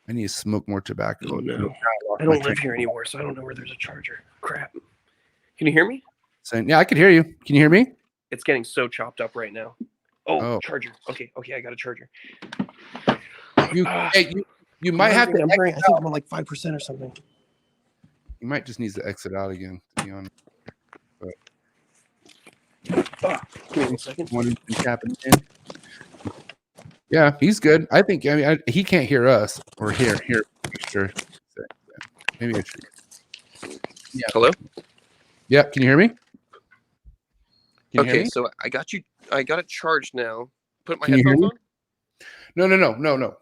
I need to smoke more tobacco. Oh, no. I don't live here anymore, so I don't know where there's a charger. Crap. Can you hear me? Yeah, I can hear you. Can you hear me? It's getting so chopped up right now. Oh. Charger. Okay, I got a charger. You might have to. I think I'm on like 5% or something. You might just need to exit out again, to be honest. Give me 1 second. Yeah, he's good. I think. He can't hear us or hear. Sure. Maybe I should. Yeah. Hello. Yeah. Can you hear me? Okay, so I got you. I got it charged now. Put my headphones on. No.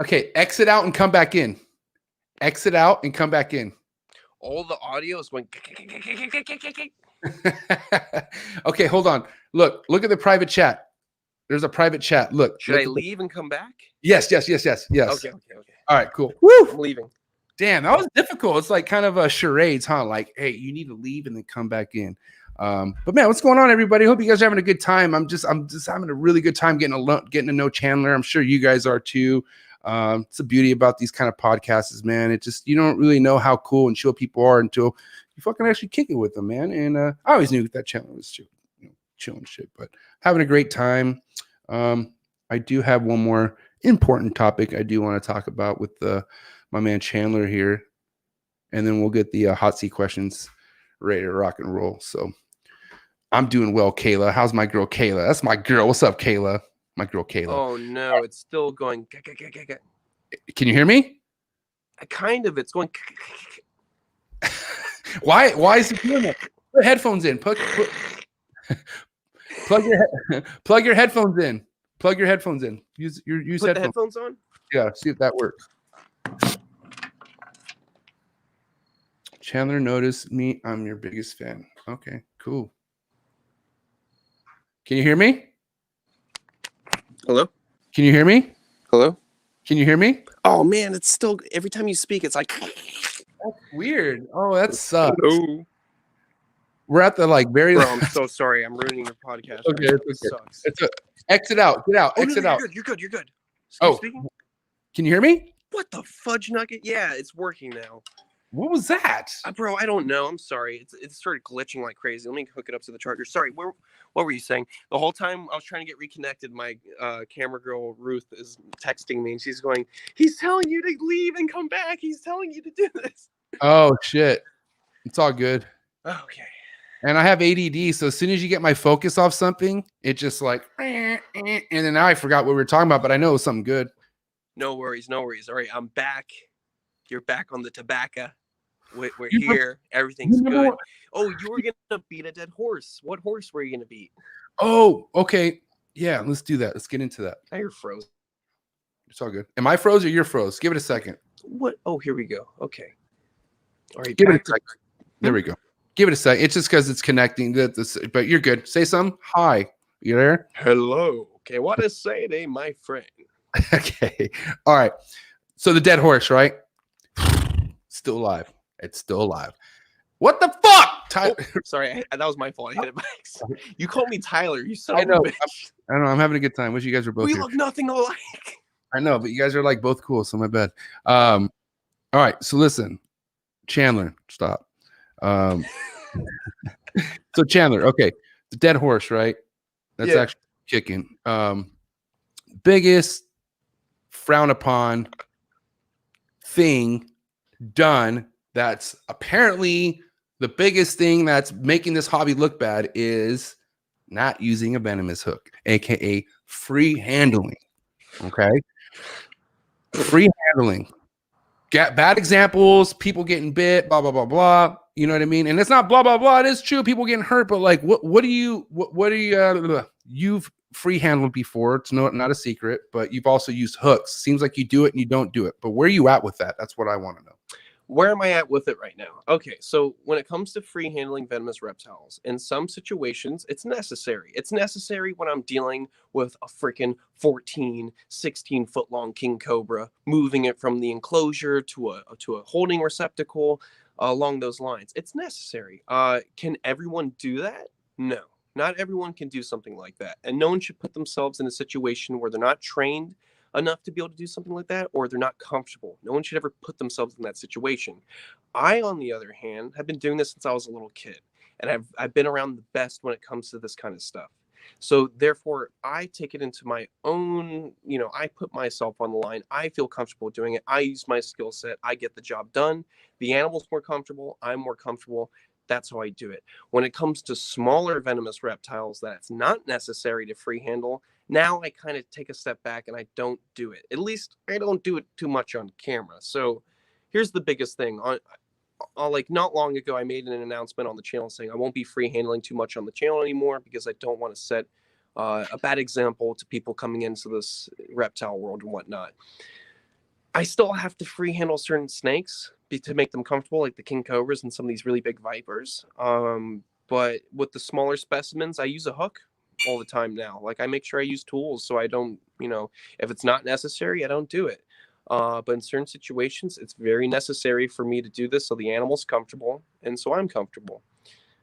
Okay, exit out and come back in. Exit out and come back in. All the audio is going. Okay, hold on. Look at the private chat. There's a private chat. Look. Should I leave and come back? Yes. Okay. All right, cool. Woo! I'm leaving. Damn, that was difficult. It's like kind of a charades, huh? Like, hey, you need to leave and then come back in. But man, what's going on, everybody? Hope you guys are having a good time. I'm just having a really good time getting to know Chandler. I'm sure you guys are too. It's the beauty about these kind of podcasts, man. It just, you don't really know how cool and chill people are until you fucking actually kick it with them, man. And I always knew that Chandler was chilling shit, but having a great time. I do have one more important topic I do want to talk about with my man Chandler here, and then we'll get the hot seat questions ready to rock and roll. So I'm doing well, Kayla. How's my girl Kayla? That's my girl. What's up, Kayla? My girl Kayla. Oh no, it's still going. Can you hear me? Kind of. It's going. Why is it doing that? Put headphones in. Plug your headphones in. Plug your headphones in. Use Put the headphones on. Yeah, see if that works. Chandler noticed me. I'm your biggest fan. Okay, cool. Can you hear me? Hello? Can you hear me? Hello? Can you hear me? Oh man, it's still every time you speak, it's like that's weird. Oh, that sucks. Hello. We're at the very. Bro, I'm so sorry. I'm ruining your podcast. Okay, it sucks. Exit out. Get out. Exit out. You're good. Speaking? Can you hear me? What the fudge nugget? Yeah, it's working now. What was that? Bro, I don't know. I'm sorry. It started glitching like crazy. Let me hook it up to the charger. Sorry, what were you saying? The whole time I was trying to get reconnected, my camera girl, Ruth, is texting me, and she's going, he's telling you to leave and come back. He's telling you to do this. Oh, shit. It's all good. Okay. And I have ADD, so as soon as you get my focus off something, it just and then now I forgot what we were talking about, but I know it was something good. No worries. All right, I'm back. You're back on the tobacco. We're here. Everything's good. Oh, you were going to beat a dead horse. What horse were you going to beat? Oh, okay. Yeah, let's do that. Let's get into that. Now you're frozen. It's all good. Am I froze or you're froze? Give it a second. What? Oh, here we go. Okay. All right. Give it a second. There we go. Give it a second. It's just because it's connecting. But you're good. Say something. Hi. You there? Hello. Okay. What is saying, my friend? Okay. All right. So the dead horse, right? Still alive. It's still alive. What the fuck? Tyler. Oh, sorry, that was my fault. I hit it by accident. You called me Tyler. You son I of know. a bitch. I don't know. I'm having a good time. Wish you guys were both We here. look nothing alike. I know, but you guys are like both cool, so my bad. All right, so listen, Chandler, stop. So Chandler, okay, the dead horse, right? That's actually kicking. Biggest frown upon thing done that's apparently the biggest thing that's making this hobby look bad is not using a venomous hook, aka free handling. Okay, free handling. Get bad examples, people getting bit, blah blah blah blah. You know what I mean? And it's not blah blah blah. It is true, people getting hurt. But like, what do you you've free handled before? It's not a secret, but you've also used hooks. Seems like you do it and you don't do it. But where are you at with that? That's what I want to know. Where am I at with it right now? Okay, so when it comes to free handling venomous reptiles, in some situations, it's necessary. It's necessary when I'm dealing with a freaking 14, 16 foot long king cobra, moving it from the enclosure to a holding receptacle along those lines. It's necessary. Can everyone do that? No, not everyone can do something like that. And no one should put themselves in a situation where they're not trained enough to be able to do something like that, or they're not comfortable. No one should ever put themselves in that situation. I, on the other hand, have been doing this since I was a little kid, and I've been around the best when it comes to this kind of stuff. So therefore, I take it into my own, I put myself on the line. I feel comfortable doing it. I use my skill set. I get the job done. The animal's more comfortable. I'm more comfortable. That's how I do it. When it comes to smaller venomous reptiles that's not necessary to free handle, now I kind of take a step back and I don't do it. At least I don't do it too much on camera. So here's the biggest thing. Like not long ago, I made an announcement on the channel saying I won't be free handling too much on the channel anymore because I don't want to set a bad example to people coming into this reptile world and whatnot. I still have to free handle certain snakes to make them comfortable, like the king cobras and some of these really big vipers. But with the smaller specimens, I use a hook all the time now. Like I make sure I use tools so I don't, if it's not necessary, I don't do it. But in certain situations, it's very necessary for me to do this so the animal's comfortable and so I'm comfortable.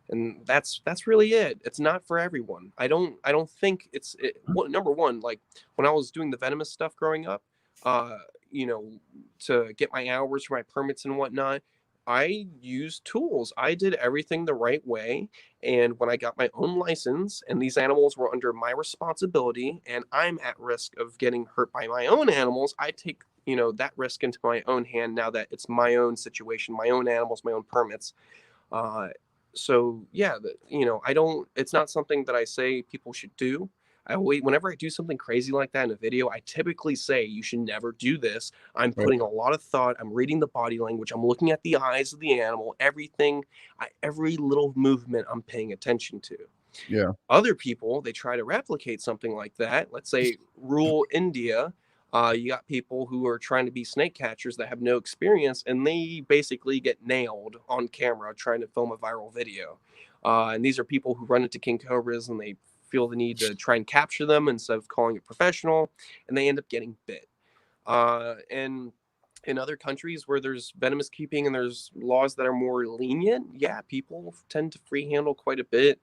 And that's really it. It's not for everyone. I don't think number one, like when I was doing the venomous stuff growing up, to get my hours for my permits and whatnot, I used tools. I did everything the right way. And when I got my own license and these animals were under my responsibility and I'm at risk of getting hurt by my own animals, I take, that risk into my own hand now that it's my own situation, my own animals, my own permits. So yeah, it's not something that I say people should do. Whenever I do something crazy like that in a video, I typically say you should never do this. I'm putting a lot of thought. I'm reading the body language. I'm looking at the eyes of the animal. Everything, every little movement I'm paying attention to. Yeah. Other people, they try to replicate something like that. Let's say rural India. You got people who are trying to be snake catchers that have no experience, and they basically get nailed on camera trying to film a viral video. And these are people who run into king cobras and they feel the need to try and capture them instead of calling it professional, and they end up getting bit. And in other countries where there's venomous keeping and there's laws that are more lenient, yeah, people tend to free handle quite a bit.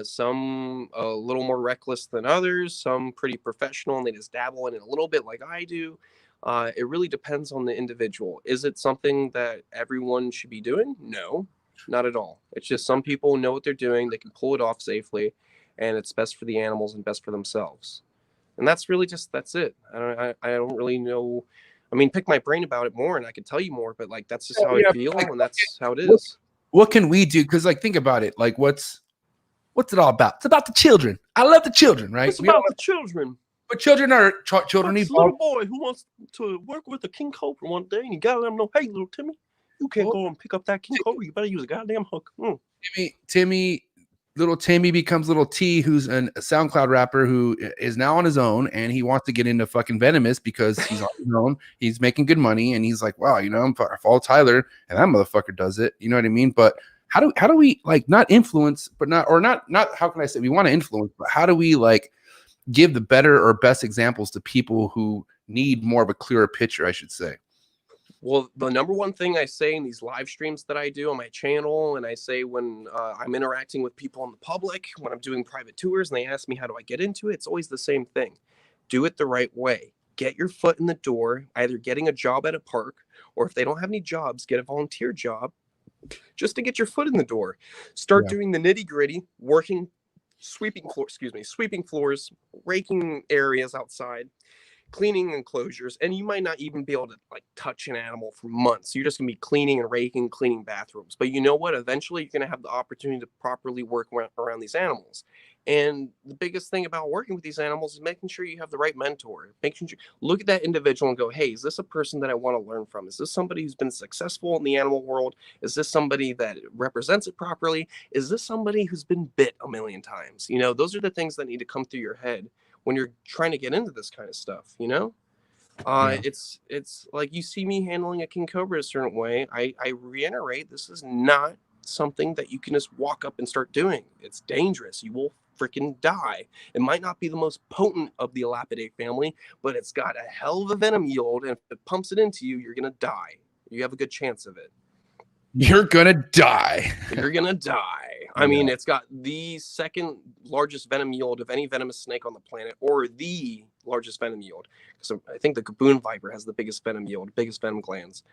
Some a little more reckless than others, some pretty professional and they just dabble in it a little bit like I do. It really depends on the individual. Is it something that everyone should be doing? No, not at all. It's just some people know what they're doing. They can pull it off safely, and it's best for the animals and best for themselves. And that's really that's it. I don't really know. I mean, pick my brain about it more and I could tell you more, but like, that's just how I feel. And that's how it is. What can we do? Cause like, think about it. Like what's it all about? It's about the children. I love the children, right? It's about the children. But children are children. It's a little boy who wants to work with a king cobra one day and you gotta let him know, hey, little Timmy, you can't go and pick up that king cobra. You better use a goddamn hook. Little Timmy becomes little T, who's a SoundCloud rapper who is now on his own, and he wants to get into fucking venomous because he's on his own. He's making good money, and he's like, wow, I follow Tyler, and that motherfucker does it. You know what I mean? But how do we like not influence, but not how can I say we want to influence, but how do we like give the better or best examples to people who need more of a clearer picture, I should say? Well, the number one thing I say in these live streams that I do on my channel, and I say when I'm interacting with people in the public, when I'm doing private tours, and they ask me how do I get into it, it's always the same thing. Do it the right way. Get your foot in the door, either getting a job at a park, or if they don't have any jobs, get a volunteer job just to get your foot in the door. Start doing the nitty gritty, working, sweeping floors, raking areas outside, cleaning enclosures, and you might not even be able to like touch an animal for months. You're just gonna be cleaning and raking, cleaning bathrooms. But you know what? Eventually, you're gonna have the opportunity to properly work around these animals. And the biggest thing about working with these animals is making sure you have the right mentor. Making sure look at that individual and go, hey, is this a person that I want to learn from? Is this somebody who's been successful in the animal world? Is this somebody that represents it properly? Is this somebody who's been bit a million times? You know, those are the things that need to come through your head when you're trying to get into this kind of stuff, you know? It's like you see me handling a king cobra a certain way. I reiterate, this is not something that you can just walk up and start doing. It's dangerous. You will freaking die. It might not be the most potent of the Elapidae family, but it's got a hell of a venom yield, and if it pumps it into you, you're gonna die. You have a good chance of it. You're gonna die. You're gonna die. I mean, it's got the second largest venom yield of any venomous snake on the planet, or the largest venom yield. So I think the gaboon viper has the biggest venom yield, biggest venom glands.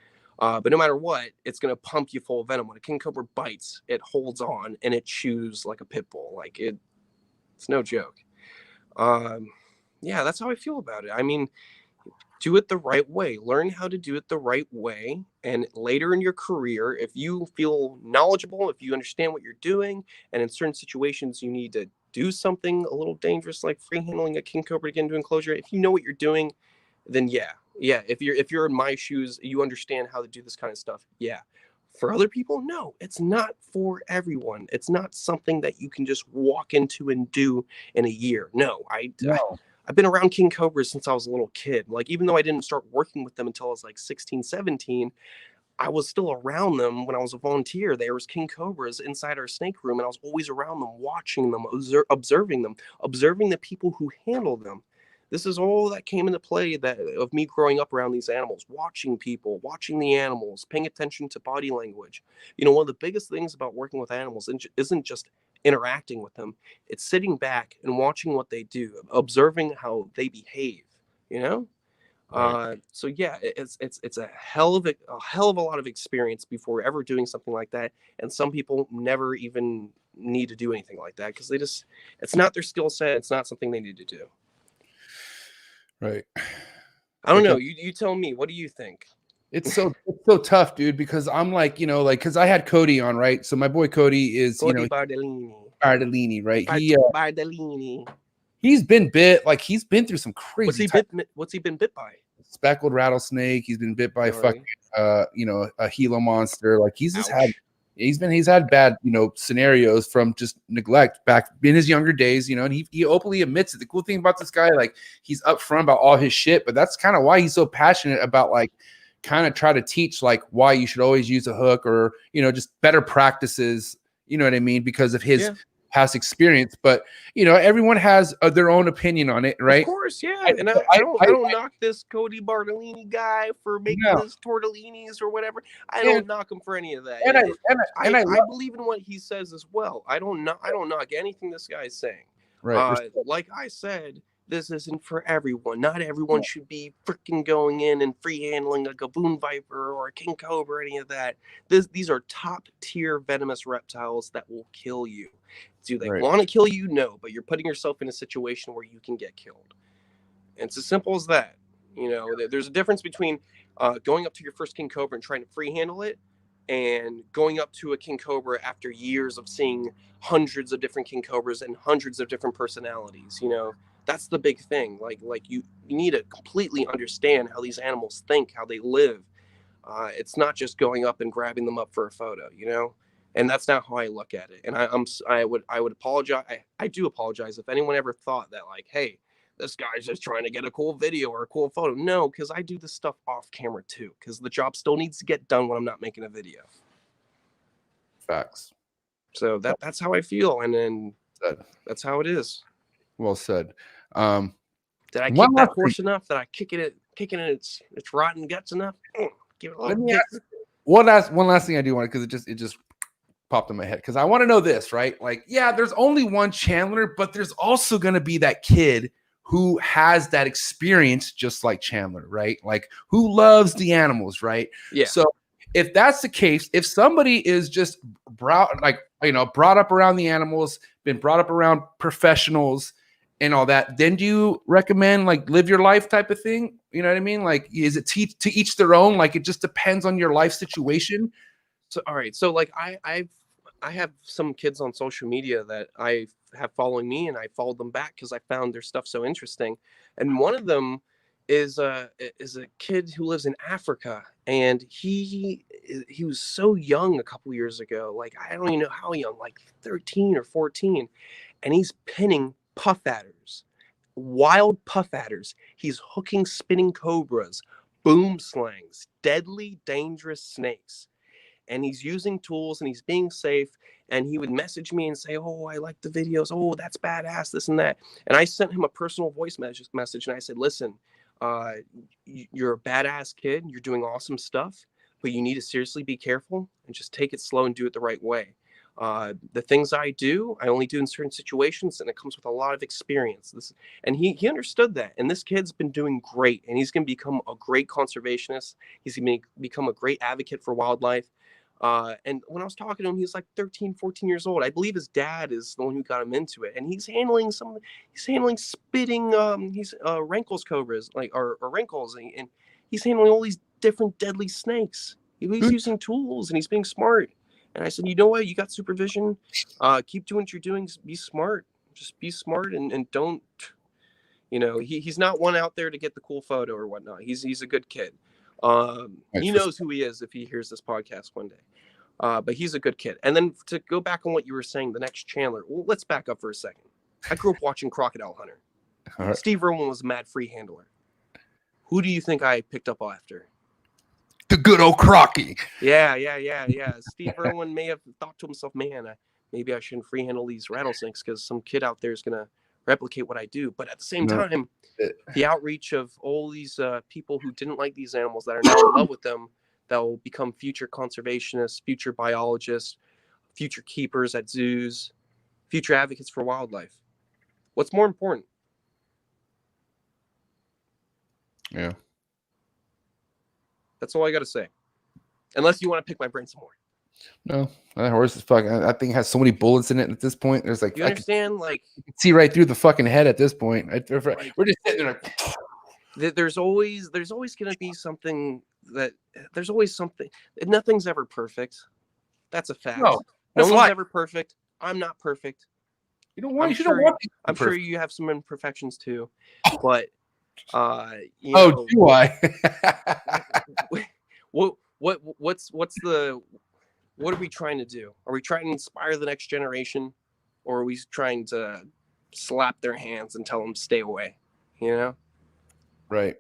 But no matter what, it's gonna pump you full of venom. When a king cobra bites, it holds on and it chews like a pit bull. Like it's no joke. Yeah, that's how I feel about it. I mean, do it the right way. Learn how to do it the right way. And later in your career, if you feel knowledgeable, if you understand what you're doing, and in certain situations you need to do something a little dangerous, like free handling a king cobra to get into enclosure, if you know what you're doing, then yeah. If you're in my shoes, you understand how to do this kind of stuff. Yeah. For other people, no, it's not for everyone. It's not something that you can just walk into and do in a year. No. I've been around king cobras since I was a little kid. Like, even though I didn't start working with them until I was like 16, 17, I was still around them when I was a volunteer. There was king cobras inside our snake room, and I was always around them, watching them, observing the people who handle them. This is all that came into play of me growing up around these animals, watching people, watching the animals, paying attention to body language. You know, one of the biggest things about working with animals isn't just interacting with them. It's sitting back and watching what they do, observing how they behave, you know? Right. So yeah, it's a hell of a lot of experience before ever doing something like that. And some people never even need to do anything like that because it's not their skill set. It's not something they need to do. Right. I don't know. You tell me. What do you think? It's so tough, dude, because I'm like, you know, like, because I had Cody on, right? So my boy Cody is, Cody, you know, Bardellini, right? Bardellini. He's been bit, like he's been through some crazy. What's he been bit by? Speckled rattlesnake. He's been bit by fucking, you know, a Gila monster. Like he's just he's had bad, you know, scenarios from just neglect back in his younger days, you know, and he openly admits it. The cool thing about this guy, like he's upfront about all his shit, but that's kind of why he's so passionate about like kind of try to teach like why you should always use a hook or, you know, just better practices, you know what I mean? Because of his past experience, but you know, everyone has their own opinion on it, right? Of course, yeah. And I don't knock this Cody Bardellini guy for making his tortellinis or whatever. I don't knock him for any of that. And I believe in what he says as well. I don't knock anything this guy is saying. Right. Like I said, this isn't for everyone. Not everyone should be freaking going in and free handling a gaboon viper or a king cobra or any of that. These are top tier venomous reptiles that will kill you. Do they want to kill you? No, but you're putting yourself in a situation where you can get killed. And it's as simple as that. You know, there's a difference between going up to your first king cobra and trying to free handle it and going up to a king cobra after years of seeing hundreds of different king cobras and hundreds of different personalities. You know, that's the big thing. Like you need to completely understand how these animals think, how they live. It's not just going up and grabbing them up for a photo, you know? And that's not how I look at it. And I would apologize. I do apologize if anyone ever thought that like, hey, this guy's just trying to get a cool video or a cool photo. No, because I do this stuff off camera too, because the job still needs to get done when I'm not making a video. Facts. So that's how I feel. And then that's how it is. Well said. Did I kick that horse enough? Did I kick it in its rotten guts enough? Give it a Let little me kick. ask one last thing I do want, because it just popped in my head, because I want to know this, right? Like, yeah, there's only one Chandler, but there's also going to be that kid who has that experience just like Chandler, right? Like, who loves the animals, right? Yeah. So if that's the case, if somebody is just brought up around the animals, been brought up around professionals and all that, then do you recommend like live your life type of thing? You know what I mean? Like, is it to each their own? Like, it just depends on your life situation. So all right. So like I have some kids on social media that I have following me, and I followed them back because I found their stuff so interesting. And one of them is a kid who lives in Africa, and he was so young a couple years ago. Like, I don't even know how young, like 13 or 14, and he's pinning puff adders, wild puff adders. He's hooking spinning cobras, boom slangs, deadly dangerous snakes, and he's using tools and he's being safe. And he would message me and say, "Oh, I like the videos. Oh, that's badass, this and that." And I sent him a personal voice message, and I said, "Listen, uh, you're a badass kid. You're doing awesome stuff, but you need to seriously be careful and just take it slow and do it the right way. The things I do, I only do in certain situations, and it comes with a lot of experience." And he understood that. And this kid's been doing great, and he's going to become a great conservationist. He's going to become a great advocate for wildlife. And when I was talking to him, he was like 13, 14 years old. I believe his dad is the one who got him into it. And he's handling spitting, rankles cobras, like, or rankles. And he's handling all these different deadly snakes. He's using tools and he's being smart. And I said, you know what? You got supervision. Keep doing what you're doing. Be smart. Just be smart and don't, he's not one out there to get the cool photo or whatnot. He's a good kid. He knows who he is if he hears this podcast one day. But he's a good kid. And then to go back on what you were saying, the next Chandler. Well, let's back up for a second. I grew up watching Crocodile Hunter. Right. Steve Irwin was a mad free handler. Who do you think I picked up after? The good old Crocky. Yeah. Steve Irwin may have thought to himself, man, maybe I shouldn't free handle these rattlesnakes because some kid out there is going to replicate what I do. But at the same time, the outreach of all these people who didn't like these animals that are now in love with them, that will become future conservationists, future biologists, future keepers at zoos, future advocates for wildlife. What's more important? Yeah. That's all I got to say. Unless you want to pick my brain some more. No, that horse is fucking. I think it has so many bullets in it at this point. There's like, you understand? You can see right through the fucking head at this point. We're just sitting there. There's always going to be something that there's always something. Nothing's ever perfect. That's a fact. No one's ever perfect. I'm not perfect. You don't want. I'm sure you have some imperfections too, but do I? What are we trying to do? Are we trying to inspire the next generation, or are we trying to slap their hands and tell them stay away? Right.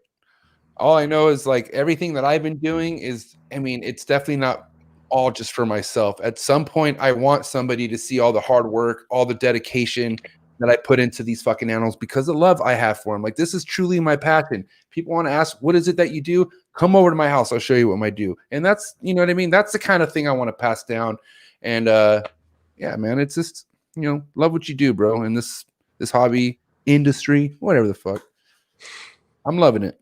All I know is like everything that I've been doing is, I mean, it's definitely not all just for myself. At some point, I want somebody to see all the hard work, all the dedication that I put into these fucking animals because of the love I have for them. Like, this is truly my passion. People want to ask, what is it that you do? Come over to my house. I'll show you what I do. And that's, you know what I mean? That's the kind of thing I want to pass down. And yeah, man, it's just, love what you do, bro. In this hobby industry, whatever the fuck. I'm loving it.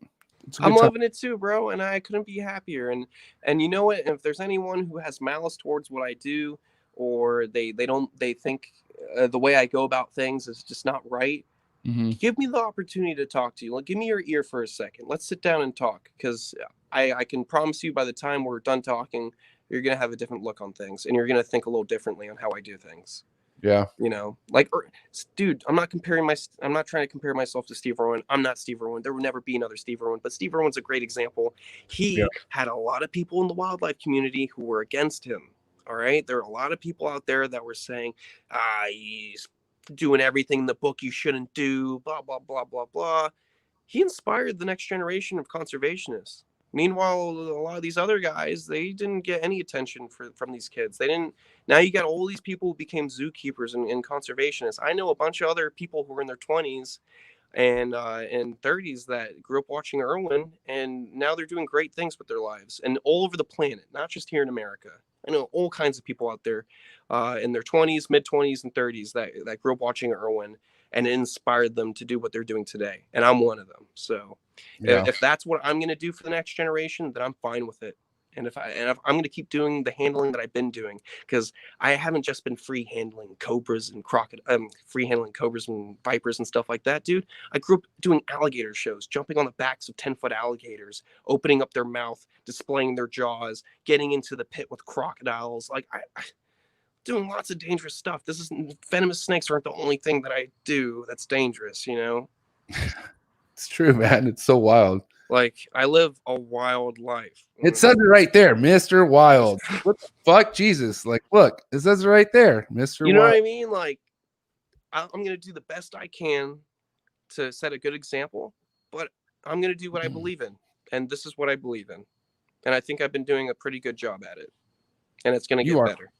I'm loving it too, bro, and I couldn't be happier. And you know what? If there's anyone who has malice towards what I do, or they think the way I go about things is just not right, give me the opportunity to talk to you. Like, give me your ear for a second. Let's sit down and talk, because I can promise you by the time we're done talking, you're gonna have a different look on things, and you're gonna think a little differently on how I do things. Yeah. Dude, I'm not trying to compare myself to Steve Irwin. I'm not Steve Irwin. There will never be another Steve Irwin, but Steve Irwin's a great example. He had a lot of people in the wildlife community who were against him. All right. There are a lot of people out there that were saying, he's doing everything in the book you shouldn't do, blah, blah, blah, blah, blah. He inspired the next generation of conservationists. Meanwhile, a lot of these other guys, they didn't get any attention from these kids. They didn't. Now you got all these people who became zookeepers and conservationists. I know a bunch of other people who were in their 20s and 30s that grew up watching Irwin, and now they're doing great things with their lives and all over the planet, not just here in America. I know all kinds of people out there in their 20s, mid 20s, and 30s that grew up watching Irwin, and it inspired them to do what they're doing today. And I'm one of them. So Yeah. if that's what I'm going to do for the next generation, then I'm fine with it. And if I'm going to keep doing the handling that I've been doing, because I haven't just been free handling cobras and free handling cobras and vipers and stuff like that, dude. I grew up doing alligator shows, jumping on the backs of 10-foot alligators, opening up their mouth, displaying their jaws, getting into the pit with crocodiles. Like I doing lots of dangerous stuff. This is venomous snakes aren't the only thing that I do that's dangerous, you know. It's true, man. It's so wild. Like, I live a wild life. It says it right there, Mr. Wild. What the fuck, Jesus? Like, look, it says it right there, Mr. You know Wild. what I mean? Like, I'm going to do the best I can to set a good example, but I'm going to do what I believe in. And this is what I believe in. And I think I've been doing a pretty good job at it. And it's going to get better.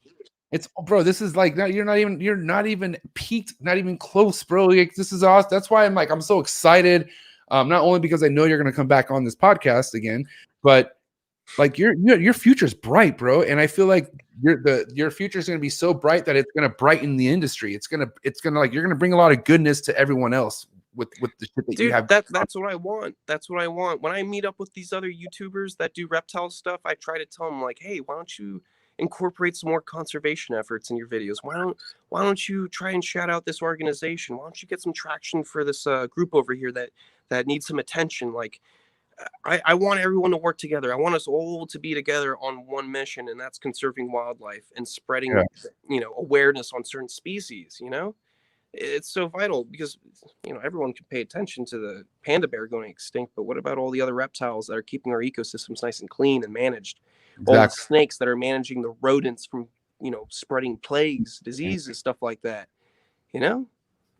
It's, bro, this is like, you're not even peaked, not even close, bro. Like, this is awesome. That's why I'm so excited. Not only because I know you're going to come back on this podcast again, but like your future's bright, bro. And I feel like your future is going to be so bright that it's going to brighten the industry. It's going to like, you're going to bring a lot of goodness to everyone else with the shit that you have. That's what I want. That's what I want. When I meet up with these other YouTubers that do reptile stuff, I try to tell them like, hey, why don't you incorporate some more conservation efforts in your videos? Why don't you try and shout out this organization? Why don't you get some traction for this group over here that needs some attention? Like, I want everyone to work together. I want us all to be together on one mission, and that's conserving wildlife and spreading, awareness on certain species. You know, it's so vital because, everyone can pay attention to the panda bear going extinct, but what about all the other reptiles that are keeping our ecosystems nice and clean and managed? Exactly. All the snakes that are managing the rodents from, spreading plagues, diseases, stuff like that.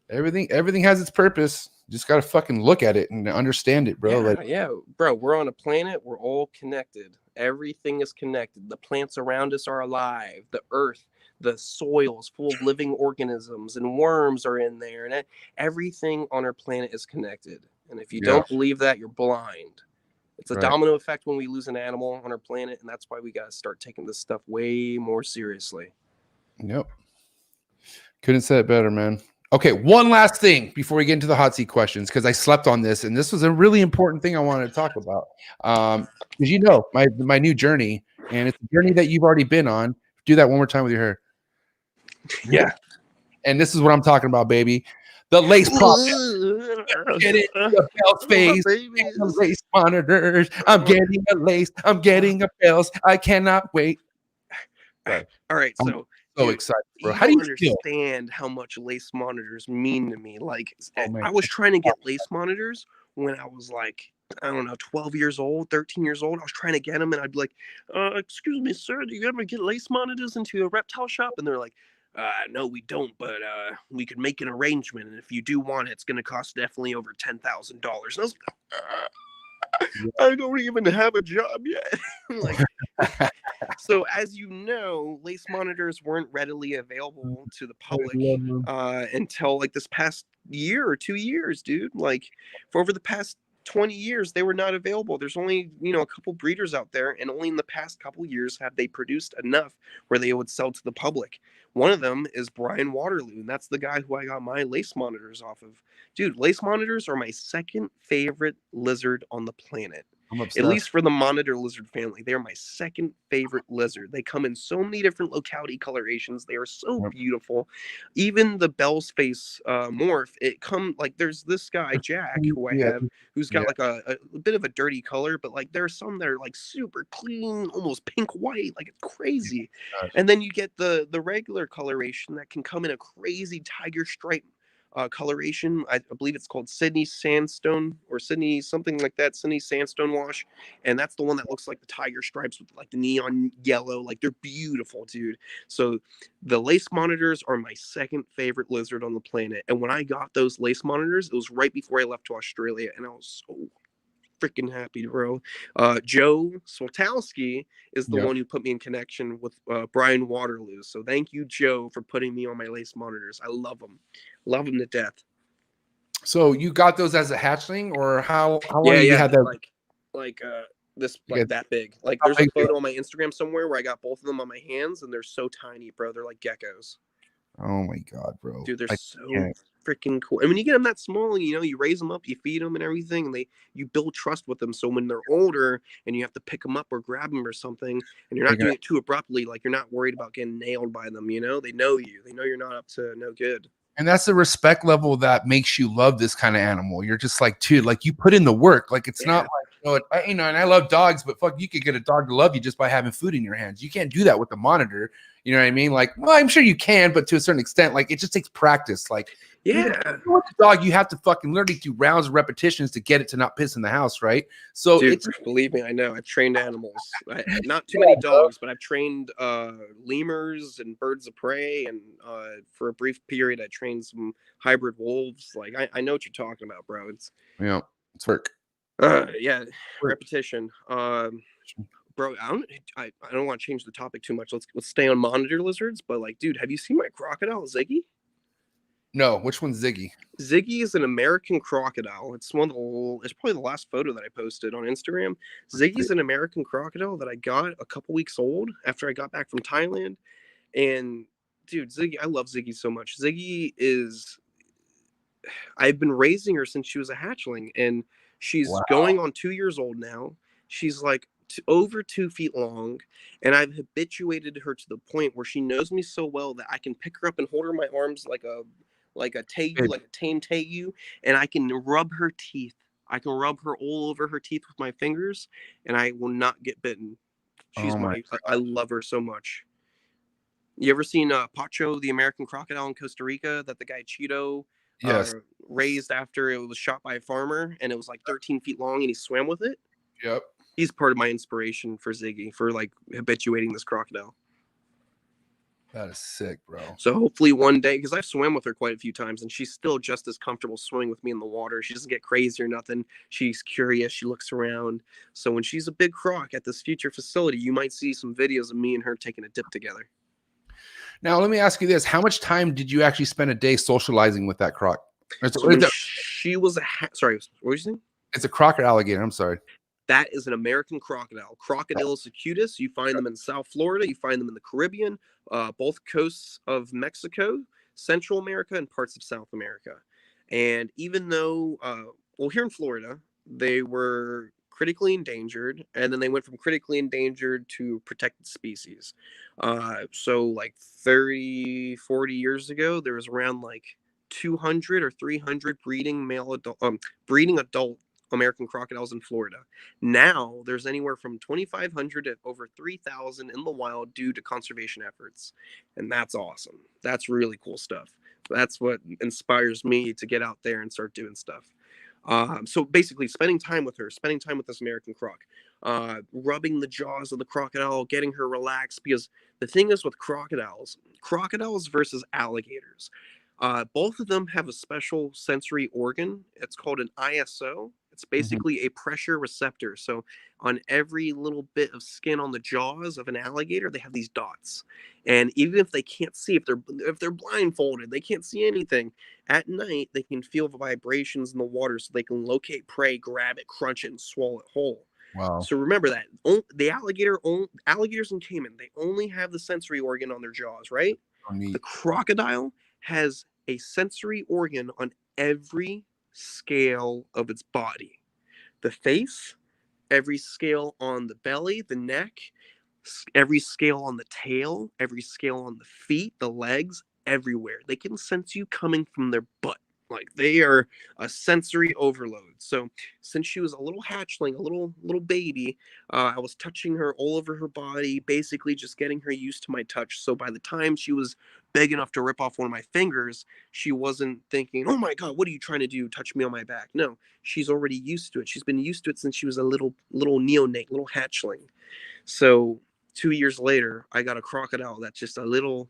Everything has its purpose. You just got to fucking look at it and understand it, bro. Yeah, bro, we're on a planet. We're all connected. Everything is connected. The plants around us are alive. The earth, the soil is full of living organisms, and worms are in there. And everything on our planet is connected. And if you don't believe that, you're blind. It's a domino effect when we lose an animal on our planet. And that's why we got to start taking this stuff way more seriously. Yep. Couldn't say it better, man. Okay, one last thing before we get into the hot seat questions, because I slept on this, and this was a really important thing I wanted to talk about. Because my new journey, and it's a journey that you've already been on. Do that one more time with your hair. Yeah. And this is what I'm talking about, baby. The lace pop. Get it, the Bell's face, the lace monitors. I'm getting a lace. I'm getting a Bell's. I cannot wait. All right, so. So excited, bro. How do you understand how much lace monitors mean to me? Like, I was trying to get lace monitors when I was like, I don't know, 12 years old, 13 years old. I was trying to get them, and I'd be like, excuse me, sir, do you ever get lace monitors into a reptile shop? And they're like, no, we don't, but we could make an arrangement, and if you do want it, it's going to cost definitely over $10,000. And I was I don't even have a job yet. So as you know, lace monitors weren't readily available to the public until like this past year or 2 years, dude. Like, for over the past 20 years, they were not available. There's only, a couple breeders out there, and only in the past couple years have they produced enough where they would sell to the public. One of them is Brian Waterloo, and that's the guy who I got my lace monitors off of. Dude, lace monitors are my second favorite lizard on the planet. At least for the monitor lizard family. They're my second favorite lizard. They come in so many different locality colorations. They are so beautiful. Even the Bell's face morph, there's this guy, Jack, who I have, who's got like a bit of a dirty color, but like there are some that are like super clean, almost pink white, like it's crazy. And then you get the regular coloration that can come in a crazy tiger stripe coloration. I believe it's called Sydney Sandstone or Sydney something like that, Sydney Sandstone wash, and that's the one that looks like the tiger stripes with like the neon yellow. Like, they're beautiful, dude. So the lace monitors are my second favorite lizard on the planet, and when I got those lace monitors, it was right before I left to Australia, and I was so freaking happy, bro. Joe Swatowski is the one who put me in connection with Brian Waterloo. So thank you, Joe, for putting me on my lace monitors. I love them to death. So you got those as a hatchling, or how long Yeah, have you yeah, had they're that? like this Like like that big. Like how there's a big they photo on my Instagram somewhere where I got both of them on my hands, and they're so tiny, bro. They're like geckos. are? Oh my god, bro! Dude, they're I so can't. freaking cool. And when you get them that small, you know, you raise them up, you feed them and everything, and you build trust with them. So when they're older and you have to pick them up or grab them or something, and you're They're not gonna doing it too abruptly, like you're not worried about getting nailed by them. You know, they know you. They know you're not up to no good. And that's the respect level that makes you love this kind of animal. You're just like, dude, like you put in the work. Like it's not Yeah. like, and I love dogs, but fuck, you could get a dog to love you just by having food in your hands. You can't do that with a monitor. You know what I mean? Like, well, I'm sure you can, but to a certain extent, like it just takes practice. Like, Yeah. with the dog, you have to fucking literally do rounds of repetitions to get it to not piss in the house, right? So Dude, it's believe me, I know. I've trained animals. Not too many dogs, but I've trained lemurs and birds of prey. And for a brief period, I trained some hybrid wolves. Like, I know what you're talking about, bro. it's work. Yeah, Work. repetition. Bro, I don't want to change the topic too much. Let's stay on monitor lizards. But like, dude, have you seen my crocodile, Ziggy? No, which one's Ziggy? Ziggy is an American crocodile. It's it's probably the last photo that I posted on Instagram. Ziggy's an American crocodile that I got a couple weeks old after I got back from Thailand. And dude, Ziggy, I love Ziggy so much. I've been raising her since she was a hatchling, and she's Wow. going on 2 years old now. She's like over 2 feet long, and I've habituated her to the point where she knows me so well that I can pick her up and hold her in my arms like a tegu, like a tame tegu, and I can rub her teeth. I can rub her all over her teeth with my fingers, and I will not get bitten. Oh my I love her so much. You ever seen Pacho, the American crocodile in Costa Rica that the guy Cheeto yes. raised after it was shot by a farmer, and it was like 13 feet long, and he swam with it? Yep. He's part of my inspiration for Ziggy, for like habituating this crocodile. That is sick, bro. So hopefully one day, because I've swam with her quite a few times, and she's still just as comfortable swimming with me in the water. She doesn't get crazy or nothing. She's curious. She looks around. So when she's a big croc at this future facility, you might see some videos of me and her taking a dip together. Now, let me ask you this. How much time did you actually spend a day socializing with that croc? She was sorry, what were you saying? It's a croc or alligator. I'm sorry. That is an American crocodile. Crocodylus acutus. You find them in South Florida. You find them in the Caribbean, both coasts of Mexico, Central America, and parts of South America. And even though, well, here in Florida, they were critically endangered, and then they went from critically endangered to protected species. So like 30, 40 years ago, there was around like 200 or 300 breeding adult American crocodiles in Florida. Now there's anywhere from 2,500 to over 3,000 in the wild due to conservation efforts. And that's awesome. That's really cool stuff. That's what inspires me to get out there and start doing stuff. So basically spending time with her, spending time with this American croc, rubbing the jaws of the crocodile, getting her relaxed. Because the thing is with crocodiles versus alligators, both of them have a special sensory organ. It's called an ISO. It's basically a pressure receptor. So on every little bit of skin on the jaws of an alligator, they have these dots. And even if they can't see, if they're blindfolded, they can't see anything. At night, they can feel the vibrations in the water, so they can locate prey, grab it, crunch it, and swallow it whole. Wow. So remember that the alligators and caiman, they only have the sensory organ on their jaws, right? The crocodile has a sensory organ on every scale of its body. The face, every scale on the belly, the neck, every scale on the tail, every scale on the feet, the legs, everywhere. They can sense you coming from their butt. Like they are a sensory overload. So since she was a little hatchling, a little baby, I was touching her all over her body, basically just getting her used to my touch. So by the time she was big enough to rip off one of my fingers, she wasn't thinking, "Oh my God, what are you trying to do? Touch me on my back." No, she's already used to it. She's been used to it since she was a little neonate, little hatchling. So 2 years later, I got a crocodile that's just a little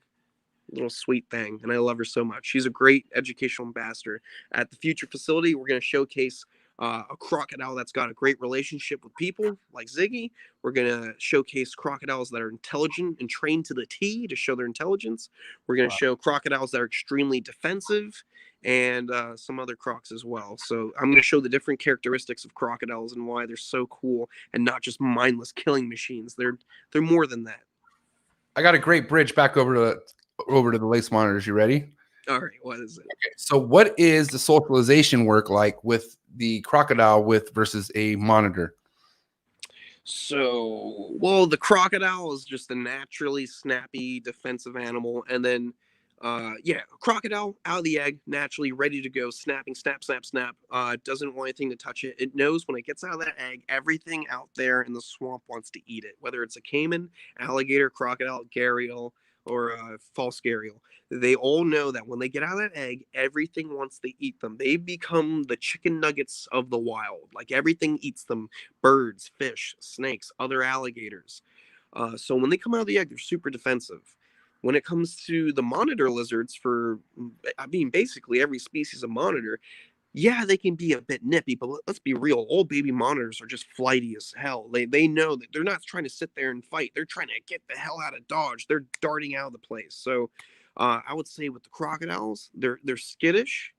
sweet thing, and I love her so much. She's a great educational ambassador. At the future facility, we're going to showcase A crocodile that's got a great relationship with people, like Ziggy. We're going to showcase crocodiles that are intelligent and trained to the T to show their intelligence. We're going to show crocodiles that are extremely defensive, and some other crocs as well. So I'm going to show the different characteristics of crocodiles and why they're so cool and not just mindless killing machines. They're more than that. I got a great bridge back over to the lace monitors. You ready? All right, what is it? Okay, so what is the socialization work like with the crocodile versus a monitor? So, well, the crocodile is just a naturally snappy defensive animal, and then crocodile out of the egg, naturally ready to go, snapping, snap, snap, snap. Doesn't want anything to touch it. It knows when it gets out of that egg, everything out there in the swamp wants to eat it, whether it's a caiman, alligator, crocodile, gharial, or false gharial. They all know that when they get out of that egg, everything wants to eat them. They become the chicken nuggets of the wild. Like everything eats them: birds, fish, snakes, other alligators. So when they come out of the egg, they're super defensive. When it comes to the monitor lizards, basically every species of monitor, yeah, they can be a bit nippy, but let's be real. Old baby monitors are just flighty as hell. They know that they're not trying to sit there and fight. They're trying to get the hell out of Dodge. They're darting out of the place. So I would say with the crocodiles, they're skittish,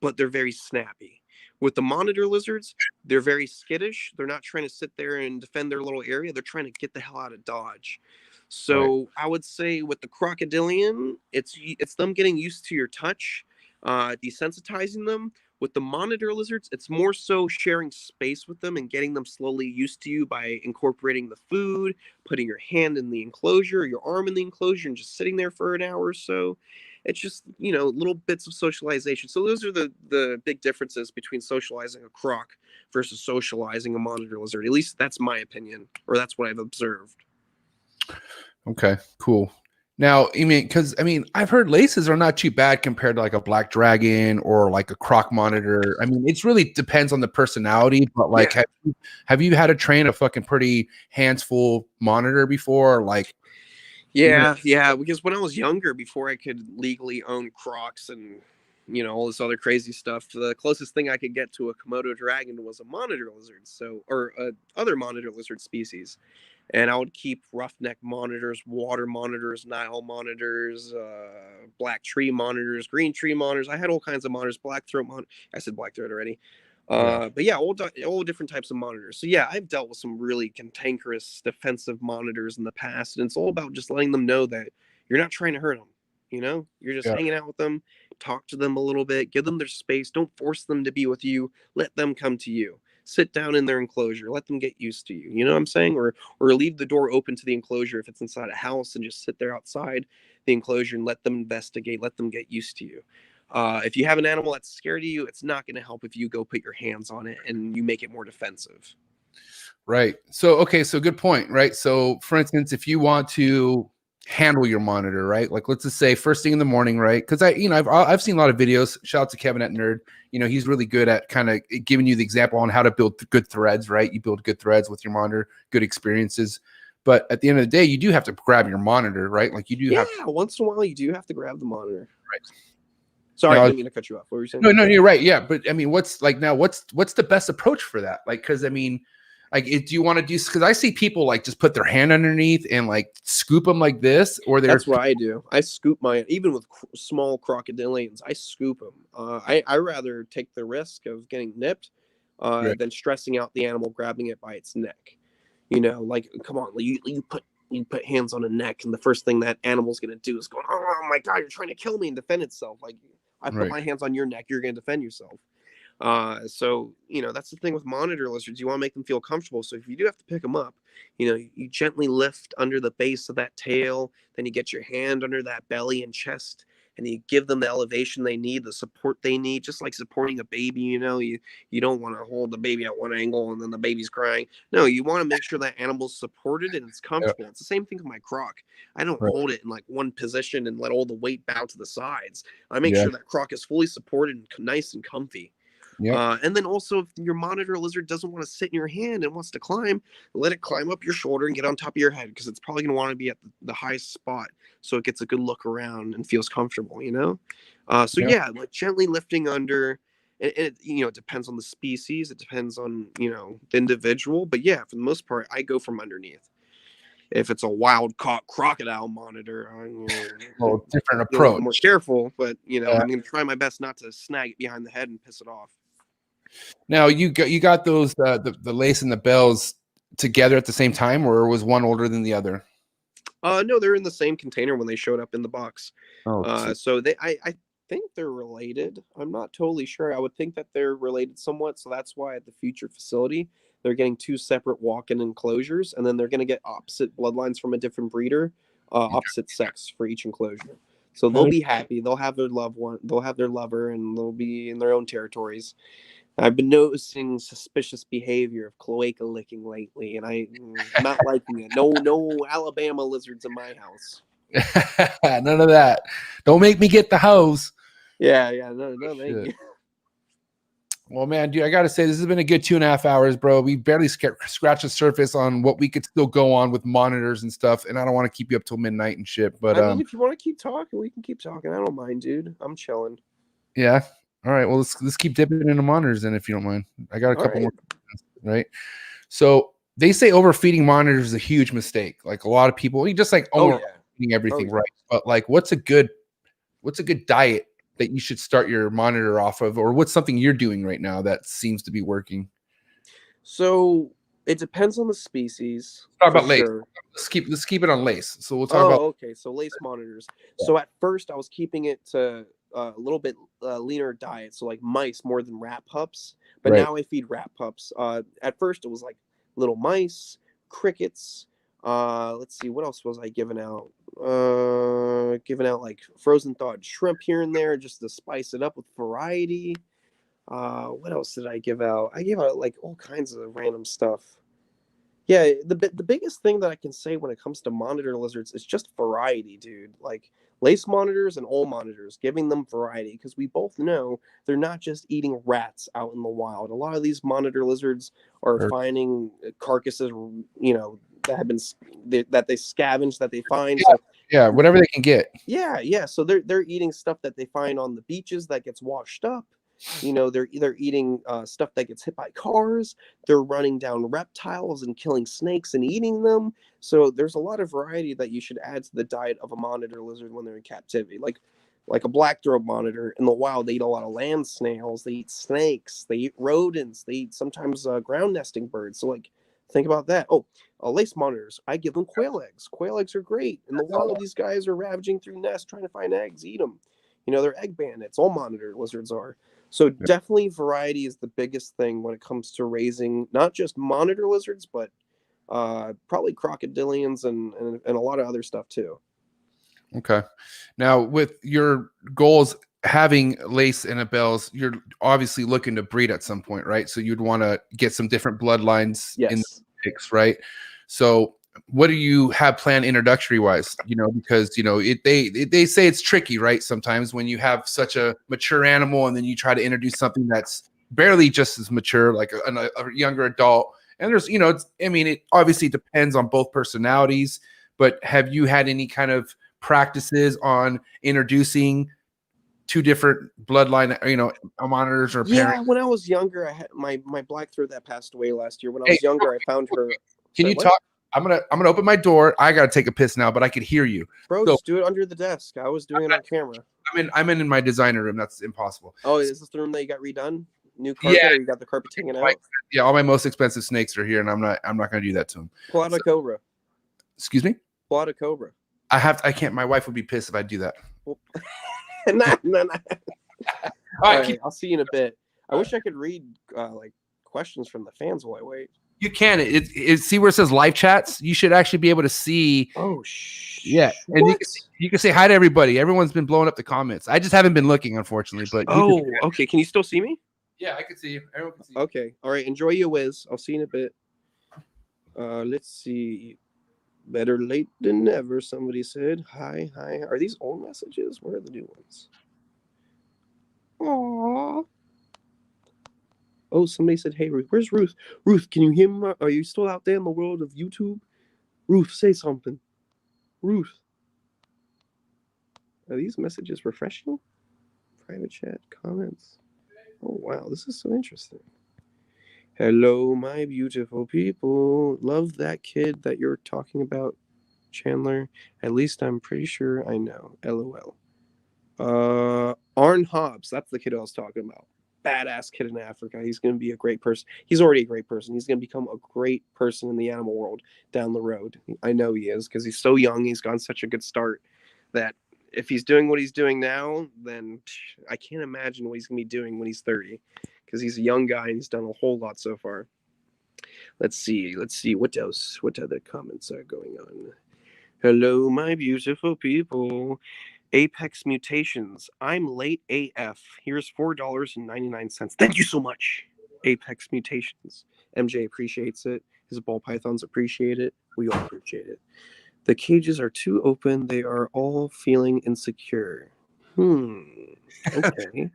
but they're very snappy. With the monitor lizards, they're very skittish. They're not trying to sit there and defend their little area. They're trying to get the hell out of Dodge. So I would say with the crocodilian, it's them getting used to your touch, desensitizing them. With the monitor lizards, it's more so sharing space with them and getting them slowly used to you by incorporating the food, putting your hand in the enclosure, your arm in the enclosure, and just sitting there for an hour or so. It's just, little bits of socialization. So those are the big differences between socializing a croc versus socializing a monitor lizard. At least that's my opinion, or that's what I've observed. Okay, cool. Now, I've heard laces are not too bad compared to like a black dragon or like a croc monitor. It's really depends on the personality, but like, have you had to train a fucking pretty hands-full monitor before? Like, yeah, because when I was younger, before I could legally own crocs and all this other crazy stuff, the closest thing I could get to a Komodo dragon was a monitor lizard, or other monitor lizard species. And I would keep roughneck monitors, water monitors, Nile monitors, black tree monitors, green tree monitors. I had all kinds of monitors, black throat monitor. I said black throat already. But yeah, all different types of monitors. So yeah, I've dealt with some really cantankerous defensive monitors in the past. And it's all about just letting them know that you're not trying to hurt them. You're just hanging out with them, talk to them a little bit, give them their space. Don't force them to be with you. Let them come to you. Sit down in their enclosure. Let them get used to you. You know what I'm saying? Or leave the door open to the enclosure if it's inside a house, and just sit there outside the enclosure and let them investigate. Let them get used to you. If you have an animal that's scared of you, it's not going to help if you go put your hands on it and you make it more defensive. Right. So good point. Right. So for instance, if you want to handle your monitor, right? Like let's just say first thing in the morning, right? Because I've seen a lot of videos. Shout out to Kevin at Nerd. He's really good at kind of giving you the example on how to build good threads, right? You build good threads with your monitor, good experiences. But at the end of the day, you do have to grab your monitor, right? Like you do have to. Once in a while you do have to grab the monitor. Right. Sorry, I didn't mean to cut you off. What were you saying? No, you're right. Yeah. But what's the best approach for that? Like, because like, do you want to do? Because I see people like just put their hand underneath and like scoop them like this, or that's what I do. I scoop even with small crocodilians. I scoop them. I rather take the risk of getting nipped than stressing out the animal grabbing it by its neck. Like come on, you put hands on a neck, and the first thing that animal's gonna do is go, oh my god, you're trying to kill me, and defend itself. Like I put my hands on your neck, you're gonna defend yourself. So that's the thing with monitor lizards. You want to make them feel comfortable. So if you do have to pick them up, you gently lift under the base of that tail, then you get your hand under that belly and chest, and you give them the elevation they need, the support they need, just like supporting a baby. You don't want to hold the baby at one angle and then the baby's crying. No, you want to make sure that animal's supported and it's comfortable. It's the same thing with my croc. I don't hold it in like one position and let all the weight bow to the sides. I make sure that croc is fully supported and nice and comfy. And then also, if your monitor lizard doesn't want to sit in your hand and wants to climb, let it climb up your shoulder and get on top of your head, because it's probably going to want to be at the highest spot, so it gets a good look around and feels comfortable. Like gently lifting under it it depends on the species. It depends on the individual. But yeah, for the most part, I go from underneath. If it's a wild caught crocodile monitor, I'm Well, different be a little bit approach. more careful. But Yeah. I'm going to try my best not to snag it behind the head and piss it off. Now you got those the lace and the bells together at the same time, or was one older than the other? No, they're in the same container when they showed up in the box. Oh, So I think they're related. I'm not totally sure. I would think that they're related somewhat. So that's why at the future facility, they're getting 2 separate walk-in enclosures, and then they're going to get opposite bloodlines from a different breeder, opposite sex for each enclosure. So they'll be happy. They'll have their loved one. They'll have their lover, and they'll be in their own territories. I've been noticing suspicious behavior of cloaca licking lately, and I'm not liking it. No Alabama lizards in my house. None of that. Don't make me get the hose. Yeah, no, thank you. Well, man, dude, I gotta say this has been a good 2.5 hours, bro. We barely scratched the surface on what we could still go on with monitors and stuff, and I don't want to keep you up till midnight and shit. But I mean, if you want to keep talking, we can keep talking. I don't mind, dude. I'm chilling. Yeah. All right. Well, let's keep dipping into monitors then, if you don't mind. I got a couple more. Right. So they say overfeeding monitors is a huge mistake. Like a lot of people, you just like overfeeding everything, right? But like, what's a good diet that you should start your monitor off of, or what's something you're doing right now that seems to be working? So it depends on the species. Let's talk about lace. Let's keep it on lace. So we'll talk about. Okay. So lace monitors. So at first I was keeping it to a little bit leaner diet, so like mice more than rat pups. But now I feed rat pups. At first it was like little mice, crickets. Let's see, what else was I giving out? Giving out like frozen thawed shrimp here and there just to spice it up with variety. What else did I give out? I gave out like all kinds of random stuff. Yeah, the biggest thing that I can say when it comes to monitor lizards is just variety, dude. Like lace monitors and old monitors, giving them variety, because we both know they're not just eating rats out in the wild. A lot of these monitor lizards are finding carcasses, that have been that they scavenge, that they find. Yeah, whatever they can get. Yeah. So they're eating stuff that they find on the beaches that gets washed up. They're either eating stuff that gets hit by cars. They're running down reptiles and killing snakes and eating them. So there's a lot of variety that you should add to the diet of a monitor lizard when they're in captivity. Like a black-throat monitor in the wild, they eat a lot of land snails. They eat snakes. They eat rodents. They eat sometimes ground nesting birds. So think about that. Lace monitors, I give them quail eggs. Quail eggs are great. In the wild, these guys are ravaging through nests trying to find eggs, eat them. They're egg bandits. All monitor lizards are. So definitely variety is the biggest thing when it comes to raising not just monitor lizards, but probably crocodilians and a lot of other stuff too. Okay. Now, with your goals having lace and bells, you're obviously looking to breed at some point, right? So you'd want to get some different bloodlines in the mix, right? So what do you have planned introductory wise? Because they say it's tricky, right? Sometimes when you have such a mature animal and then you try to introduce something that's barely just as mature, like a younger adult. And there's, it obviously depends on both personalities, but have you had any kind of practices on introducing 2 different bloodline, monitors or parents? Yeah, when I was younger, I had my black throat that passed away last year. When I was younger, I found her. Can you talk? I'm gonna open my door. I gotta take a piss now, but I could hear you. Bro, just do it under the desk. I was doing it on camera. I'm in my designer room. That's impossible. Oh, is this the room that you got redone? New carpet, or you got the carpet hanging out? Yeah, all my most expensive snakes are here, and I'm not gonna do that to them. Pull out a cobra. Excuse me? Pull out a cobra. I can't. My wife would be pissed if I do that. Nah. All right, I'll see you in a bit. I wish I could read questions from the fans while I wait. You can. See where it says live chats? You should actually be able to see. Oh, yeah. And you can say hi to everybody. Everyone's been blowing up the comments. I just haven't been looking, unfortunately. But okay. Can you still see me? Yeah, I can see you. Everyone can see you. Okay. All right. Enjoy your whiz. I'll see you in a bit. Let's see. Better late than never, somebody said. Hi. Are these old messages? Where are the new ones? Aww. Oh, somebody said, hey, Ruth. Where's Ruth? Ruth, can you hear me? Are you still out there in the world of YouTube? Ruth, say something. Ruth. Are these messages refreshing? Private chat, comments. Oh wow, this is so interesting. Hello, my beautiful people. Love that kid that you're talking about, Chandler. At least I'm pretty sure I know. LOL. Arn Hobbs. That's the kid I was talking about. Badass kid in Africa. He's going to be a great person. He's already a great person. He's going to become a great person in the animal world down the road. I know he is because he's so young. He's gotten such a good start that if he's doing what he's doing now, then I can't imagine what he's going to be doing when he's 30 because he's a young guy and he's done a whole lot so far. Let's see what else. What other comments are going on? Hello, my beautiful people. Apex Mutations. I'm late AF. Here's $4.99. Thank you so much, Apex Mutations. MJ appreciates it. His ball pythons appreciate it. We all appreciate it. The cages are too open. They are all feeling insecure. Okay.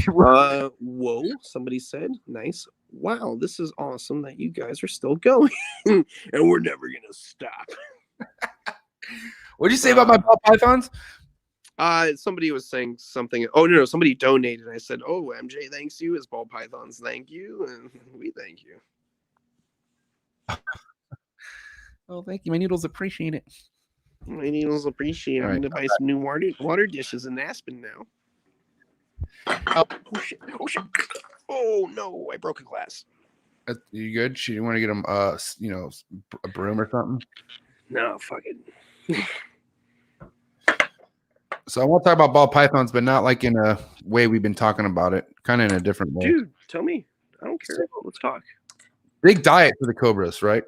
Whoa, somebody said. Nice. Wow, this is awesome that you guys are still going. And we're never going to stop. What did you say about my ball pythons? Somebody was saying something. Oh no, somebody donated. I said, "Oh, MJ, thanks you. As ball pythons, thank you, and we thank you." Oh, thank you. My noodles appreciate it. My needles appreciate it. I'm gonna buy some new water dishes in Aspen now. Oh shit! Oh shit! Oh no! I broke a glass. You good? She didn't want to get him, a broom or something. No, fuck it. So I want to talk about ball pythons, but not like in a way we've been talking about it. Kind of in a different way. Dude, tell me. I don't care. Let's talk. Big diet for the cobras, right?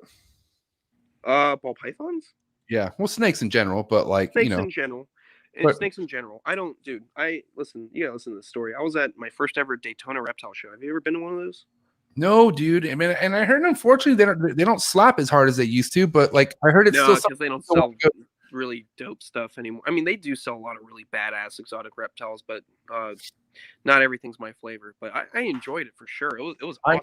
Ball pythons? Yeah. Well, snakes in general, but like snakes in general. Snakes in general. I don't, dude. Listen to the story. I was at my first ever Daytona reptile show. Have you ever been to one of those? No, dude. I mean, and I heard unfortunately they don't slap as hard as they used to, but like I heard it's no, still because they don't sell really dope stuff anymore. I mean, they do sell a lot of really badass exotic reptiles, but not everything's my flavor. But I enjoyed it for sure. It was awesome.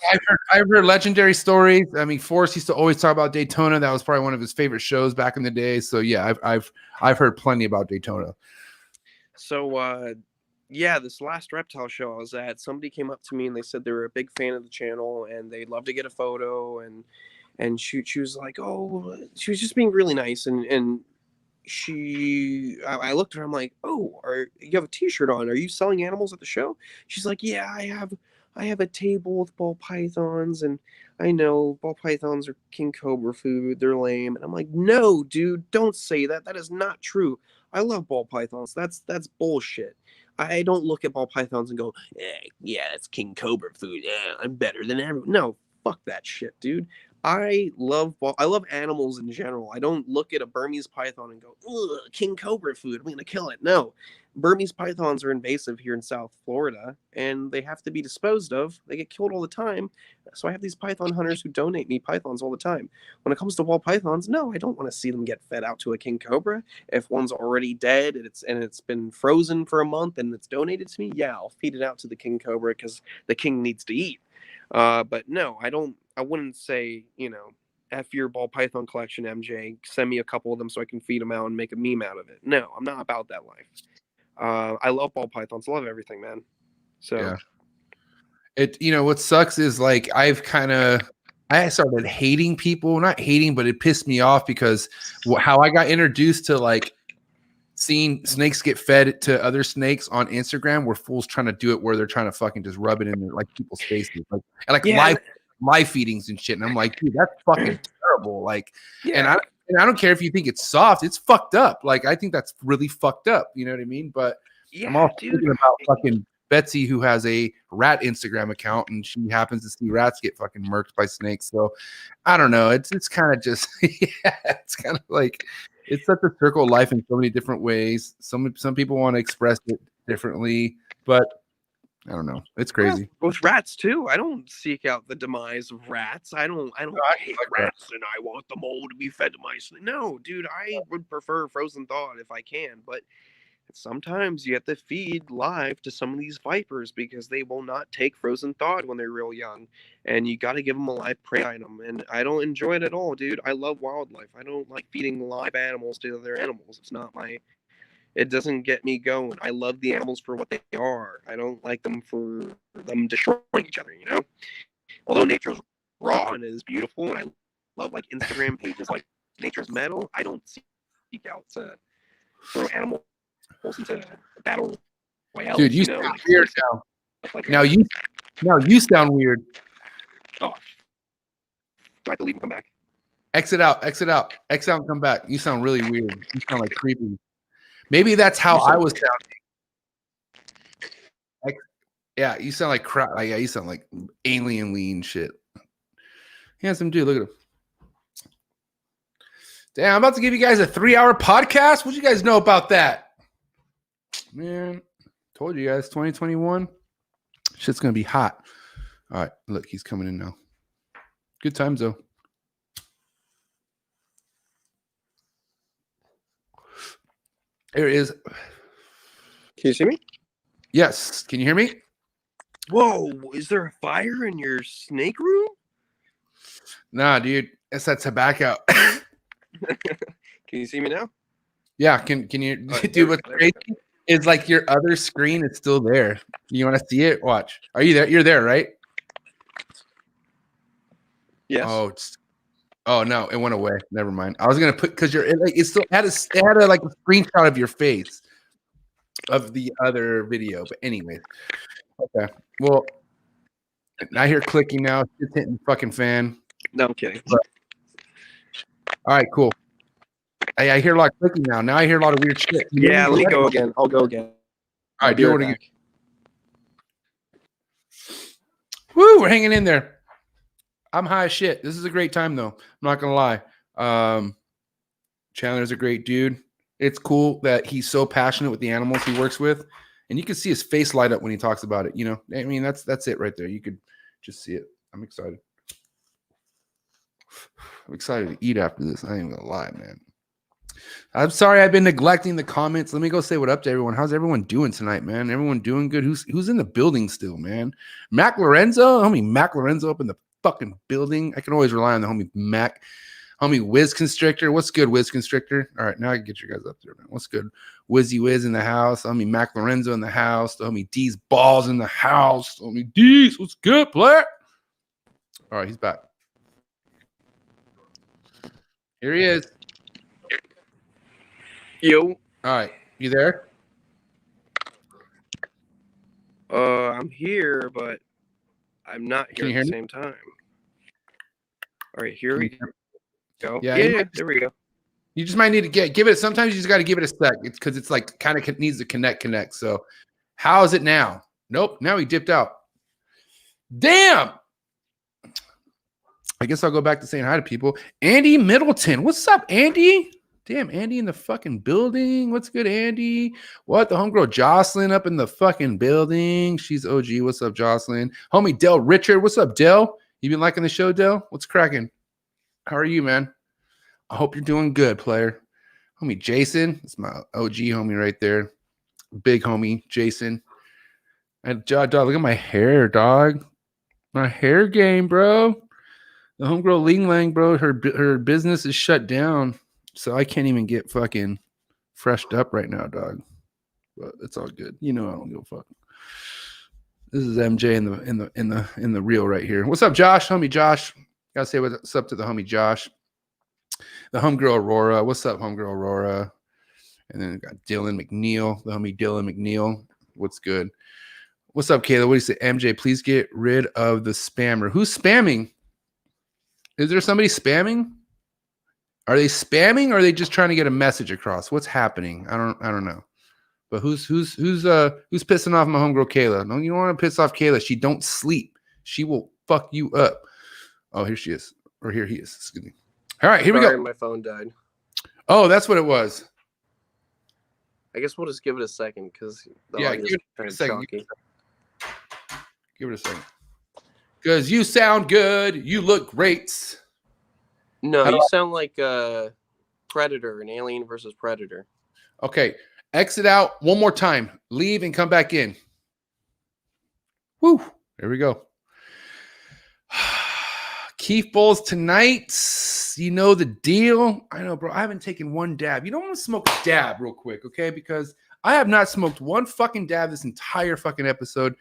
I've heard legendary stories. I mean, Forrest used to always talk about Daytona. That was probably one of his favorite shows back in the day. So yeah, I've heard plenty about Daytona. So yeah, this last reptile show I was at, somebody came up to me and they said they were a big fan of the channel and they'd love to get a photo, and she was like, oh, she was just being really nice, and I looked at her, I'm like, oh, you have a t-shirt on, are you selling animals at the show? She's like, yeah, I have a table with ball pythons, and I know ball pythons are king cobra food, they're lame. And I'm like, no, dude, don't say that. That is not true. I love ball pythons. That's bullshit. I don't look at ball pythons and go, yeah, it's king cobra food. Yeah, I'm better than everyone. No, fuck that shit, dude. I love animals in general. I don't look at a Burmese python and go, ugh, king cobra food, I'm gonna kill it. No. Burmese pythons are invasive here in South Florida, and they have to be disposed of. They get killed all the time. So I have these python hunters who donate me pythons all the time. When it comes to ball pythons, no, I don't want to see them get fed out to a king cobra. If one's already dead and it's been frozen for a month and it's donated to me, yeah, I'll feed it out to the king cobra because the king needs to eat. But no, I wouldn't say, F your ball python collection, MJ. Send me a couple of them so I can feed them out and make a meme out of it. No, I'm not about that life. I love ball pythons. Love everything, man. So yeah. What sucks is like I started hating people, not hating, but it pissed me off because how I got introduced to like seeing snakes get fed to other snakes on Instagram where fools trying to do it where they're trying to fucking just rub it in like people's faces, live feedings and shit. And I'm like, dude, that's fucking terrible. Like, and I don't care if you think it's soft, it's fucked up. Like, I think that's really fucked up. You know what I mean? But I'm also thinking about fucking Betsy, who has a rat Instagram account, and she happens to see rats get fucking murked by snakes. So I don't know. It's kind of just, it's kind of like, it's such a circle of life in so many different ways. Some people want to express it differently, but I don't know. It's crazy. With rats too. I don't seek out the demise of rats. I hate rats and I want them all to be fed to my snake. No, dude, I would prefer frozen thawed if I can, but sometimes you have to feed live to some of these vipers because they will not take frozen thawed when they're real young, and you got to give them a live prey item. And I don't enjoy it at all, dude. I love wildlife. I don't like feeding live animals to other animals. It's not my It doesn't get me going. I love the animals for what they are. I don't like them for them destroying each other, you know? Although nature's raw and is beautiful, and I love like Instagram pages like Nature's Metal, I don't seek out to throw animals into battle royales. Dude, you sound weird now. Now you sound weird. Oh. Do I have to leave and come back? Exit out, exit out, exit out and come back. You sound really weird. You sound like creepy. Maybe that's how I was sounding. Like, yeah, you sound like crap. Like, yeah, you sound like alien lean shit. Handsome dude, look at him. Damn, I'm about to give you guys a 3-hour podcast. What you guys know about that? Man, told you guys, 2021. Shit's gonna be hot. All right, look, he's coming in now. Good times though. There it is. Can you see me? Yes. Can you hear me? Whoa, is there a fire in your snake room? Nah, dude. It's that tobacco. Can you see me now? Yeah, can you Right, dude, what's crazy is like your other screen is still there. You want to see it? Watch. Are you there? You're there, right? Yes. Oh no, it went away. Never mind. I was gonna put because it still had a like a screenshot of your face of the other video. But anyway, okay. Well, I hear clicking now. It's hitting fucking fan. No, I'm kidding. But, all right, cool. I hear a lot of clicking now. Now I hear a lot of weird shit. Yeah, let me go again. I'll go again. All right, do it again. Woo, we're hanging in there. I'm high as shit. This is a great time, though. I'm not going to lie. Chandler's a great dude. It's cool that he's so passionate with the animals he works with. And you can see his face light up when he talks about it. You know, I mean, that's it right there. You could just see it. I'm excited. I'm excited to eat after this. I ain't going to lie, man. I'm sorry I've been neglecting the comments. Let me go say what up to everyone. How's everyone doing tonight, man? Everyone doing good? Who's in the building still, man? Mac Lorenzo? Homie Mac Lorenzo up in the fucking building. I can always rely on the homie Mac. Homie Wiz Constrictor. What's good, Wiz Constrictor? All right, now I can get you guys up there, man. What's good? Wizzy Wiz in the house. Homie Mac Lorenzo in the house. The homie D's Balls in the house. Homie D's, what's good, player? All right, he's back. Here he is. Yo. All right, you there? I'm here, but I'm not Can here you at the hear same time. All right, here we go. Yeah, Yeah, there we go. You just might need to give it. Sometimes you just got to give it a sec. It's because it's like kind of needs to connect. So, how is it now? Nope. Now he dipped out. Damn. I guess I'll go back to saying hi to people. Andy Middleton. What's up, Andy? Damn, Andy in the fucking building. What's good, Andy? What? The homegirl Jocelyn up in the fucking building. She's OG. What's up, Jocelyn? Homie Dell Richard. What's up, Dell? You been liking the show, Dell? What's cracking? How are you, man? I hope you're doing good, player. Homie Jason. That's my OG homie right there. Big homie, Jason. And dog, look at my hair, dog. My hair game, bro. The homegirl Ling Lang, bro, her business is shut down. So I can't even get fucking freshed up right now, dog. But it's all good. You know I don't give a fuck. This is MJ in the reel right here. What's up, Josh? Homie Josh. Gotta say what's up to the homie Josh. The homegirl Aurora. What's up, homegirl Aurora? And then we got Dylan McNeil, the homie Dylan McNeil. What's good? What's up, Kayla? What do you say? MJ, please get rid of the spammer. Who's spamming? Is there somebody spamming? Are they spamming or are they just trying to get a message across? What's happening? I don't know. But who's pissing off my homegirl Kayla? No, you don't want to piss off Kayla. She don't sleep. She will fuck you up. Oh, here she is. Or here he is. Excuse me. All right, here we go. My phone died. Oh, that's what it was. I guess we'll just give it a second because yeah, give it a second. Give it a second. Because you sound good. You look great. No, you sound like Predator, an Alien versus Predator. Okay. Exit out one more time. Leave and come back in. Woo. There we go. Keith Bowles tonight. You know the deal. I know, bro. I haven't taken one dab. You don't want to smoke a dab real quick, okay? Because I have not smoked one fucking dab this entire fucking episode.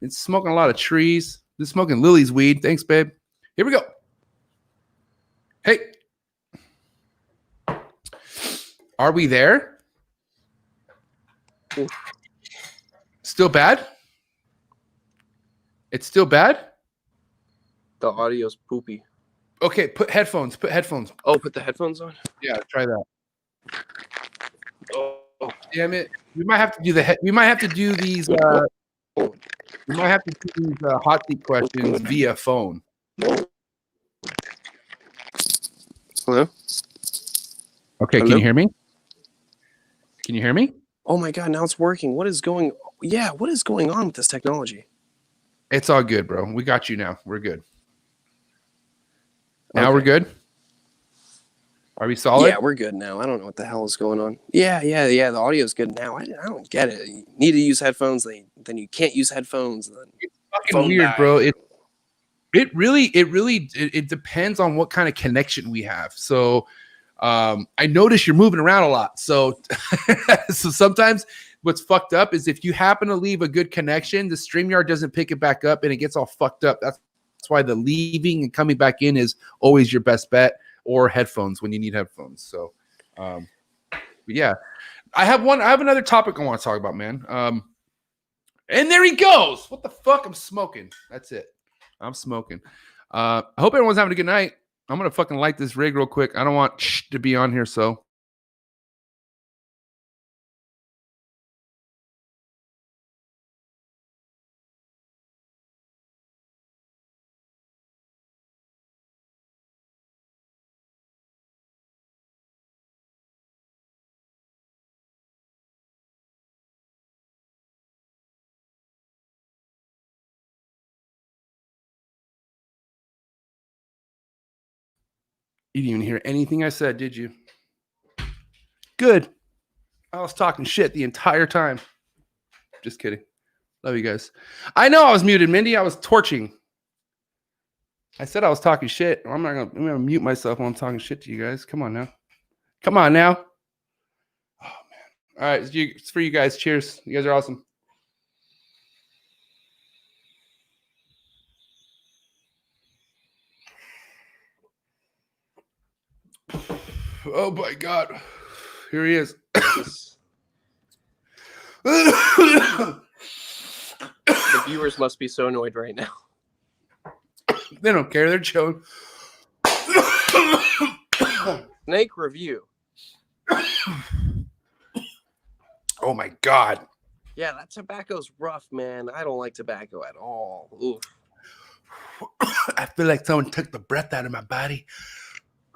Been smoking a lot of trees. Been smoking Lily's weed. Thanks, babe. Here we go. Hey. Are we there? Still bad? It's still bad? The audio's poopy. Okay, put headphones. Oh, put the headphones on? Yeah, try that. Oh. Damn it. We might have to do we might have to do these we might have to do these hot seat questions via phone. Hello? Okay, Hello? can you hear me? Can you hear me? Oh my god, now it's working. What is going on with this technology? It's all good, bro. We got you now. We're good. Now Okay. we're good? Are we solid? Yeah, we're good now. I don't know what the hell is going on. Yeah. The audio's good now. I don't get it. You need to use headphones, then you can't use headphones. Then It's fucking phone weird, died. bro. It really depends on what kind of connection we have. So I notice you're moving around a lot. So so sometimes what's fucked up is if you happen to leave a good connection, the StreamYard doesn't pick it back up and it gets all fucked up. That's why the leaving and coming back in is always your best bet, or headphones when you need headphones. So but yeah. I have another topic I want to talk about, man. And there he goes. What the fuck? I'm smoking. That's it. I'm smoking. I hope everyone's having a good night. I'm going to fucking light this rig real quick. I don't want to be on here, so. You didn't even hear anything I said, did you? Good. I was talking shit the entire time. Just kidding. Love you guys. I know I was muted, Mindy. I was torching. I said I was talking shit. I'm gonna mute myself when I'm talking shit to you guys. Come on now. Come on now. Oh man. All right, it's for you guys. Cheers. You guys are awesome. Oh my god. Here he is. the viewers must be so annoyed right now. They don't care. They're chilling. Snake review. Oh my god. Yeah, that tobacco's rough, man. I don't like tobacco at all. Oof. I feel like someone took the breath out of my body.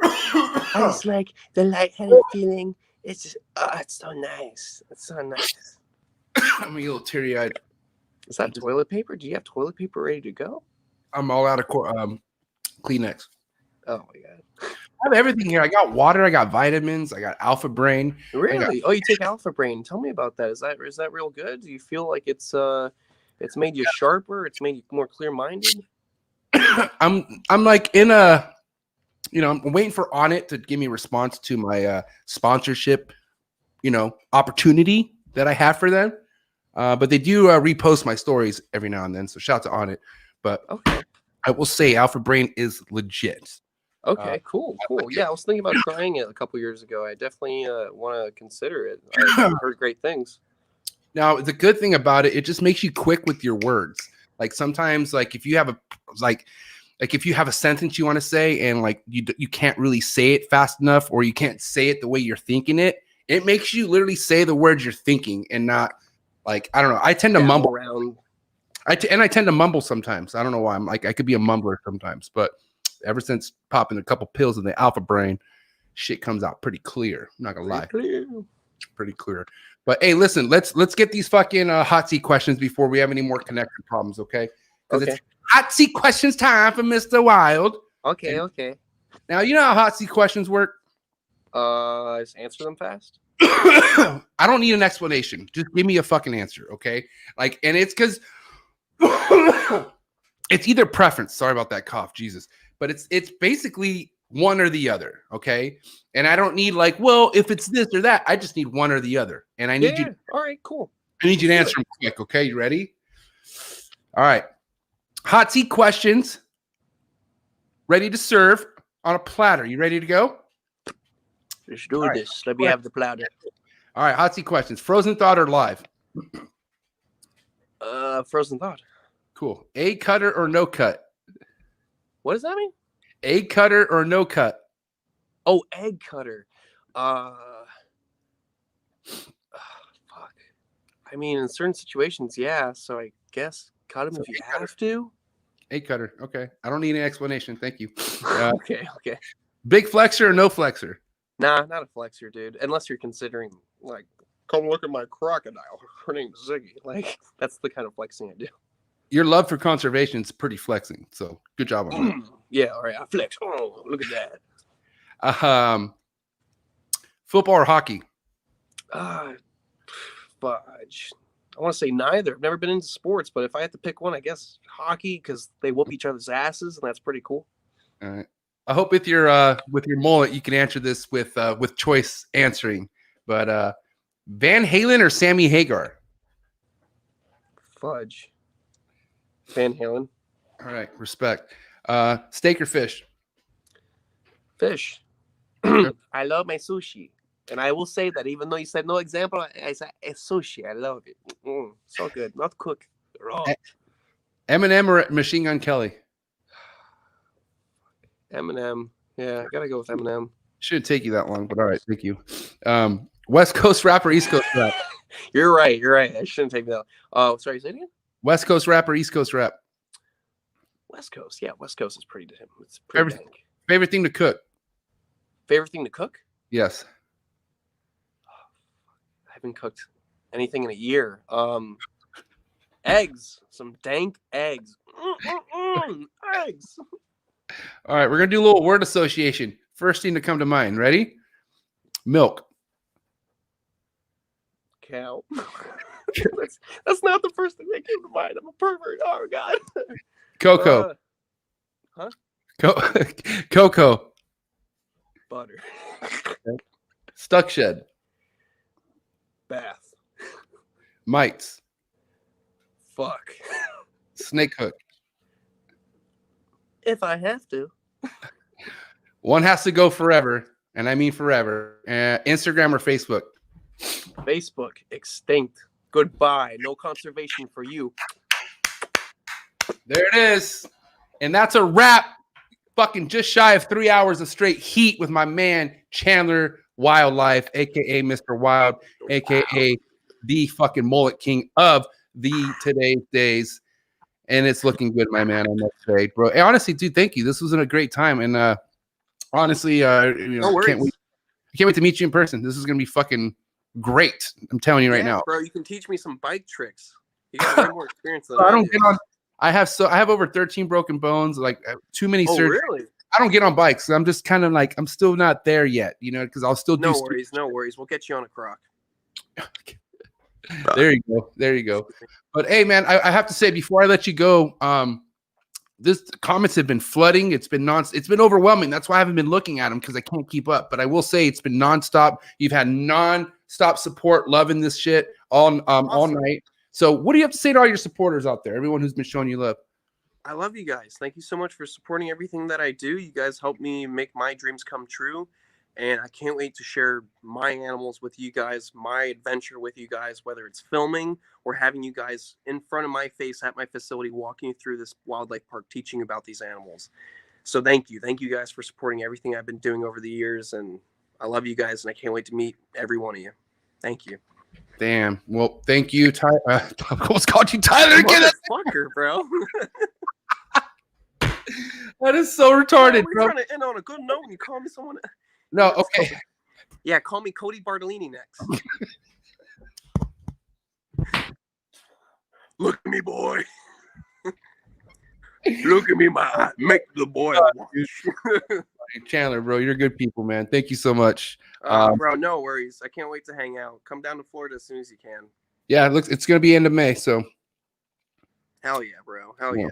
I just like the lightheaded feeling. It's just, it's so nice. It's so nice. I'm a little teary-eyed. Is that toilet paper? Do you have toilet paper ready to go? I'm all out of Kleenex. Oh my god. I have everything here. I got water. I got vitamins. I got Alpha Brain. Really? Oh, you take Alpha Brain. Tell me about that. Is that real good? Do you feel like it's made you sharper? It's made you more clear-minded? I'm like in a, I'm waiting for Onnit to give me a response to my sponsorship, opportunity that I have for them. But they do repost my stories every now and then. So shout out to Onnit. But Okay. I will say Alpha Brain is legit. Okay, cool. Yeah, I was thinking about trying it a couple years ago. I definitely want to consider it. I've heard great things. Now, the good thing about it, it just makes you quick with your words. Like sometimes, like if you have if you have a sentence you want to say and like you can't really say it fast enough, or you can't say it the way you're thinking it, it makes you literally say the words you're thinking and not like, I don't know. I tend to mumble around. I tend to mumble sometimes. I don't know why. I'm like, I could be a mumbler sometimes, but ever since popping a couple pills in the Alpha Brain, shit comes out pretty clear. I'm not gonna lie. Pretty clear. But hey, listen, let's get these fucking hot seat questions before we have any more connection problems, okay? Because it's hot seat questions time for Mr. Wild. Okay. Now you know how hot seat questions work. Just answer them fast. I don't need an explanation. Just give me a fucking answer, okay? Like, and it's because it's either preference. Sorry about that cough, Jesus. but it's basically one or the other. Okay. And I don't need like, well, if it's this or that, I just need one or the other. And I need you. All right, cool. I need you to answer them quick. Okay. You ready? All right. Hot seat questions. Ready to serve on a platter. You ready to go? Let's do this. Let me have the platter. All right. Hot seat questions. Frozen thought or live? Frozen thought. Cool. Egg cutter or no cut? What does that mean? Egg cutter or no cut? Oh, egg cutter. Fuck. I mean, in certain situations, yeah. So I guess cut them if you have to. Egg cutter. Okay. I don't need an explanation. Thank you. Okay. Big flexor or no flexor? Nah, not a flexor, dude. Unless you're considering, like, come look at my crocodile. Her name's Ziggy. Like, that's the kind of flexing I do. Your love for conservation is pretty flexing. So good job on that. Yeah, all right. I flex. Oh, look at that. Football or hockey? Fudge. I want to say neither. I've never been into sports, but if I had to pick one, I guess hockey, because they whoop each other's asses, and that's pretty cool. All right. I hope with your mullet you can answer this with choice answering. But Van Halen or Sammy Hagar? Fudge. Van Halen. All right, respect. Steak or fish? Fish. I love my sushi. And I will say that even though you said no example, I said it's sushi. I love it. So good. Not cooked. Raw. Eminem or Machine Gun Kelly? Eminem. Yeah, I gotta go with Eminem. Shouldn't take you that long, but all right, thank you. West Coast rap or East Coast rap? You're right. I shouldn't take that. Oh, sorry, say it again? West Coast rap or East Coast rap? West Coast. Yeah, West Coast is pretty damn. It's pretty dank. Favorite thing to cook? Favorite thing to cook? Yes. I haven't cooked anything in a year. Eggs. Some dank eggs. Eggs. All right, we're gonna do a little word association. First thing to come to mind. Ready? Milk. Cow. That's not the first thing that came to mind. I'm a pervert. Oh God. Cocoa. Huh? Cocoa. Butter. Stuck shed. Bath. Mites. Fuck. Snake hook. If I have to. One has to go forever, and I mean forever. Instagram or Facebook? Facebook. Extinct. Goodbye. No conservation for you. There it is. And that's a wrap. Fucking just shy of 3 hours of straight heat with my man, Chandler Wildlife, a.k.a. Mr. Wild, a.k.a. the fucking mullet king of the today's days. And it's looking good, my man, I must say, bro. Hey, honestly, dude, thank you. This was a great time. And honestly, no worries. I can't wait to meet you in person. This is going to be fucking great. I'm telling you right now. Bro, you can teach me some bike tricks. You got way more experience than I don't get on. I have over 13 broken bones, like too many surgeries. Really? I don't get on bikes. I'm just kind of like, I'm still not there yet, because I'll still do. No worries. We'll get you on a croc. There you go. But hey, man, I have to say before I let you go, this comments have been flooding. It's been overwhelming. That's why I haven't been looking at them, because I can't keep up. But I will say it's been nonstop. You've had nonstop support, loving this shit all night. So what do you have to say to all your supporters out there? Everyone who's been showing you love. I love you guys. Thank you so much for supporting everything that I do. You guys help me make my dreams come true. And I can't wait to share my animals with you guys, my adventure with you guys, whether it's filming or having you guys in front of my face at my facility, walking you through this wildlife park, teaching about these animals. So thank you. Thank you guys for supporting everything I've been doing over the years. And I love you guys, and I can't wait to meet every one of you. Thank you. Damn. Well, thank you, Tyler. I almost called you Tyler again. Fucker, bro. That is so retarded, we're bro. trying to end on a good note, and you call me someone. No, okay. Yeah, call me Cody Bartolini next. Look at me, boy. Look at me, my make the boy watch. Chandler, bro, you're good people, man. Thank you so much. Bro, no worries. I can't wait to hang out. Come down to Florida as soon as you can. Yeah, it's gonna be end of May, so. Hell yeah, bro. Hell yeah.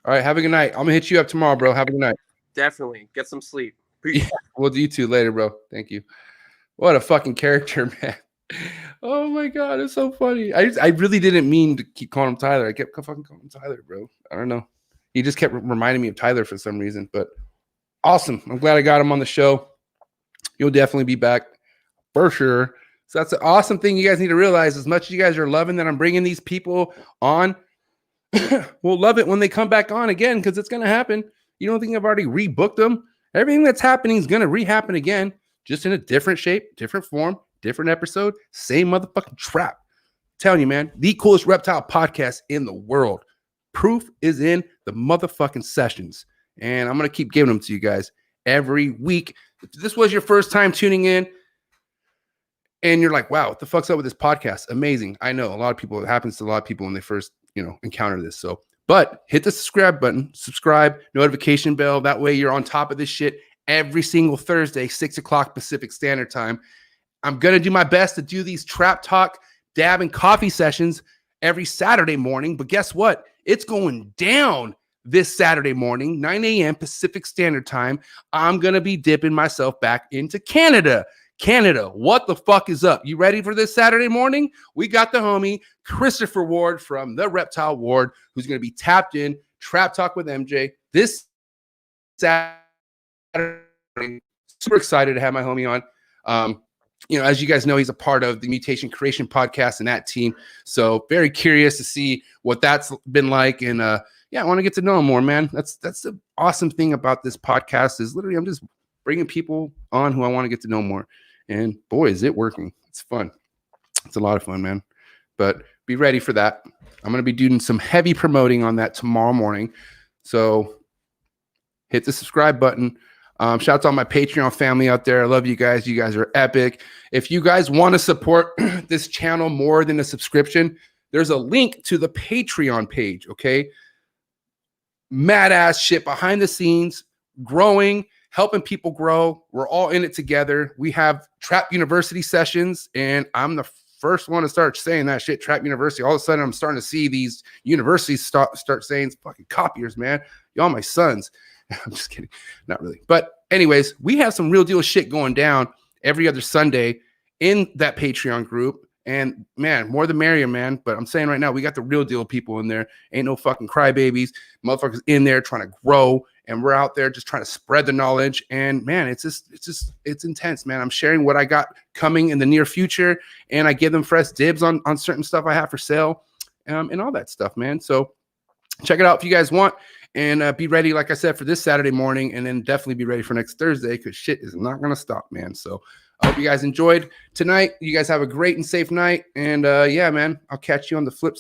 All right, have a good night. I'm gonna hit you up tomorrow, bro. Have a good night. Definitely. Get some sleep. Peace. Yeah, we'll do you too later, bro. Thank you. What a fucking character, man. Oh my god, it's so funny. I really didn't mean to keep calling him Tyler. I kept fucking calling him Tyler, bro. I don't know. He just kept reminding me of Tyler for some reason, but awesome. I'm glad I got him on the show. You'll definitely be back for sure. So that's an awesome thing you guys need to realize. As much as you guys are loving that I'm bringing these people on, we'll love it when they come back on again, because it's going to happen. You don't think I've already rebooked them? Everything that's happening is going to re-happen again, just in a different shape, different form, different episode, same motherfucking trap. I'm telling you, man, the coolest reptile podcast in the world. Proof is in the motherfucking sessions. And I'm going to keep giving them to you guys every week. If this was your first time tuning in and you're like, wow, what the fuck's up with this podcast? Amazing. I know a lot of people, it happens to a lot of people when they first, encounter this. So, but hit the subscribe button, subscribe, notification bell. That way you're on top of this shit every single Thursday, 6 o'clock Pacific Standard Time. I'm going to do my best to do these trap talk, dab, and coffee sessions every Saturday morning. But guess what? It's going down this Saturday morning, 9 a.m. Pacific Standard Time. I'm going to be dipping myself back into Canada. Canada, what the fuck is up? You ready for this Saturday morning? We got the homie Christopher Ward from the Reptile Ward, who's going to be tapped in, Trap Talk with MJ this Saturday. Super excited to have my homie on. As you guys know, he's a part of the Mutation Creation podcast and that team. So very curious to see what that's been like. And I want to get to know him more, man. That's the awesome thing about this podcast is literally I'm just bringing people on who I want to get to know more. And boy, is it working. It's fun. It's a lot of fun, man. But be ready for that. I'm going to be doing some heavy promoting on that tomorrow morning. So hit the subscribe button. Shout out to all my Patreon family out there. I love you guys. You guys are epic. If you guys want to support this channel more than a subscription, there's a link to the Patreon page, okay? Mad ass shit behind the scenes, growing, helping people grow. We're all in it together. We have Trap University sessions, and I'm the first one to start saying that shit, Trap University. All of a sudden, I'm starting to see these universities start saying, fucking copiers, man. Y'all my sons. I'm just kidding. Not really. But anyways, we have some real deal shit going down every other Sunday in that Patreon group. And man, more the merrier, man. But I'm saying right now, we got the real deal people in there. Ain't no fucking crybabies. Motherfuckers in there trying to grow. And we're out there just trying to spread the knowledge. And man, it's intense, man. I'm sharing what I got coming in the near future. And I give them fresh dibs on certain stuff I have for sale and all that stuff, man. So check it out if you guys want. And be ready, like I said, for this Saturday morning. And then definitely be ready for next Thursday because shit is not going to stop, man. So I hope you guys enjoyed tonight. You guys have a great and safe night. And yeah, man, I'll catch you on the flip